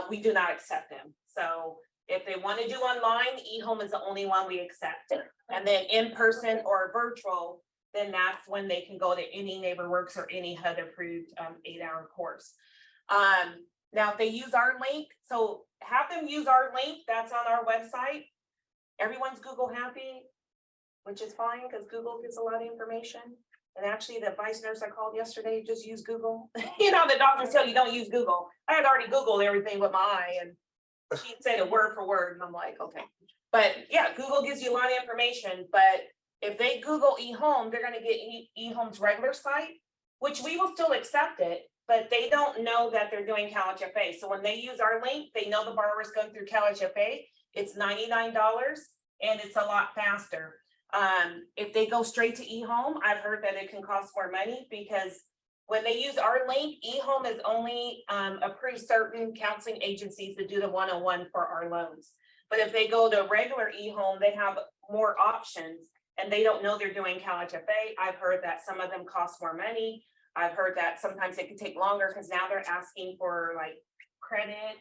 We do not accept them. So if they want to do online, eHome is the only one we accept. And then in person or virtual, then that's when they can go to any NeighborWorks or any HUD approved 8-hour course. Now, if they use our link, so have them use our link that's on our website. Everyone's Google happy, which is fine because Google gets a lot of information. And actually, the vice nurse I called yesterday just used Google. You know, the doctors tell you don't use Google. I had already Googled everything with my eye, and she said it word for word, and I'm like, okay. But yeah, Google gives you a lot of information. But if they Google eHome, they're going to get eHome's regular site, which we will still accept it, but they don't know that they're doing CalHFA. So when they use our link, they know the borrower is going through CalHFA. It's $99 and it's a lot faster. If they go straight to eHome, I've heard that it can cost more money because when they use our link, eHome is only approved certain counseling agencies to do the one-on-one for our loans. But if they go to regular eHome, they have more options and they don't know they're doing CalHFA. I've heard that some of them cost more money. I've heard that sometimes it can take longer because now they're asking for like credit,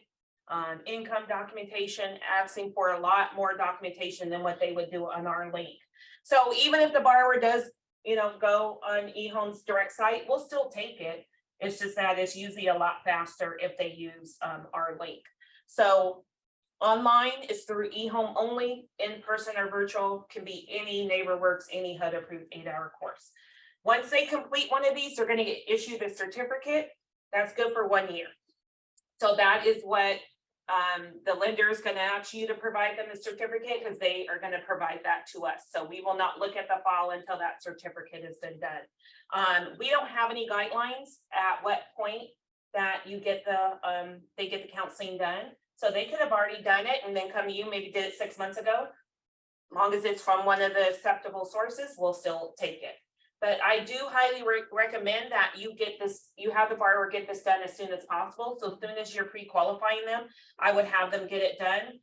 income documentation, asking for a lot more documentation than what they would do on our link. So even if the borrower does, you know, go on eHome's direct site, we'll still take it. It's just that it's usually a lot faster if they use our link. So online is through eHome only, in person or virtual, can be any NeighborWorks, any HUD approved 8-hour course. Once they complete one of these, they're going to get issued a certificate. That's good for 1 year. So that is what the lender is going to ask you to provide them a certificate, because they are going to provide that to us. So we will not look at the file until that certificate has been done. We don't have any guidelines at what point that you get the they get the counseling done. So they could have already done it and then come to you, maybe did it 6 months ago. As long as it's from one of the acceptable sources, we'll still take it. But I do highly recommend that you get this, you have the borrower get this done as soon as possible. So as soon as you're pre-qualifying them, I would have them get it done.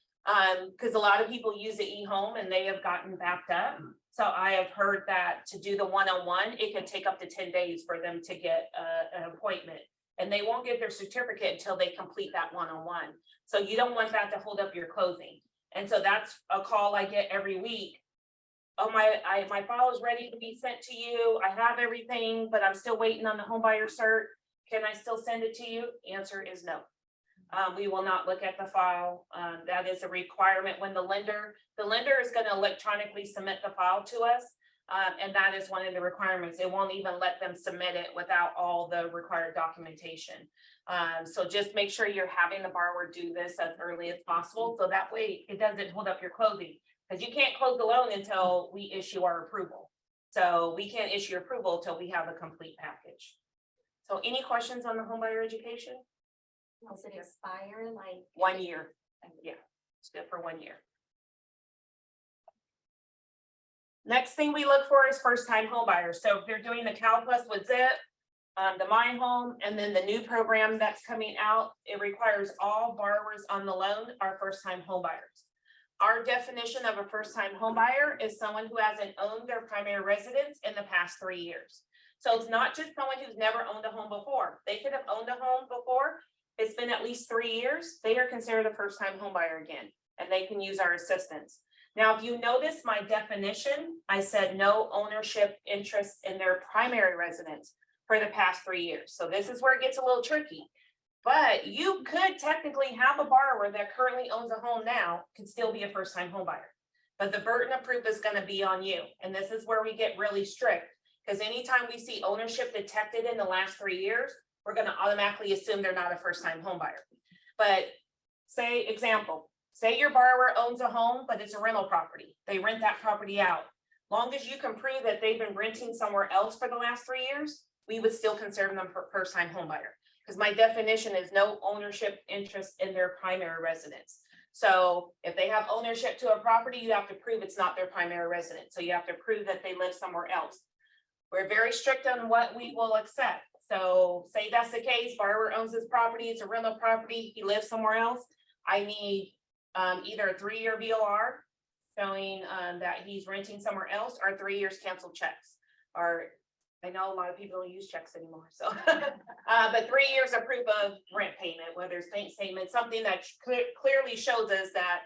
Because a lot of people use the eHome and they have gotten backed up. So I have heard that to do the one-on-one, it could take up to 10 days for them to get an appointment. And they won't get their certificate until they complete that one-on-one. So you don't want that to hold up your closing. And so that's a call I get every week. Oh, my file is ready to be sent to you. I have everything, but I'm still waiting on the home buyer cert. Can I still send it to you? Answer is no. We will not look at the file. That is a requirement when the lender is going to electronically submit the file to us. And that is one of the requirements. It won't even let them submit it without all the required documentation. So just make sure you're having the borrower do this as early as possible, so that way it doesn't hold up your closing. Because you can't close the loan until we issue our approval. So we can't issue approval till we have a complete package. So any questions on the homebuyer education? Does it expire like? 1 year. Yeah, it's good for 1 year. Next thing we look for is first-time homebuyers. So if they're doing the Cal Plus with Zip, the My Home, and then the new program that's coming out, it requires all borrowers on the loan are first-time homebuyers. Our definition of a first-time homebuyer is someone who hasn't owned their primary residence in the past 3 years. So it's not just someone who's never owned a home before. They could have owned a home before. It's been at least 3 years. They are considered a first-time homebuyer again, and they can use our assistance. Now, if you notice my definition, I said no ownership interest in their primary residence for the past 3 years. So this is where it gets a little tricky. But you could technically have a borrower that currently owns a home now, could still be a first-time homebuyer. But the burden of proof is going to be on you. And this is where we get really strict. Because anytime we see ownership detected in the last 3 years, we're going to automatically assume they're not a first-time homebuyer. But say, example, say your borrower owns a home, but it's a rental property. They rent that property out. Long as you can prove that they've been renting somewhere else for the last 3 years, we would still consider them a first-time homebuyer. Because my definition is no ownership interest in their primary residence. So if they have ownership to a property, you have to prove it's not their primary residence. So you have to prove that they live somewhere else. We're very strict on what we will accept. So say that's the case, borrower owns this property, it's a rental property, he lives somewhere else. I need either a 3-year VOR showing that he's renting somewhere else, or 3 years canceled checks. Or I know a lot of people don't use checks anymore, so but 3 years of proof of rent payment, whether it's bank statement, something that clearly shows us that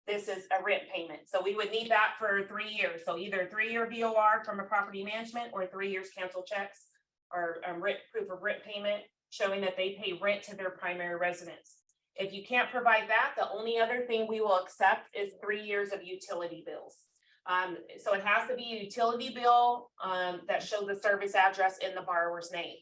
this is a rent payment. So we would need that for 3 years. So either 3-year VOR from a property management, or 3 years canceled checks, or proof of rent payment showing that they pay rent to their primary residence. If you can't provide that, the only other thing we will accept is 3 years of utility bills. So it has to be a utility bill that shows the service address in the borrower's name.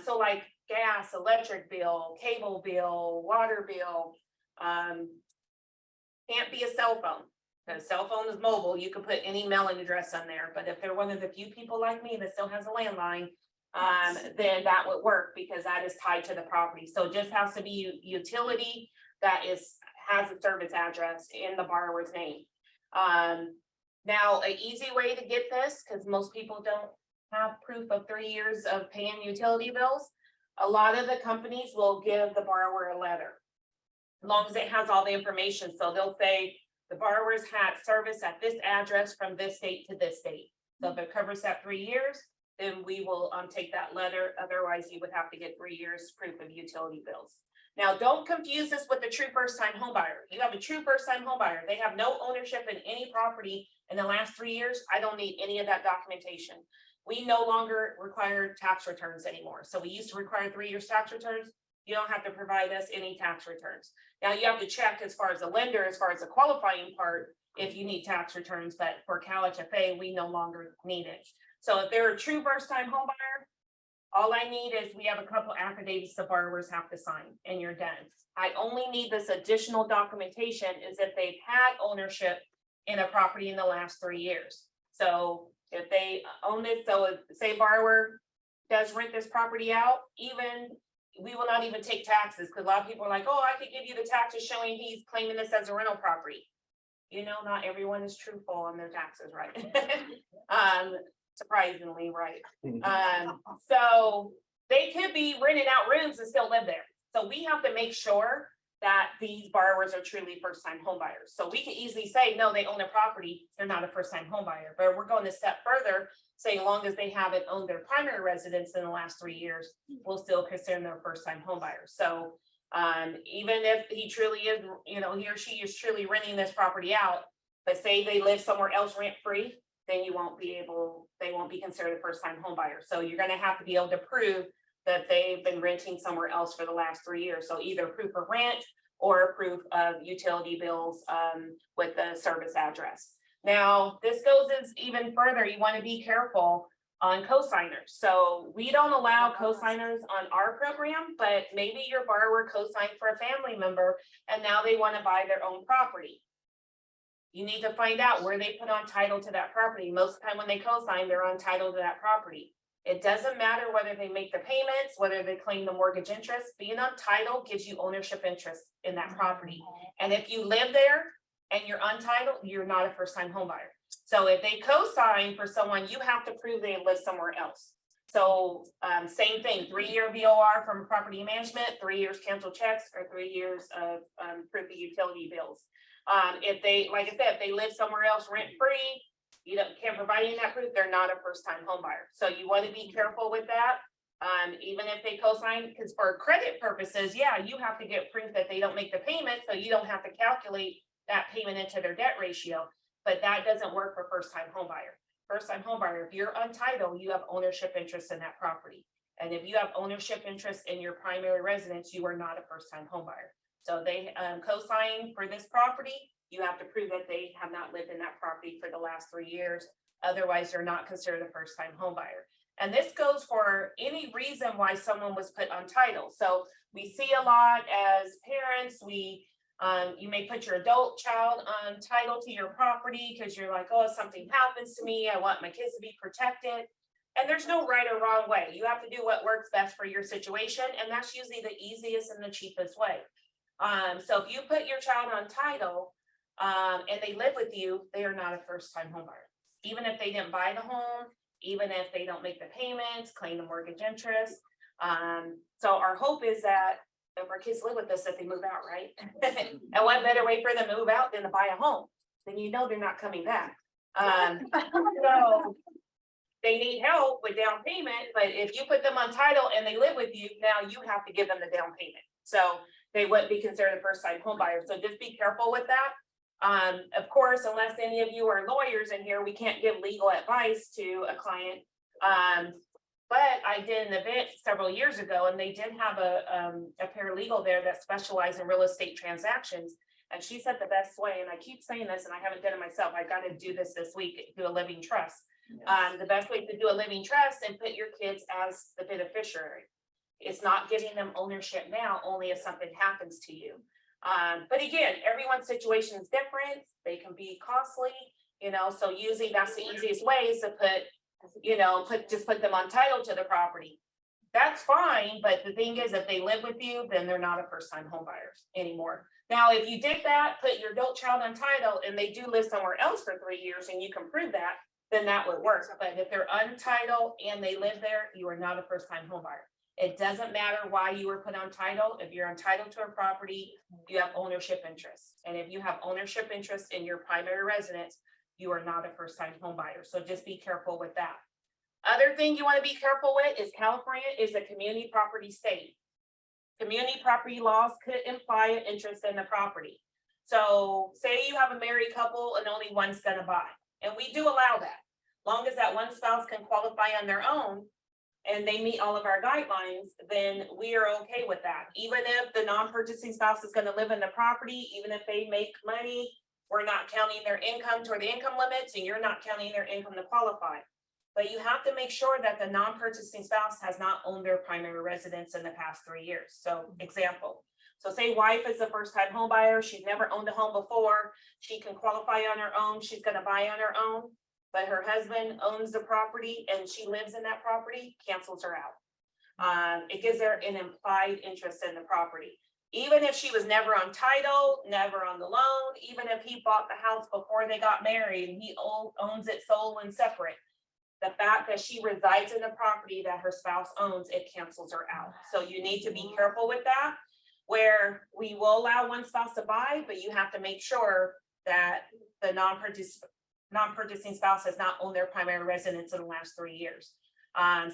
So like gas, electric bill, cable bill, water bill, can't be a cell phone. The cell phone is mobile. You can put any mailing address on there. But if they're one of the few people like me that still has a landline, then that would work because that is tied to the property. So it just has to be utility that has a service address in the borrower's name. Now, an easy way to get this, because most people don't have proof of 3 years of paying utility bills, a lot of the companies will give the borrower a letter, as long as it has all the information. So they'll say the borrower's had service at this address from this date to this date. So if it covers that 3 years, then we will take that letter. Otherwise, you would have to get 3 years proof of utility bills. Now, don't confuse this with a true first-time homebuyer. You have a true first-time homebuyer. They have no ownership in any property in the last 3 years. I don't need any of that documentation. We no longer require tax returns anymore. So we used to require 3 years tax returns. You don't have to provide us any tax returns. Now you have to check as far as the lender, as far as the qualifying part, if you need tax returns, but for CalHFA, we no longer need it. So if they're a true first-time homebuyer, all I need is we have a couple affidavits the borrowers have to sign and you're done. I only need this additional documentation is if they've had ownership in a property in the last 3 years. So if they own it, so say borrower does rent this property out, we will not even take taxes, because a lot of people are like, oh, I could give you the taxes showing he's claiming this as a rental property. You know, not everyone is truthful on their taxes, right? Surprisingly, right? So they could be renting out rooms and still live there. So we have to make sure that these borrowers are truly first-time homebuyers. So we can easily say, no, they own a property, they're not a first-time homebuyer. But we're going a step further, saying long as they haven't owned their primary residence in the last 3 years, we'll still consider them first-time homebuyers. So even if he truly is, you know, he or she is truly renting this property out, but say they live somewhere else rent-free, then they won't be considered a first-time homebuyer. So you're going to have to be able to prove that they've been renting somewhere else for the last 3 years. So either proof of rent or proof of utility bills with the service address. Now, this goes even further. You want to be careful on cosigners. So we don't allow cosigners on our program, but maybe your borrower cosigned for a family member and now they want to buy their own property. You need to find out where they put on title to that property. Most of the time when they cosign, they're on title to that property. It doesn't matter whether they make the payments, whether they claim the mortgage interest. Being on title gives you ownership interest in that property. And if you live there and you're untitled, you're not a first-time home buyer. So if they co-sign for someone, you have to prove they live somewhere else. So same thing, 3-year VOR from property management, 3 years canceled checks, or 3 years of proof of utility bills. If they, like I said, if they live somewhere else rent-free, you can't provide any of that proof, they're not a first-time home buyer. So you want to be careful with that. Even if they co-sign, because for credit purposes, yeah, you have to get proof that they don't make the payment, so you don't have to calculate that payment into their debt ratio. But that doesn't work for first-time home buyer. First-time home buyer, if you're untitled, you have ownership interest in that property. And if you have ownership interest in your primary residence, you are not a first-time home buyer. So they co-sign for this property, you have to prove that they have not lived in that property for the last 3 years. Otherwise, you're not considered a first-time home buyer. And this goes for any reason why someone was put on title. So we see a lot as parents, you may put your adult child on title to your property because you're like, oh, if something happens to me, I want my kids to be protected. And there's no right or wrong way. You have to do what works best for your situation. And that's usually the easiest and the cheapest way. So if you put your child on title and they live with you, they are not a first-time home buyer. Even if they didn't buy the home, even if they don't make the payments, claim the mortgage interest. So our hope is that if our kids live with us, that they move out, right? And what better way for them to move out than to buy a home? Then you know they're not coming back. So they need help with down payment, but if you put them on title and they live with you, now you have to give them the down payment. So they wouldn't be considered a first-time home buyer. So just be careful with that. Of course, unless any of you are lawyers in here, we can't give legal advice to a client. But I did an event several years ago and they did have a paralegal there that specialized in real estate transactions. And she said the best way, and I keep saying this and I haven't done it myself, I got to do this week, do a living trust. Yes. The best way to do a living trust and put your kids as the beneficiary. It's not giving them ownership now, only if something happens to you. But again, everyone's situation is different. They can be costly, so usually that's the easiest way is to put them on title to the property. That's fine, but the thing is, if they live with you, then they're not a first-time home buyers anymore. Now, if you did that, put your adult child on title and they do live somewhere else for 3 years and you can prove that, then that would work. But if they're untitled and they live there, you are not a first-time home buyer. It doesn't matter why you were put on title. If you're entitled to a property, you have ownership interest. And if you have ownership interest in your primary residence, you are not a first-time home buyer. So just be careful with that. Other thing you want to be careful with is California is a community property state. Community property laws could imply an interest in the property. So say you have a married couple and only one's going to buy. And we do allow that. Long as that one spouse can qualify on their own and they meet all of our guidelines, then we are okay with that. Even if the non-purchasing spouse is going to live in the property, even if they make money, we're not counting their income toward the income limits and you're not counting their income to qualify. But you have to make sure that the non-purchasing spouse has not owned their primary residence in the past 3 years. So example, so say wife is a first-time home buyer, she's never owned a home before, she can qualify on her own, she's gonna buy on her own, but her husband owns the property and she lives in that property, cancels her out. It gives her an implied interest in the property. Even if she was never on title, never on the loan, even if he bought the house before they got married and he owns it sole and separate, the fact that she resides in the property that her spouse owns, it cancels her out. So you need to be careful with that, where we will allow one spouse to buy, but you have to make sure that the non-purchasing spouse has not owned their primary residence in the last 3 years.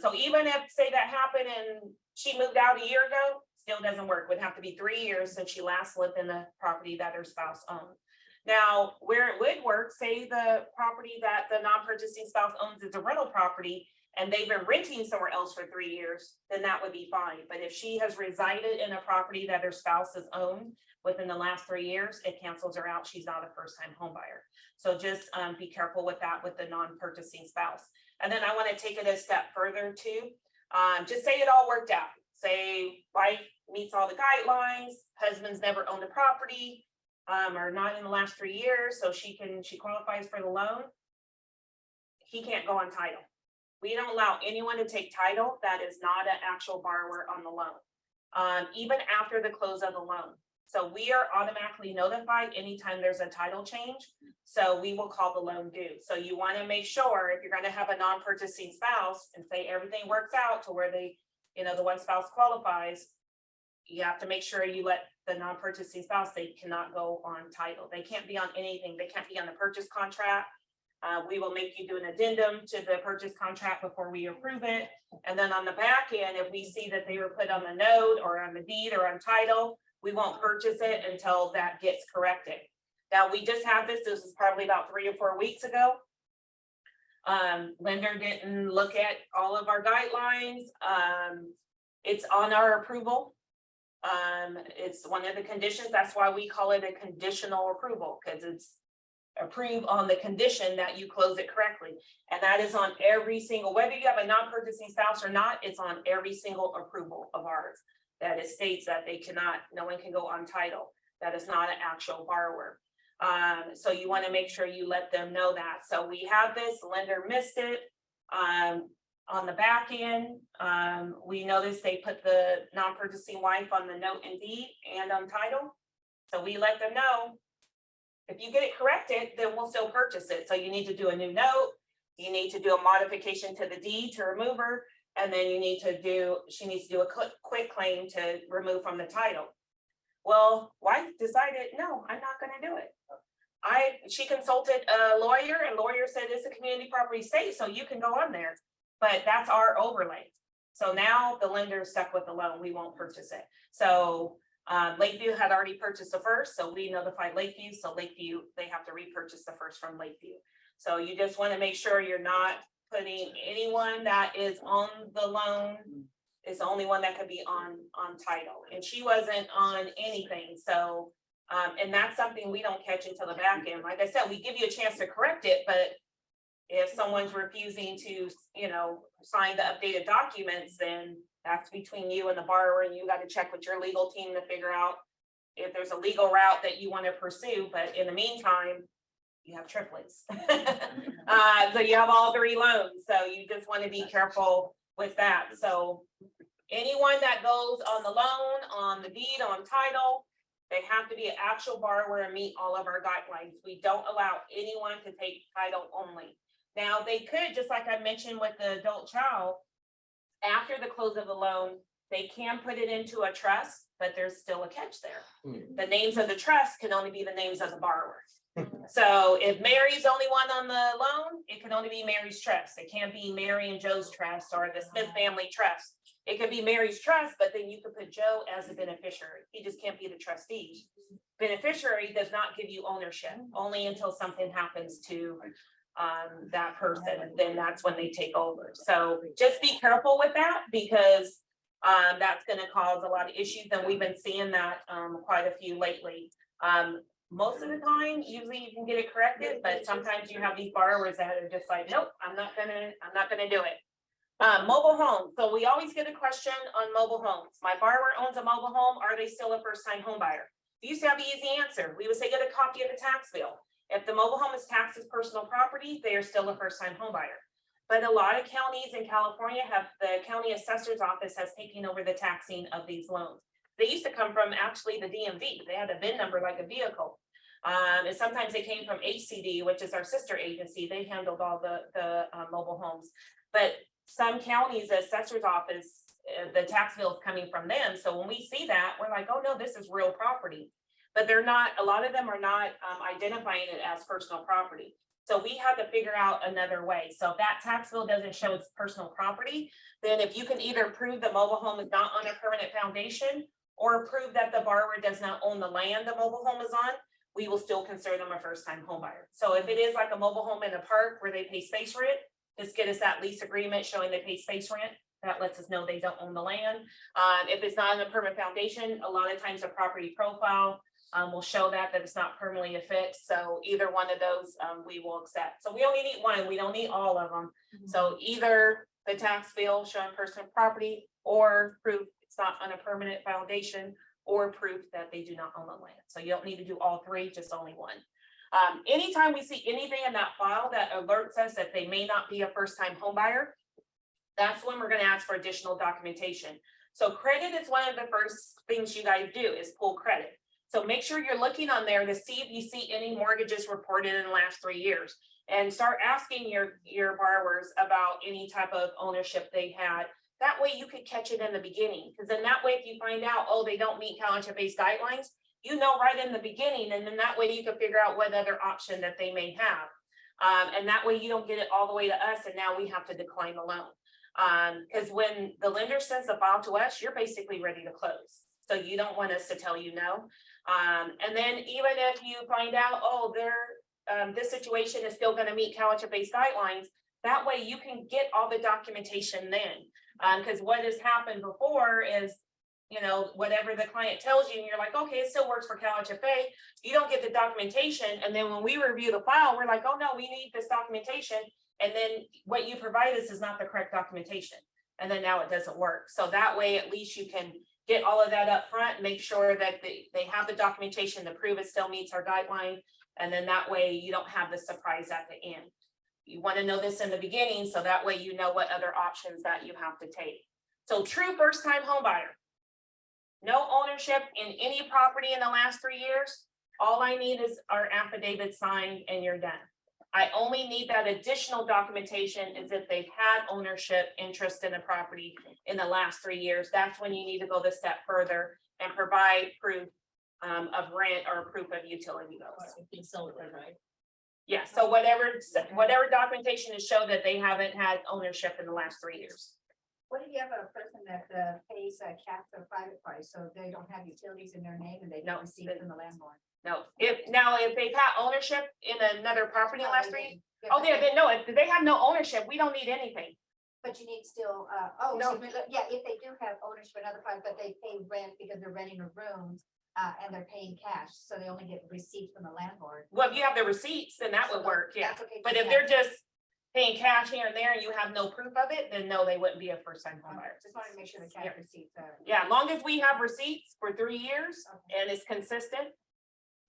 So even if, say that happened and she moved out a year ago, still doesn't work. Would have to be 3 years since she last lived in the property that her spouse owned. Now, where it would work, say the property that the non-purchasing spouse owns is a rental property, and they've been renting somewhere else for 3 years, then that would be fine. But if she has resided in a property that her spouse has owned within the last 3 years, it cancels her out. She's not a first-time home buyer. So just be careful with that with the non-purchasing spouse. And then I want to take it a step further too. Just say it all worked out. Say wife meets all the guidelines, husband's never owned a property, or not in the last 3 years, so she qualifies for the loan. He can't go on title. We don't allow anyone to take title that is not an actual borrower on the loan, even after the close of the loan. So we are automatically notified anytime there's a title change. So we will call the loan due. So you want to make sure if you're going to have a non-purchasing spouse and say everything works out to where they, the one spouse qualifies, you have to make sure you let the non-purchasing spouse, they cannot go on title. They can't be on anything. They can't be on the purchase contract. We will make you do an addendum to the purchase contract before we approve it. And then on the back end, if we see that they were put on the note or on the deed or on title, we won't purchase it until that gets corrected. Now, we just had this is probably about 3 or 4 weeks ago. Lender didn't look at all of our guidelines. It's on our approval. It's one of the conditions. That's why we call it a conditional approval, because it's approved on the condition that you close it correctly. And that is on every single, whether you have a non-purchasing spouse or not, it's on every single approval of ours. That it states that they cannot, no one can go on title. That is not an actual borrower. So you want to make sure you let them know that. So we have this, lender missed it. On the back end, we noticed they put the non-purchasing wife on the note and deed and on title. So we let them know, if you get it corrected, then we'll still purchase it. So you need to do a new note. You need to do a modification to the deed to remove her. And then she needs to do a quick claim to remove from the title. Well, wife decided, no, I'm not going to do it. She consulted a lawyer, and lawyer said it's a community property state, so you can go on there. But that's our overlay. So now the lender is stuck with the loan. We won't purchase it. So Lakeview had already purchased the first, so we notified Lakeview. So Lakeview, they have to repurchase the first from Lakeview. So you just want to make sure you're not putting anyone that is on the loan is the only one that could be on title. And she wasn't on anything. So, and that's something we don't catch until the back end. Like I said, we give you a chance to correct it, but if someone's refusing to, sign the updated documents, then that's between you and the borrower, and you got to check with your legal team to figure out if there's a legal route that you want to pursue. But in the meantime, you have triplets. So you have all 3 loans. So you just want to be careful with that. So anyone that goes on the loan, on the deed, on title, they have to be an actual borrower and meet all of our guidelines. We don't allow anyone to take title only. Now, they could, just like I mentioned with the adult child, after the close of the loan, they can put it into a trust, but there's still a catch there. The names of the trust can only be the names of the borrower. So if Mary's only one on the loan, it can only be Mary's trust. It can't be Mary and Joe's trust or the Smith family trust. It could be Mary's trust, but then you could put Joe as a beneficiary. He just can't be the trustee. Beneficiary does not give you ownership, only until something happens to that person, and then that's when they take over. So just be careful with that, because that's going to cause a lot of issues, and we've been seeing that quite a few lately. Most of the time, usually you can get it corrected, but sometimes you have these borrowers that are just like, nope, I'm not gonna do it. Mobile home. So we always get a question on mobile homes. My borrower owns a mobile home. Are they still a first-time home buyer? We used to have the easy answer. We would say, get a copy of the tax bill. If the mobile home is taxed as personal property, they are still a first-time home buyer. But a lot of counties in California the county assessor's office has taken over the taxing of these loans. They used to come from actually the DMV. They had a VIN number like a vehicle. And sometimes they came from HCD, which is our sister agency. They handled all the mobile homes. But some counties, the assessor's office, the tax bill is coming from them. So when we see that, we're like, oh no, this is real property. But they're not, a lot of them are not identifying it as personal property. So we had to figure out another way. So if that tax bill doesn't show it's personal property, then if you can either prove the mobile home is not on a permanent foundation, or prove that the borrower does not own the land the mobile home is on, we will still consider them a first-time home buyer. So if it is like a mobile home in a park where they pay space rent, just get us that lease agreement showing they pay space rent. That lets us know they don't own the land. If it's not in a permanent foundation, a lot of times a property profile will show that it's not permanently affixed. So either one of those, we will accept. So we only need one, we don't need all of them. So either the tax bill showing personal property or proof it's not on a permanent foundation or proof that they do not own the land. So you don't need to do all three, just only one. Anytime we see anything in that file that alerts us that they may not be a first-time home buyer, that's when we're gonna ask for additional documentation. So credit is one of the first things you guys do is pull credit. So make sure you're looking on there to see if you see any mortgages reported in the last 3 years. And start asking your borrowers about any type of ownership they had. That way you could catch it in the beginning. Because then that way, if you find out, oh, they don't meet CalHFA's guidelines, you know right in the beginning. And then that way you can figure out what other option that they may have. And that way you don't get it all the way to us and now we have to decline the loan. Because when the lender sends the file to us, you're basically ready to close. So you don't want us to tell you no. And then even if you find out, oh, this situation is still going to meet CalHFA's guidelines, that way you can get all the documentation then. Because what has happened before is, you know, whatever the client tells you, and you're like, okay, it still works for CalHFA. You don't get the documentation. And then when we review the file, we're like, oh no, we need this documentation. And then what you provide us is not the correct documentation. And then now it doesn't work. So that way, at least you can get all of that up front, make sure that they have the documentation to prove it still meets our guideline. And then that way you don't have the surprise at the end. You want to know this in the beginning, so that way you know what other options that you have to take. So true first-time home buyer. No ownership in any property in the last 3 years. All I need is our affidavit signed and you're done. I only need that additional documentation is if they've had ownership interest in a property in the last 3 years. That's when you need to go the step further and provide proof of rent or proof of utility bills. Right? Yeah, so whatever documentation is show that they haven't had ownership in the last 3 years. What if you have a person that pays a cash or private price, so they don't have utilities in their name and they No, don't receive it from the landlord? No, if they've had ownership in another property in the last 3 years, Oh, no, if they have no ownership, we don't need anything. But you need still, No. yeah, if they do have ownership in other private, but they pay rent because they're renting a room, and they're paying cash, so they only get receipts from the landlord. Well, if you have the receipts, then that would work, yeah. That's okay, But if they're just paying cash here and there and you have no proof of it, then no, they wouldn't be a first-time home buyer. Just wanted to make sure the cash Yeah. receipts are. Yeah, as long as we have receipts for 3 years Okay. and it's consistent.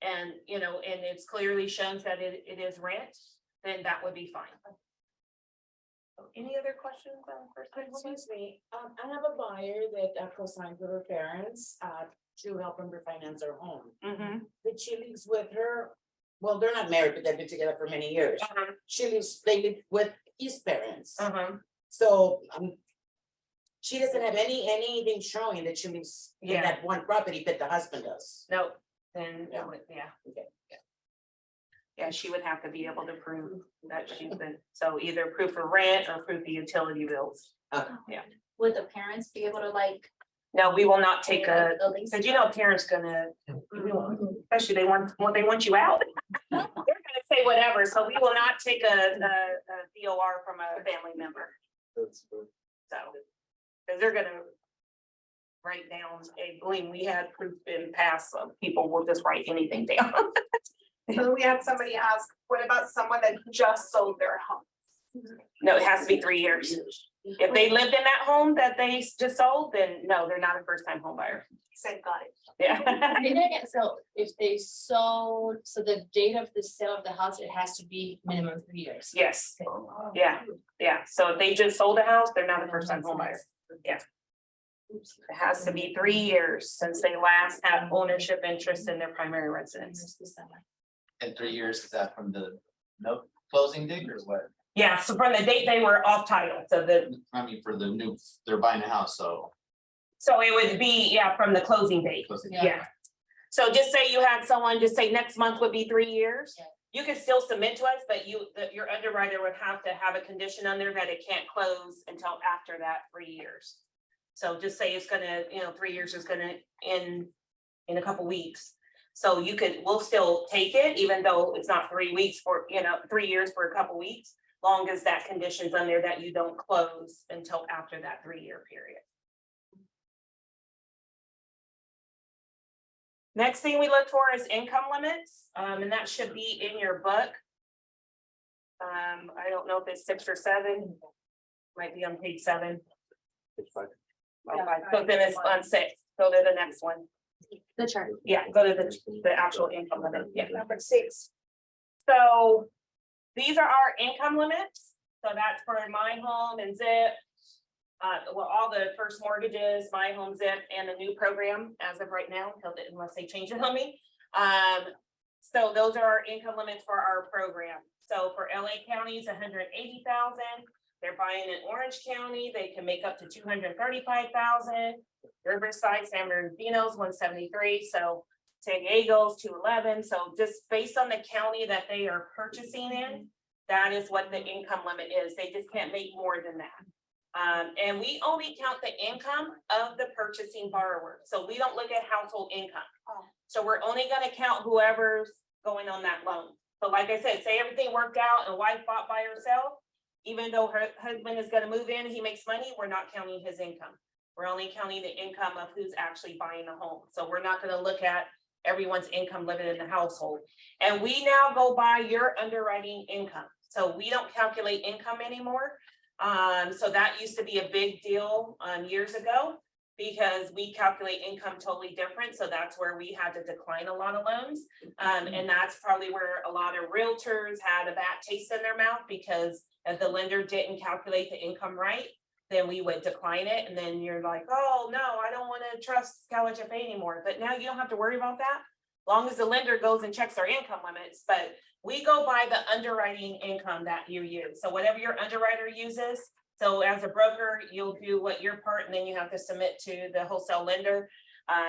And, you know, and it's clearly shows that it is rent, then that would be fine. So any other questions on first time? Excuse me, I have a buyer that co-signed with her parents, to help them refinance their home. Mm-hmm. But she lives with her, well, they're not married, but they've been together for many years. They live with his parents. So, she doesn't have anything showing that she lives in Yeah. that one property, but the husband does. No, then, Yeah. yeah. Okay. Yeah, she would have to be able to prove that she's been, so either proof of rent or proof of utility bills. Would the parents be able to like? No, we will not take a, the lease? because you know, parents gonna, especially they want you out. They're gonna say whatever, so we will not take a DOR from a family member, That's good. so. Because they're gonna write down, believe we had proof in past, so people will just write anything down. So we had somebody ask, what about someone that just sold their home? No, it has to be 3 years. If they lived in that home that they just sold, then no, they're not a first time home buyer. Said, got it. Yeah. So if they sold, so the date of the sale of the house, it has to be minimum 3 years. Yes, yeah. So if they just sold a house, they're not a first time home buyer. Yeah. It has to be 3 years since they last had ownership interest in their primary residence. And 3 years, is that from the note closing date or what? Yeah, so from the date they were off title, so I mean, for the new, they're buying a house, so. so it would be, yeah, from the closing date. Closing Yeah. So just say you had someone, just say next month would be 3 years. Yeah. You could still submit to us, but your underwriter would have to have a condition on there that it can't close until after that 3 years. So just say it's gonna, 3 years is gonna end in a couple weeks. So we'll still take it, even though it's not 3 weeks 3 years for a couple weeks. long as that condition's on there that you don't close until after that 3-year period. Next thing we look for is income limits, and that should be in your book. I don't know if it's 6 or 7, might be on page 7. Okay, so then it's on 6, go to the next one. The chart. Yeah, go to the actual income limit, yeah. Number 6. So these are our income limits. So that's for my home and ZIP. Well, all the first mortgages, my home, ZIP, and the new program as of right now, unless they change it on me. So those are our income limits for our program. So for LA County is 180,000. They're buying in Orange County, they can make up to 235,000. Riverside, San Bernardino's 173. So San Diego's 211. So just based on the county that they are purchasing in, that is what the income limit is. They just can't make more than that. And we only count the income of the purchasing borrower. So we don't look at household income. So we're only gonna count whoever's going on that loan. So like I said, say everything worked out and wife bought by herself, even though her husband is gonna move in, he makes money, we're not counting his income. We're only counting the income of who's actually buying the home. So we're not gonna look at everyone's income living in the household. And we now go by your underwriting income. So we don't calculate income anymore. So that used to be a big deal years ago because we calculate income totally different. So that's where we had to decline a lot of loans. And that's probably where a lot of realtors had a bad taste in their mouth because if the lender didn't calculate the income right, then we would decline it. And then you're like, oh no, I don't want to trust CalHFA anymore. But now you don't have to worry about that. Long as the lender goes and checks their income limits, but we go by the underwriting income that you use. So whatever your underwriter uses. So as a broker, you'll do what your part and then you have to submit to the wholesale lender.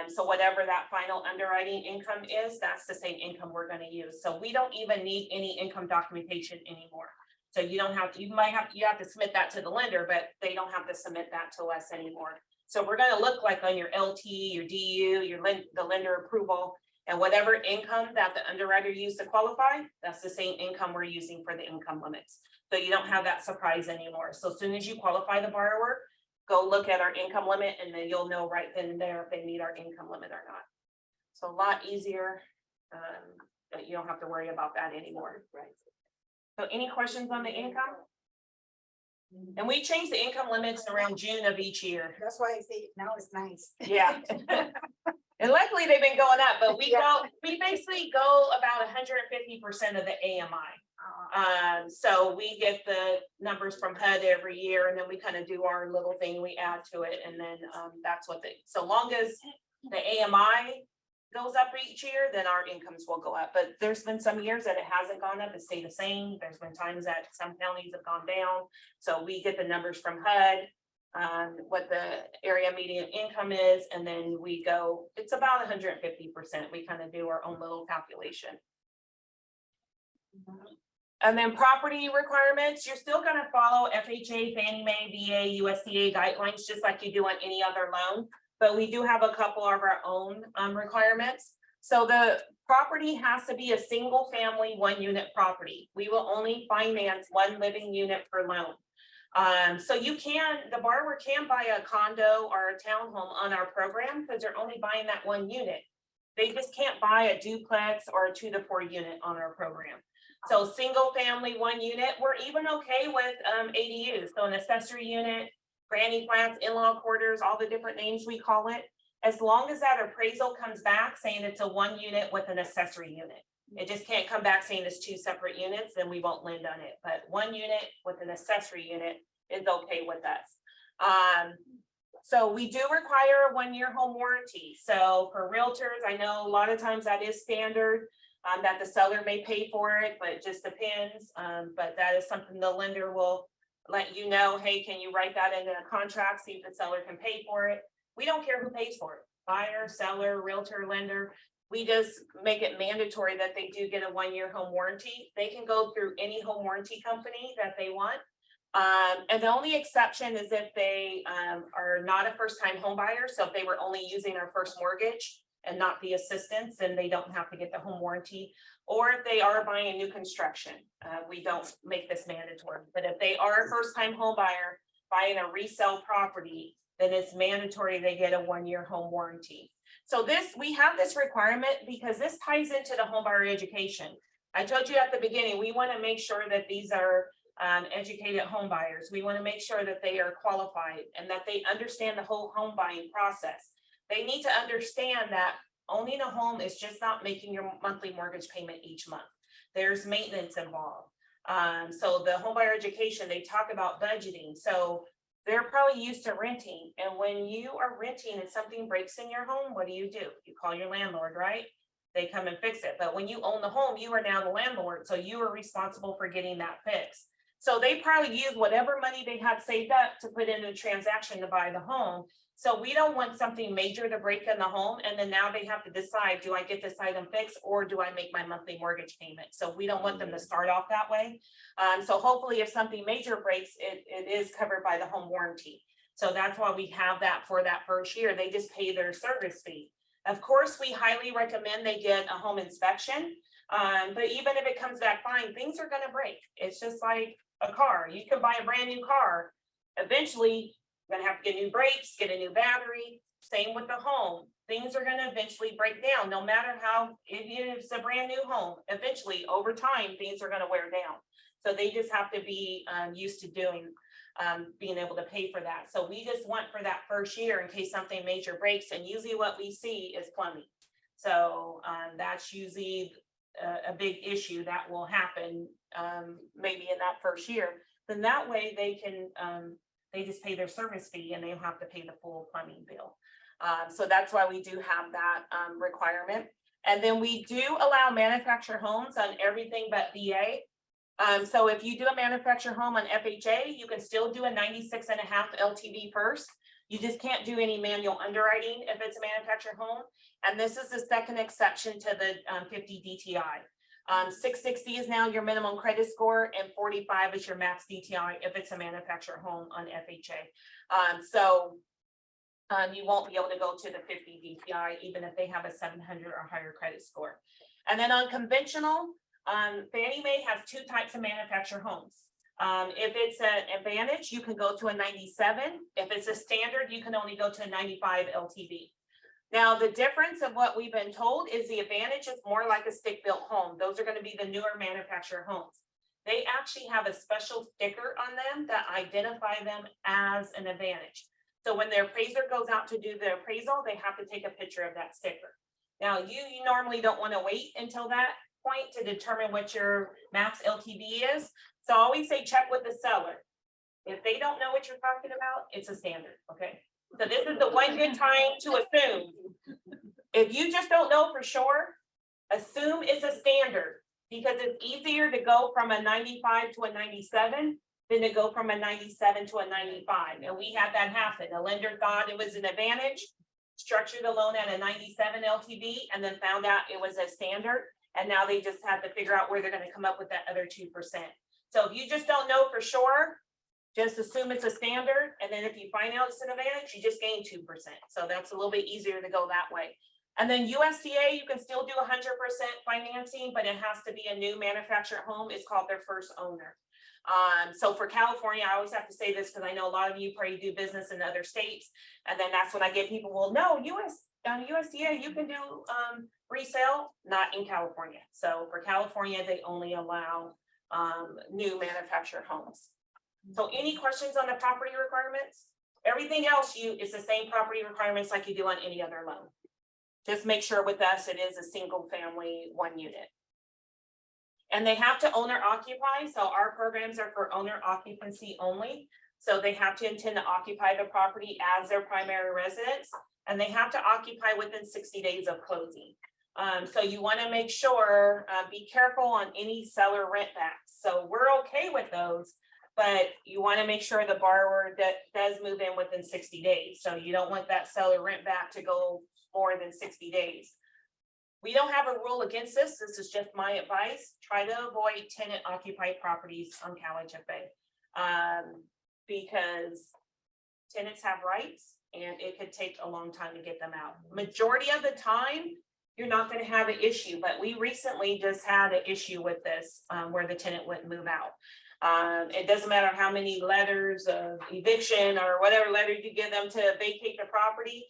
So whatever that final underwriting income is, that's the same income we're going to use. So we don't even need any income documentation anymore. So you don't have to, you have to submit that to the lender, but they don't have to submit that to us anymore. So we're going to look like on your LT, your DU, the lender approval. And whatever income that the underwriter used to qualify, that's the same income we're using for the income limits. So you don't have that surprise anymore. So as soon as you qualify the borrower, go look at our income limit and then you'll know right then and there if they meet our income limit or not. So a lot easier, that you don't have to worry about that anymore. Right. So any questions on the income? And we change the income limits around June of each year. That's why I say now it's nice. Yeah. And luckily they've been going up, but we basically go about 150% of the AMI. So we get the numbers from HUD every year and then we kind of do our little thing, we add to it. And then that's what so long as the AMI goes up each year, then our incomes will go up. But there's been some years that it hasn't gone up, it stayed the same. There's been times that some counties have gone down. So we get the numbers from HUD. What the area median income is, and then we go, it's about 150%. We kind of do our own little calculation. And then property requirements, you're still going to follow FHA, Fannie Mae, VA, USDA guidelines, just like you do on any other loan. But we do have a couple of our own requirements. So the property has to be a single family, 1-unit property. We will only finance 1 living unit per loan. So the borrower can buy a condo or a townhome on our program because they're only buying that 1 unit. They just can't buy a duplex or a 2 to 4 unit on our program. So single family, 1 unit, we're even okay with ADUs. So an accessory unit, granny flats, in-law quarters, all the different names we call it. As long as that appraisal comes back saying it's a 1 unit with an accessory unit. It just can't come back saying it's 2 separate units, then we won't lend on it. But 1 unit with an accessory unit is okay with us. So we do require a 1-year home warranty. So for realtors, I know a lot of times that is standard, that the seller may pay for it, but it just depends. But that is something the lender will let you know, hey, can you write that into a contract, see if the seller can pay for it? We don't care who pays for it, buyer, seller, realtor, lender. We just make it mandatory that they do get a 1-year home warranty. They can go through any home warranty company that they want. And the only exception is if they are not a first-time home buyer. So if they were only using our first mortgage and not the assistance, then they don't have to get the home warranty. Or if they are buying a new construction, we don't make this mandatory, but if they are a first-time home buyer buying a resale property, then it's mandatory they get a 1-year home warranty. So we have this requirement because this ties into the home buyer education. I told you at the beginning, we want to make sure that these are educated home buyers. We want to make sure that they are qualified and that they understand the whole home buying process. They need to understand that owning a home is just not making your monthly mortgage payment each month. There's maintenance involved. So the home buyer education, they talk about budgeting. So they're probably used to renting. And when you are renting and something breaks in your home, what do? You call your landlord, right? They come and fix it. But when you own the home, you are now the landlord. So you are responsible for getting that fixed. So they probably use whatever money they had saved up to put in a transaction to buy the home. So we don't want something major to break in the home. And then now they have to decide, do I get this item fixed or do I make my monthly mortgage payment? So we don't want them to start off that way. So hopefully if something major breaks, it is covered by the home warranty. So that's why we have that for that first year. They just pay their service fee. Of course, we highly recommend they get a home inspection. But even if it comes back fine, things are going to break. It's just like a car. You can buy a brand new car. Eventually, you're going to have to get new brakes, get a new battery. Same with the home. Things are going to eventually break down, no matter how, if it's a brand new home. Eventually, over time, things are going to wear down. So they just have to be used to being able to pay for that. So we just want for that first year in case something major breaks. And usually what we see is plumbing. So that's usually a big issue that will happen maybe in that first year. Then that way they can they just pay their service fee and they don't have to pay the full plumbing bill. So that's why we do have that requirement. And then we do allow manufactured homes on everything but VA. So if you do a manufactured home on FHA, you can still do a 96.5 LTV first. You just can't do any manual underwriting if it's a manufactured home. And this is the second exception to the 50 DTI. 660 is now your minimum credit score and 45 is your max DTI if it's a manufactured home on FHA. So you won't be able to go to the 50 DTI even if they have a 700 or higher credit score. And then on conventional, Fannie Mae has two types of manufactured homes. If it's an Advantage, you can go to a 97. If it's a standard, you can only go to a 95 LTV. Now, the difference of what we've been told is the Advantage is more like a stick-built home. Those are going to be the newer manufactured homes. They actually have a special sticker on them that identify them as an Advantage. So when their appraiser goes out to do the appraisal, they have to take a picture of that sticker. Now, you normally don't want to wait until that point to determine what your max LTV is. So I always say check with the seller. If they don't know what you're talking about, it's a standard, okay? So this is the one good time to assume. If you just don't know for sure, assume it's a standard because it's easier to go from a 95 to a 97 than to go from a 97 to a 95. And we had that happen. The lender thought it was an Advantage, structured the loan at a 97 LTV, and then found out it was a standard. And now they just have to figure out where they're going to come up with that other 2%. So if you just don't know for sure, just assume it's a standard. And then if you find out it's an Advantage, you just gain 2%. So that's a little bit easier to go that way. And then USDA, you can still do 100% financing, but it has to be a new manufactured home. It's called their first owner. So for California, I always have to say this because I know a lot of you probably do business in other states. And then that's when I get people, well, no, USDA, you can do resale, not in California. So for California, they only allow new manufactured homes. So any questions on the property requirements? Everything else is the same property requirements like you do on any other loan. Just make sure with us, it is a single family, 1 unit. And they have to owner occupy. So our programs are for owner occupancy only. So they have to intend to occupy the property as their primary residence. And they have to occupy within 60 days of closing. So you want to make sure, be careful on any seller rent backs. So we're okay with those, but you want to make sure the borrower does move in within 60 days. So you don't want that seller rent back to go more than 60 days. We don't have a rule against this. This is just my advice. Try to avoid tenant occupied properties on CalHFA because tenants have rights and it could take a long time to get them out. Majority of the time, you're not gonna have an issue, but we recently just had an issue with this, where the tenant wouldn't move out. It doesn't matter how many letters of eviction or whatever letter you give them to vacate the property.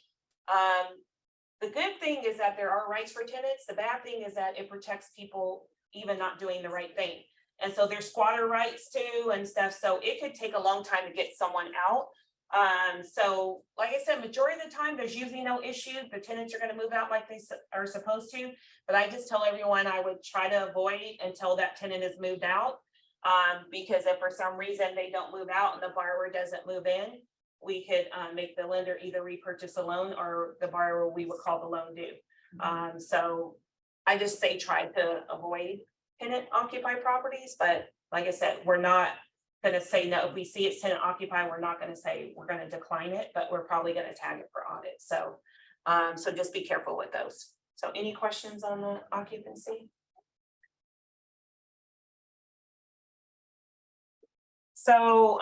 The good thing is that there are rights for tenants. The bad thing is that it protects people even not doing the right thing. And so there's squatter rights too and stuff. So it could take a long time to get someone out. So like I said, majority of the time, there's usually no issue. The tenants are gonna move out like they are supposed to. But I just tell everyone I would try to avoid until that tenant is moved out. Because if for some reason they don't move out and the borrower doesn't move in, we could make the lender either repurchase a loan or the borrower, we would call the loan due. So I just say try to avoid tenant occupied properties, but like I said, we're not gonna say no. If we see it's tenant occupied, we're not gonna say we're gonna decline it, but we're probably gonna tag it for audit. So, so just be careful with those. So any questions on the occupancy? So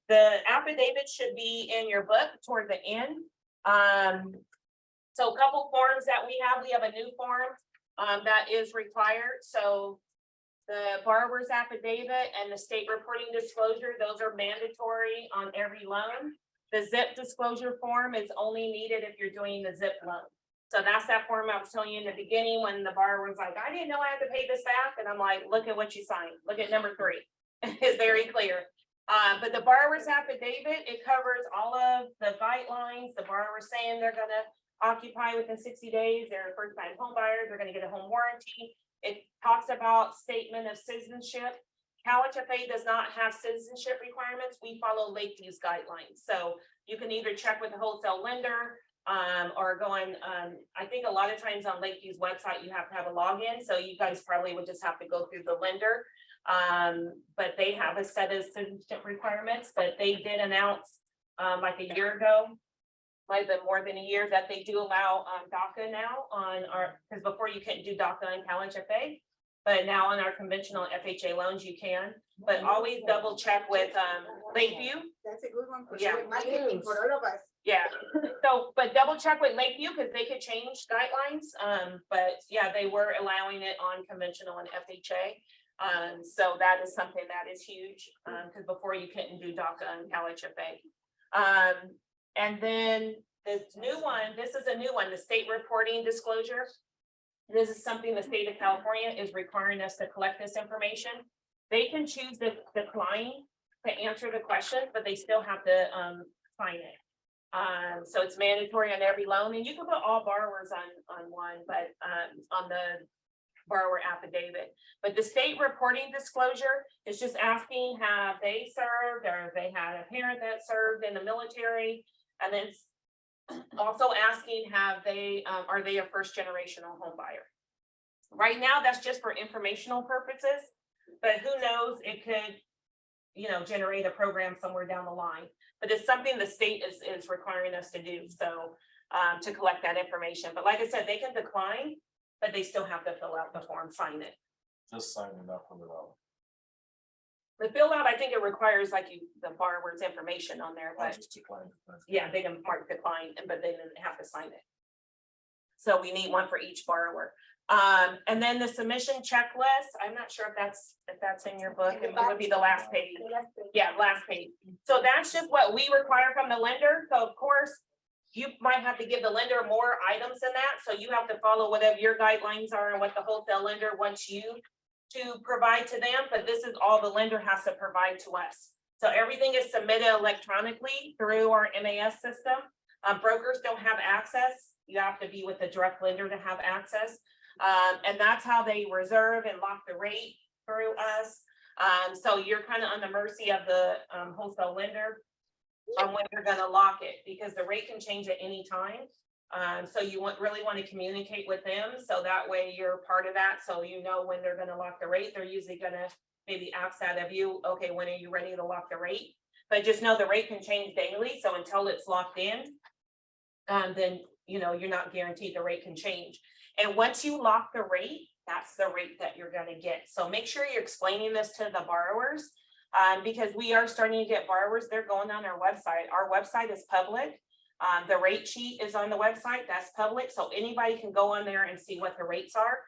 the affidavit should be in your book toward the end. So a couple forms that we have a new form that is required. So the borrower's affidavit and the state reporting disclosure, those are mandatory on every loan. The ZIP disclosure form is only needed if you're doing the ZIP loan. So that's that form I was telling you in the beginning when the borrower was like, I didn't know I had to pay this back. And I'm like, look at what you signed. Look at number 3. It's very clear. But the borrower's affidavit, it covers all of the guidelines. The borrower saying they're gonna occupy within 60 days. They're first-time home buyers. They're gonna get a home warranty. It talks about statement of citizenship. CalHFA does not have citizenship requirements. We follow Lakeview's guidelines. So you can either check with the wholesale lender or go on, I think a lot of times on Lakeview's website, you have to have a login. So you guys probably would just have to go through the lender. But they have a set of citizenship requirements, but they did announce like a year ago, might have been more than a year, that they do allow DACA now on our, because before you couldn't do DACA and CalHFA, but now on our conventional FHA loans you can, but always double check with Lakeview. That's a good one for Yeah. sure. Marketing for all of us. Yeah, so, but double check with Lakeview because they could change guidelines. But yeah, they were allowing it on conventional and FHA. So that is something that is huge, because before you couldn't do DACA and CalHFA. And then this new one, this is a new one, the state reporting disclosure. This is something the state of California is requiring us to collect this information. They can choose to decline to answer the questions, but they still have to sign it. So it's mandatory on every loan, and you can put all borrowers on one, but on the borrower affidavit. But the state reporting disclosure is just asking, have they served or if they had a parent that served in the military? And then also asking, have they, are they a first generational home buyer? Right now, that's just for informational purposes, but who knows, it could, you know, generate a program somewhere down the line. But it's something the state is requiring us to do, so to collect that information. But like I said, they can decline, but they still have to fill out the form, sign it. Just sign it up, fill it out. The fill out, I think it requires like the borrower's information on there, I'll but just decline it. yeah, they can mark decline, but they didn't have to sign it. So we need one for each borrower. And then the submission checklist, I'm not sure if that's in your book, it would be the last page. Yeah, last page. So that's just what we require from the lender. So of course, you might have to give the lender more items than that. So you have to follow whatever your guidelines are and what the wholesale lender wants you to provide to them. But this is all the lender has to provide to us. So everything is submitted electronically through our MAS system. Brokers don't have access. You have to be with the direct lender to have access. And that's how they reserve and lock the rate through us. So you're kind of on the mercy of the wholesale lender on when you're gonna lock it, because the rate can change at any time. So you really want to communicate with them, so that way you're part of that, so you know when they're gonna lock the rate. They're usually gonna maybe ask that of you, okay, when are you ready to lock the rate? But just know the rate can change daily, so until it's locked in, then you know you're not guaranteed the rate can change. And once you lock the rate, that's the rate that you're gonna get. So make sure you're explaining this to the borrowers, because we are starting to get borrowers, they're going on our website. Our website is public. The rate sheet is on the website, that's public, so anybody can go on there and see what the rates are.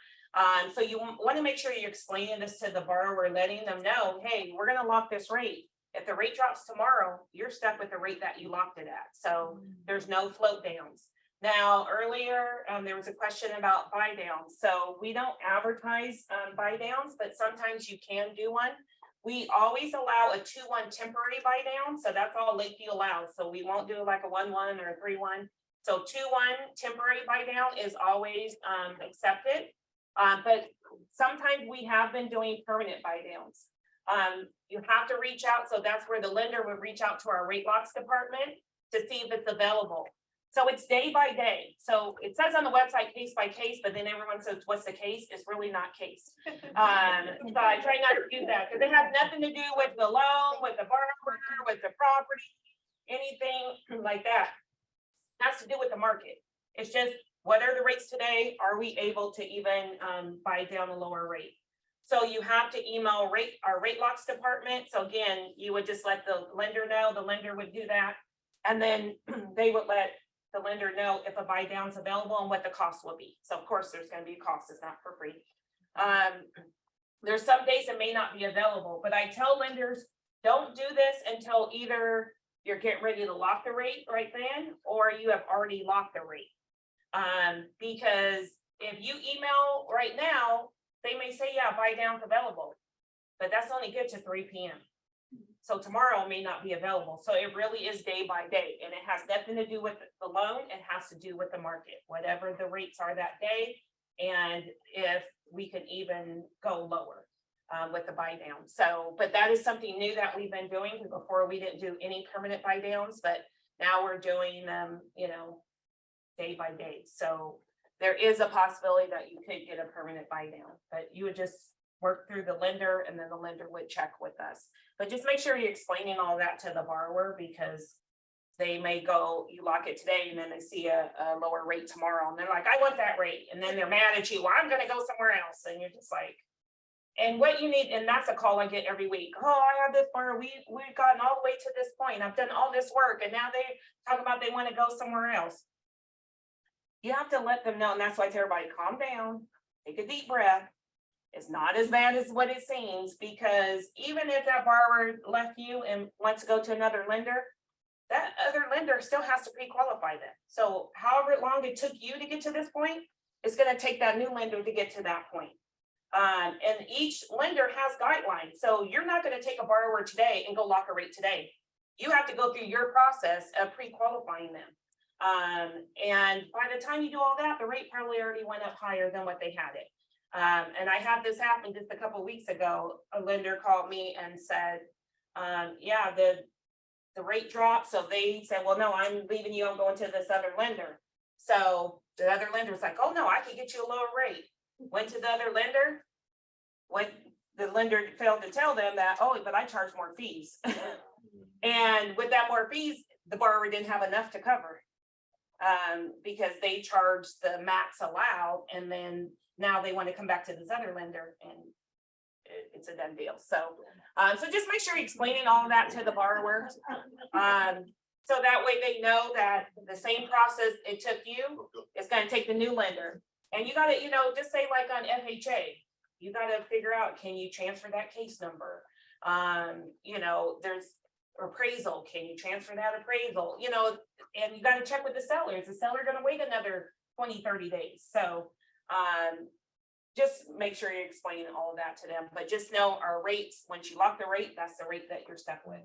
So you want to make sure you're explaining this to the borrower, letting them know, hey, we're gonna lock this rate. If the rate drops tomorrow, you're stuck with the rate that you locked it at, so there's no float downs. Now, earlier, there was a question about buy downs, so we don't advertise buy downs, but sometimes you can do one. We always allow a 2-1 temporary buy down, so that's all Lakeview allows, so we won't do like a 1-1 or a 3-1. So 2-1 temporary buy down is always accepted, but sometimes we have been doing permanent buy downs. You have to reach out, so that's where the lender would reach out to our rate locks department to see if it's available. So it's day by day. So it says on the website case by case, but then everyone says, what's the case? It's really not case. So I try not to do that because it has nothing to do with the loan, with the borrower, with the property, anything like that. It has to do with the market. It's just, what are the rates today? Are we able to even buy down a lower rate? So you have to email our rate locks department. So again, you would just let the lender know, the lender would do that. And then they would let the lender know if a buy down is available and what the cost will be. So of course, there's going to be a cost, it's not for free. There's some days it may not be available, but I tell lenders, don't do this until either you're getting ready to lock the rate right then, or you have already locked the rate. Because if you email right now, they may say, yeah, buy down's available, but that's only good to 3 p.m. So tomorrow may not be available. So it really is day by day, and it has nothing to do with the loan. It has to do with the market, whatever the rates are that day. And if we can even go lower with the buy down. So, but that is something new that we've been doing. Before we didn't do any permanent buy downs, but now we're doing them, day by day. So there is a possibility that you could get a permanent buy down, but you would just work through the lender and then the lender would check with us. But just make sure you're explaining all that to the borrower, because they may go, you lock it today and then they see a lower rate tomorrow and they're like, I want that rate. And then they're mad at you. Well, I'm going to go somewhere else. And you're just like, and what you need, and that's a call I get every week. Oh, I have this borrower. We've gotten all the way to this point. I've done all this work and now they talk about they want to go somewhere else. You have to let them know. And that's why I tell everybody, calm down, take a deep breath. It's not as bad as what it seems, because even if that borrower left you and wants to go to another lender, that other lender still has to pre-qualify them. So however long it took you to get to this point, it's going to take that new lender to get to that point. And each lender has guidelines. So you're not going to take a borrower today and go lock a rate today. You have to go through your process of pre-qualifying them. And by the time you do all that, the rate probably already went up higher than what they had it. And I had this happen just a couple of weeks ago. A lender called me and said, yeah, the rate dropped. So they said, well, no, I'm leaving you. I'm going to this other lender. So the other lender was like, oh no, I can get you a lower rate. Went to the other lender. The lender failed to tell them that, oh, but I charge more fees. And with that more fees, the borrower didn't have enough to cover. Because they charged the max allowed, and then now they want to come back to this other lender, and it's a done deal. So, so just make sure you're explaining all of that to the borrower. So that way they know that the same process it took you, it's going to take the new lender. And you got to, just say like on FHA, you got to figure out, can you transfer that case number? There's appraisal, can you transfer that appraisal? And you got to check with the seller. Is the seller going to wait another 20-30 days? So just make sure you're explaining all of that to them. But just know our rates, once you lock the rate, that's the rate that you're stuck with.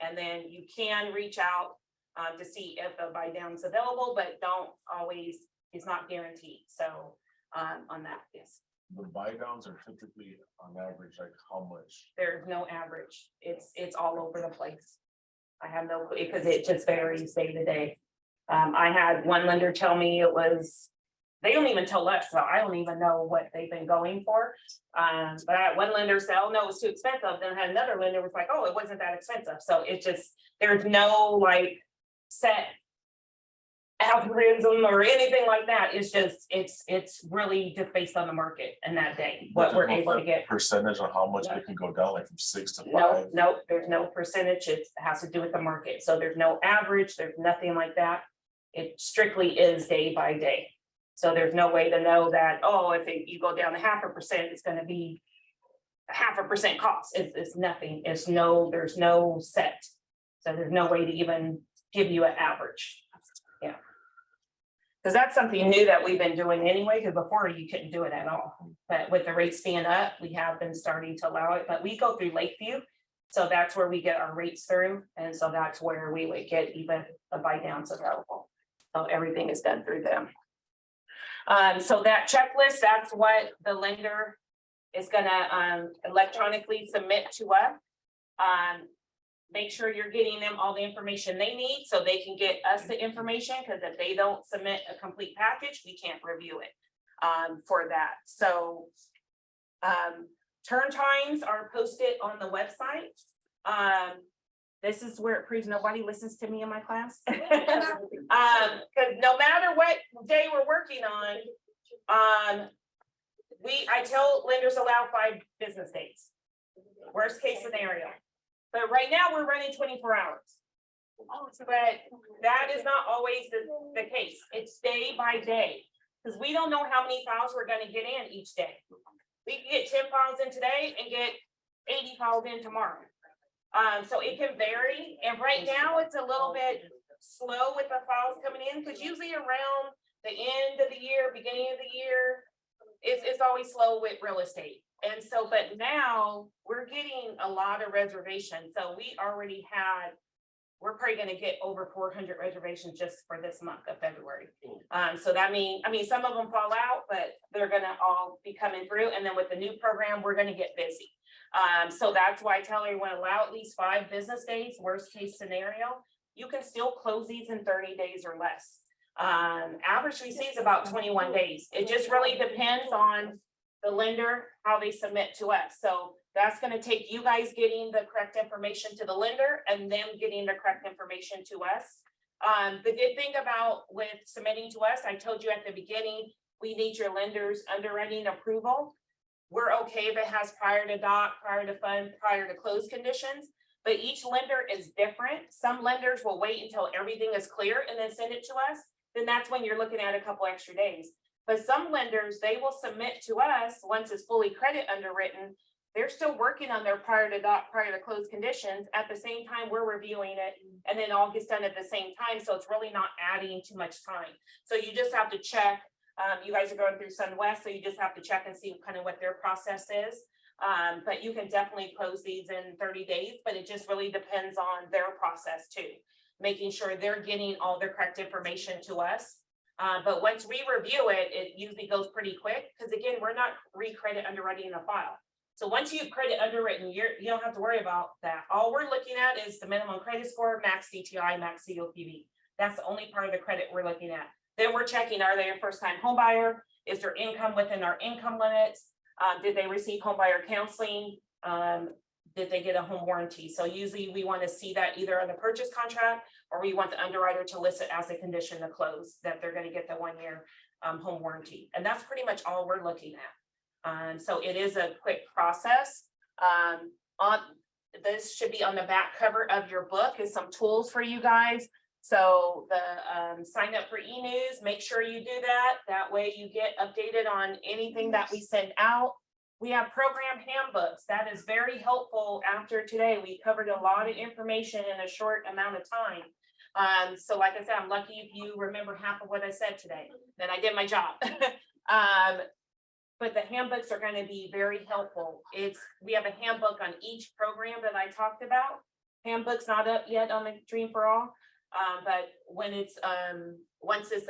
And then you can reach out to see if a buy down is available, but don't always, it's not guaranteed. So on that, yes. The buy downs are typically on average, like how much? There's no average. It's all over the place. I have no, because it just varies day to day. I had one lender tell me it was, they don't even tell us, so I don't even know what they've been going for. But I had one lender say, oh no, it's too expensive. Then I had another lender was like, oh, it wasn't that expensive. So it just, there's no like set algorithm or anything like that. It's just, it's really just based on the market and that day, what we're able to get. Percentage on how much it can go down, like from 6 to 5? No, there's no percentage. It has to do with the market. So there's no average, there's nothing like that. It strictly is day by day. So there's no way to know that, oh, if you go down 0.5%, it's gonna be 0.5% cost. It's nothing. There's no set. So there's no way to even give you an average. Yeah. Because that's something new that we've been doing anyway, because before you couldn't do it at all. But with the rates being up, we have been starting to allow it, but we go through Lakeview. So that's where we get our rates through. And so that's where we would get even the buy downs available. So everything is done through them. So that checklist, that's what the lender is gonna electronically submit to us. Make sure you're getting them all the information they need so they can get us the information, because if they don't submit a complete package, we can't review it for that. So turn times are posted on the website. This is where it proves nobody listens to me in my class. Because no matter what day we're working on, I tell lenders allow 5 business days. Worst case scenario. But right now we're running 24 hours. But that is not always the case. It's day by day. Because we don't know how many files we're going to get in each day. We can get 10 files in today and get 80 files in tomorrow. So it can vary. And right now it's a little bit slow with the files coming in, because usually around the end of the year, beginning of the year, it's always slow with real estate. And so, but now we're getting a lot of reservations. So we're probably gonna get over 400 reservations just for this month of February. So that means, some of them fall out, but they're gonna all be coming through. And then with the new program, we're gonna get busy. So that's why I tell everyone, allow at least 5 business days, worst case scenario. You can still close these in 30 days or less. Average receipt is about 21 days. It just really depends on the lender, how they submit to us. So that's going to take you guys getting the correct information to the lender and them getting the correct information to us. The good thing about with submitting to us, I told you at the beginning, we need your lender's underwriting approval. We're okay if it has prior to doc, prior to fund, prior to close conditions, but each lender is different. Some lenders will wait until everything is clear and then send it to us. Then that's when you're looking at a couple extra days. But some lenders, they will submit to us once it's fully credit underwritten. They're still working on their prior to doc, prior to close conditions. At the same time, we're reviewing it, and then all gets done at the same time. So it's really not adding too much time. So you just have to check. You guys are going through SunWest, so you just have to check and see kind of what their process is. But you can definitely close these in 30 days, but it just really depends on their process too. Making sure they're getting all the correct information to us. But once we review it, it usually goes pretty quick, because again, we're not re-credit underwriting the file. So once you've credit underwritten, you don't have to worry about that. All we're looking at is the minimum credit score, max DTI, max COPV. That's the only part of the credit we're looking at. Then we're checking, are they a first-time home buyer? Is their income within our income limits? Did they receive home buyer counseling? Did they get a home warranty? So usually we want to see that either on the purchase contract, or we want the underwriter to list it as a condition to close, that they're going to get the 1-year home warranty. And that's pretty much all we're looking at. So it is a quick process. This should be on the back cover of your book, is some tools for you guys. So the sign up for e-news, make sure you do that. That way you get updated on anything that we send out. We have program handbooks. That is very helpful. After today, we covered a lot of information in a short amount of time. So like I said, I'm lucky if you remember half of what I said today, then I did my job. But the handbooks are going to be very helpful. We have a handbook on each program that I talked about. Handbook's not up yet on the Dream for All. But when it's once it's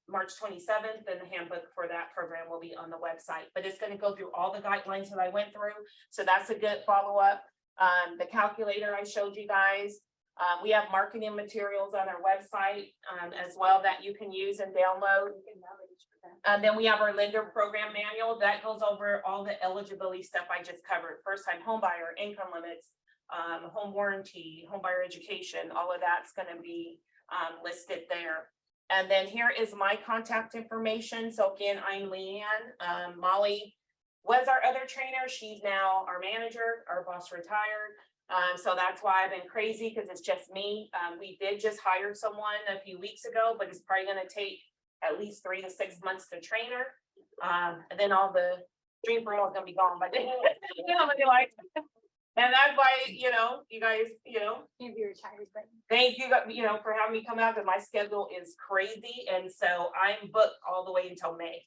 March 27th, then the handbook for that program will be on the website. But it's going to go through all the guidelines that I went through. So that's a good follow-up. The calculator I showed you guys. We have marketing materials on our website as well that you can use and download. And then we have our lender program manual that goes over all the eligibility stuff I just covered. First-time home buyer, income limits, home warranty, home buyer education, all of that's going to be listed there. And then here is my contact information. So again, I'm Leanne. Molly was our other trainer. She's now our manager. Our boss retired. So that's why I've been crazy, because it's just me. We did just hire someone a few weeks ago, but it's probably gonna take at least 3 to 6 months to train her. And then all the dream girl is gonna be gone by then. You know, I'm gonna be like, and that's why, you know, you guys, you know, Maybe you're tired, but. thank you, you know, for having me come out, because my schedule is crazy, and so I'm booked all the way until May.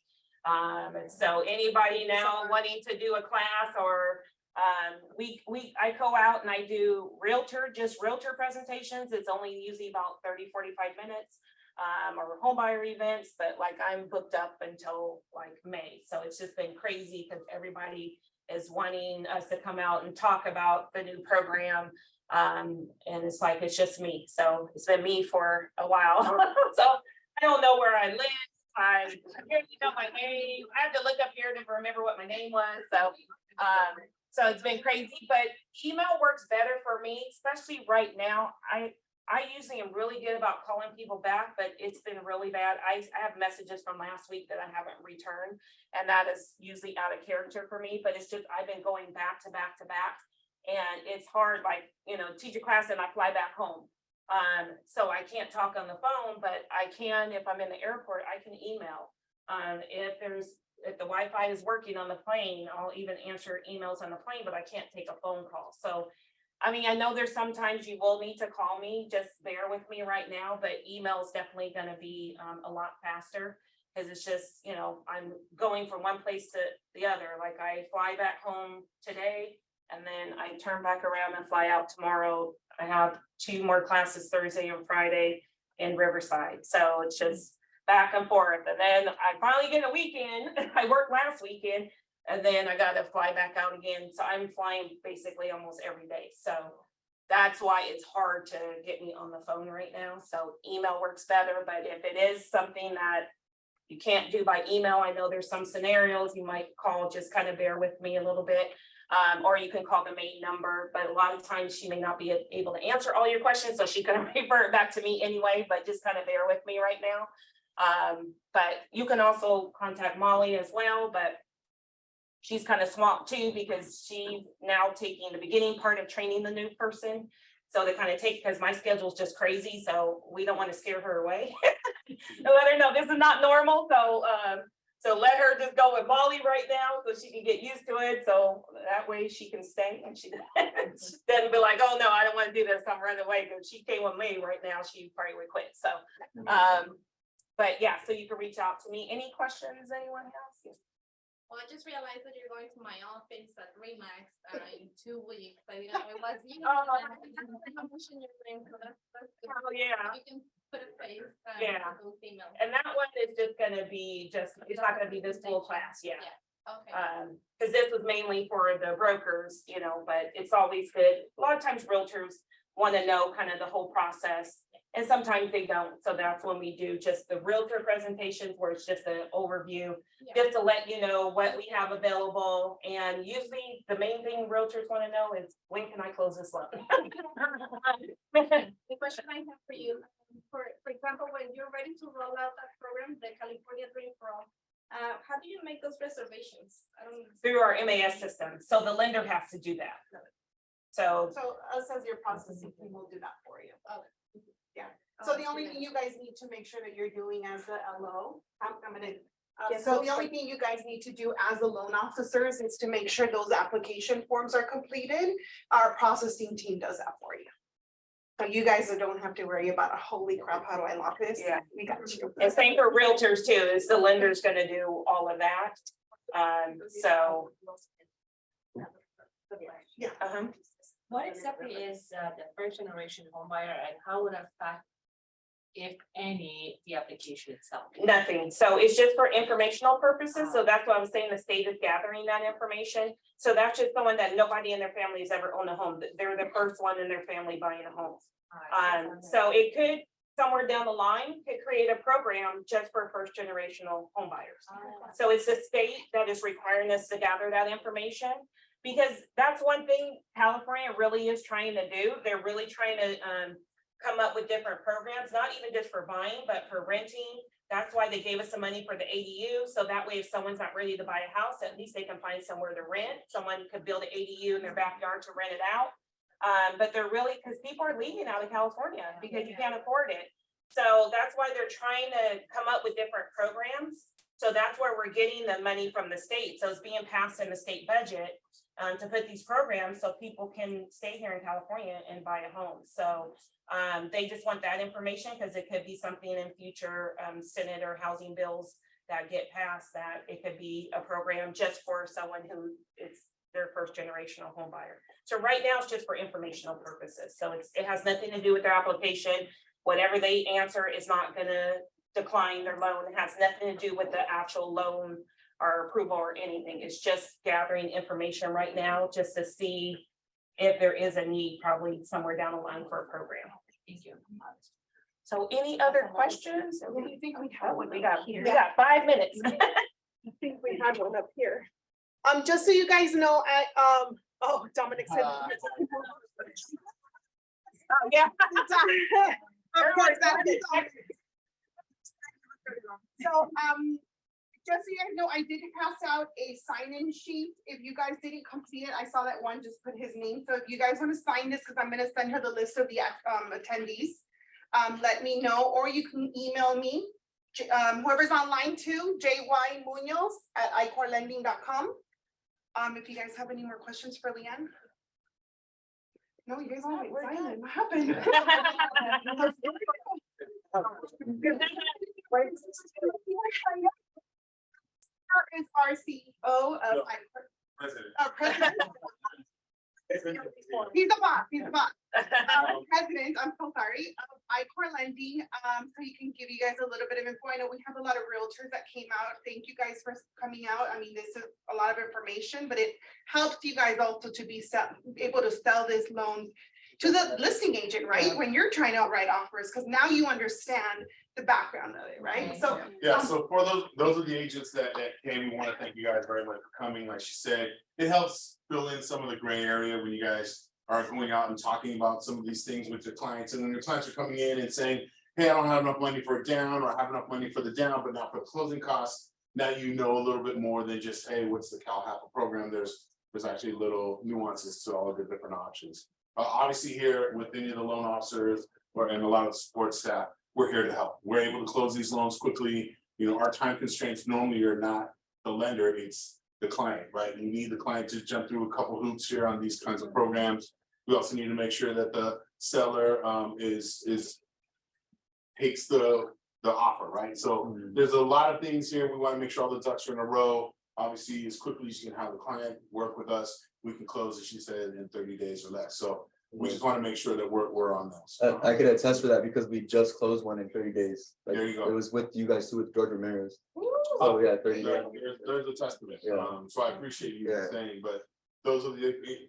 And so anybody now wanting to do a class, or I go out and I do just realtor presentations. It's only usually about 30-45 minutes. Or home buyer events, but like I'm booked up until like May. So it's just been crazy, because everybody is wanting us to come out and talk about the new program. And it's like, it's just me. So it's been me for a while. So I don't know where I live. I barely know my name. I have to look up here to remember what my name was. So it's been crazy, but email works better for me, especially right now. I usually am really good about calling people back, but it's been really bad. I have messages from last week that I haven't returned, and that is usually out of character for me, but it's just, I've been going back to back to back, and it's hard, like, you know, teach a class and I fly back home. So I can't talk on the phone, but I can, if I'm in the airport, I can email. If the Wi-Fi is working on the plane, I'll even answer emails on the plane, but I can't take a phone call. So I mean, I know there's sometimes you will need to call me, just bear with me right now, but email is definitely gonna be a lot faster, because it's just, you know, I'm going from one place to the other. Like I fly back home today, and then I turn back around and fly out tomorrow. I have 2 more classes Thursday and Friday in Riverside. So it's just back and forth. And then I finally get a weekend. I worked last weekend. And then I gotta fly back out again. So I'm flying basically almost every day. So that's why it's hard to get me on the phone right now. So email works better, but if it is something that you can't do by email, I know there's some scenarios you might call, just kind of bear with me a little bit. Or you can call the main number, but a lot of times she may not be able to answer all your questions, so she can refer it back to me anyway, but just kind of bear with me right now. But you can also contact Molly as well, but she's kind of swamped too, because she's now taking the beginning part of training the new person. So they kind of take, because my schedule is just crazy, so we don't want to scare her away. And let her know this is not normal. So let her just go with Molly right now, so she can get used to it. So that way she can stay, and she doesn't be like, oh no, I don't want to do this, I'm running away. Because she came with me right now, she probably would quit. So but yeah, so you can reach out to me. Any questions anyone has? Well, I just realized that you're going to my office at Remax in 2 weeks. I didn't know it was you. I'm pushing your name, so that's good. Oh, yeah. You can put a face. Yeah. to those emails. And that one is just gonna be it's not gonna be this full class, yeah. Okay. Because this was mainly for the brokers, you know, but it's always good. A lot of times realtors want to know kind of the whole process, and sometimes they don't. So that's when we do just the realtor presentations, where it's just an overview, just to let you know what we have available. And usually the main thing realtors want to know is, when can I close this loan? The question I have for you, for example, when you're ready to roll out that program, the California Dream Pro, how do you make those reservations? Through our MAS system. So the lender has to do that. So us as your processing team will do that for you. Yeah. So the only thing you guys need to make sure that you're doing as the LO, I'm gonna. So the only thing you guys need to do as the loan officers is to make sure those application forms are completed. Our processing team does that for you. So you guys don't have to worry about, holy crap, how do I lock this? Yeah. We got you. and same for realtors too, is the lender's gonna do all of that. So. Yeah. What exactly is the first generation home buyer, and how would it affect, if any, the application itself? Nothing. So it's just for informational purposes. So that's what I was saying, the state is gathering that information. So that's just someone that nobody in their family has ever owned a home. They're the first one in their family buying a home. So it could, somewhere down the line, could create a program just for first generational home buyers. So it's the state that is requiring us to gather that information. Because that's one thing California really is trying to do. They're really trying to come up with different programs, not even just for buying, but for renting. That's why they gave us some money for the ADU. So that way, if someone's not ready to buy a house, at least they can find somewhere to rent. Someone could build an ADU in their backyard to rent it out. But they're really, because people are leaving out of California because you can't afford it. So that's why they're trying to come up with different programs. So that's where we're getting the money from the state. So it's being passed in the state budget to put these programs so people can stay here in California and buy a home. So they just want that information because it could be something in future Senate or housing bills that get passed, that it could be a program just for someone who is their first generational home buyer. So right now it's just for informational purposes. So it has nothing to do with their application. Whatever they answer is not gonna decline their loan. It has nothing to do with the actual loan or approval or anything. It's just gathering information right now just to see if there is a need probably somewhere down the line for a program. Thank you. So any other questions? What do you think we have? We got 5 minutes. I think we had one up here. Just so you guys know, oh, Dominic said. Yeah. Of course, so, just so you guys know, I did pass out a sign-in sheet. If you guys didn't complete it, I saw that one just put his name. So if you guys want to sign this, because I'm going to send her the list of the attendees, let me know, or you can email me. Whoever's online too, jymunoz@icorelending.com. If you guys have any more questions for Leanne. No, you guys all wait, silent. What happened? Is our CEO of President. He's the boss, President, I'm so sorry, of iCore Lending, so he can give you guys a little bit of info. I know we have a lot of realtors that came out. Thank you guys for coming out. I mean, this is a lot of information, but it helps you guys also to be able to sell this loan to the listing agent, right? When you're trying to write offers, because now you understand the background of it, right? So Yeah, so for those are the agents that came. We want to thank you guys very much for coming. Like she said, it helps fill in some of the gray area when you guys are going out and talking about some of these things with your clients. And then your clients are coming in and saying, hey, I don't have enough money for a down, or I have enough money for the down, but not for closing costs. Now you know a little bit more than just, hey, what's the CalHFA program? There's actually little nuances to all of the different options. Obviously here with any of the loan officers and a lot of the support staff, we're here to help. We're able to close these loans quickly. You know, our time constraints normally are not the lender, it's the client, right? You need the client to jump through a couple hoops here on these kinds of programs. We also need to make sure that the seller takes the offer, right? So there's a lot of things here. We want to make sure all the ducks are in a row. Obviously, as quickly as you can have the client work with us, we can close, as she said, in 30 days or less. So we just want to make sure that we're on those. I could attest for that because we just closed one in 30 days. Like, There you go. It was with you guys too, with George Ramirez. Oh yeah, 30 days. There's a testament. Yeah. So I appreciate you Yeah. saying, but those are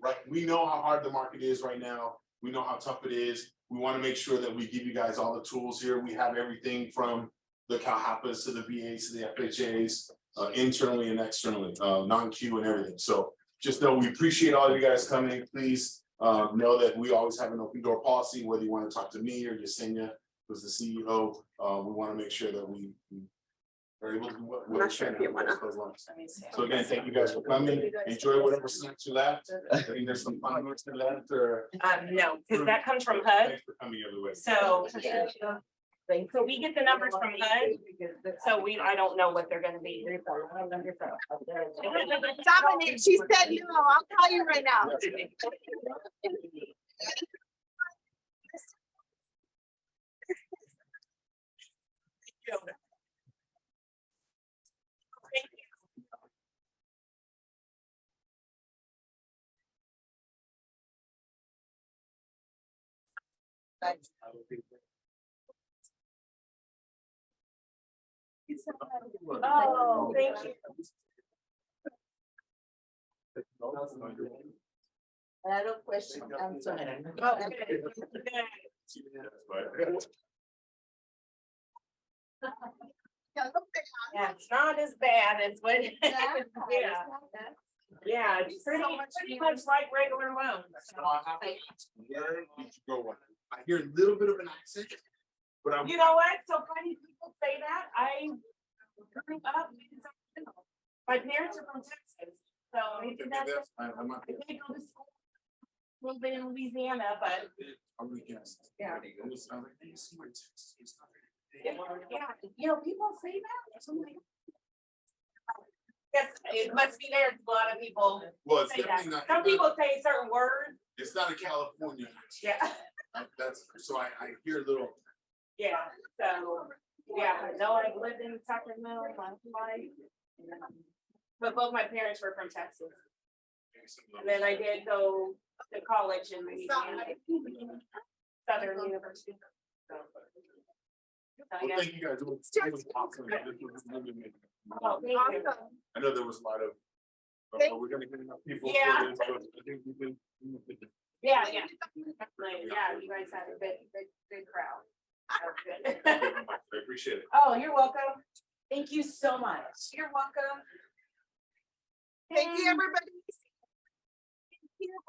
right. We know how hard the market is right now. We know how tough it is. We want to make sure that we give you guys all the tools here. We have everything from the CalHFAs to the VAs to the FHAs, internally and externally, non-Q and everything. So just know we appreciate all of you guys coming. Please know that we always have an open door policy, whether you want to talk to me or Yesenia, who's the CEO. We want to make sure that we are able to do what we're trying to do. So again, thank you guys for coming. Enjoy whatever snacks you left. I think there's some fun words to left or. No, because that comes from HUD. Thanks for coming, everybody. So we get the numbers from HUD. So I don't know what they're gonna be. Dominic, she said, you know, I'll tell you right now. Oh, thank you. I have a question. I'm sorry. Yeah, it's not as bad as what. Yeah, it's pretty much like regular loans. Where did you go? I hear a little bit of an accent, but I'm. You know what? So funny people say that. I grew up in Sacramento. My parents are from Texas, so I'm not. they go to school little bit in Louisiana, but Yeah. yeah, you know, people say that. Yes, it must be there. A lot of people Well, it's say that. definitely not. Some people say certain words. It's not a California. Yeah. That's, so I hear little. Yeah, so, yeah, no, I've lived in Sacramento my life. But both my parents were from Texas. And then I did go to college in Louisiana, Southern University. So, Well, yeah. thank you guys. It was awesome. Oh, thank you. Awesome. I know there was a lot of, we're gonna get enough people. Yeah. for this, but I think we've been. Yeah, yeah. Definitely. Yeah, you guys had a big crowd. That was Thank you good. very much. I appreciate it. Oh, you're welcome. Thank you so much. You're welcome. Thank you, everybody. Thank you.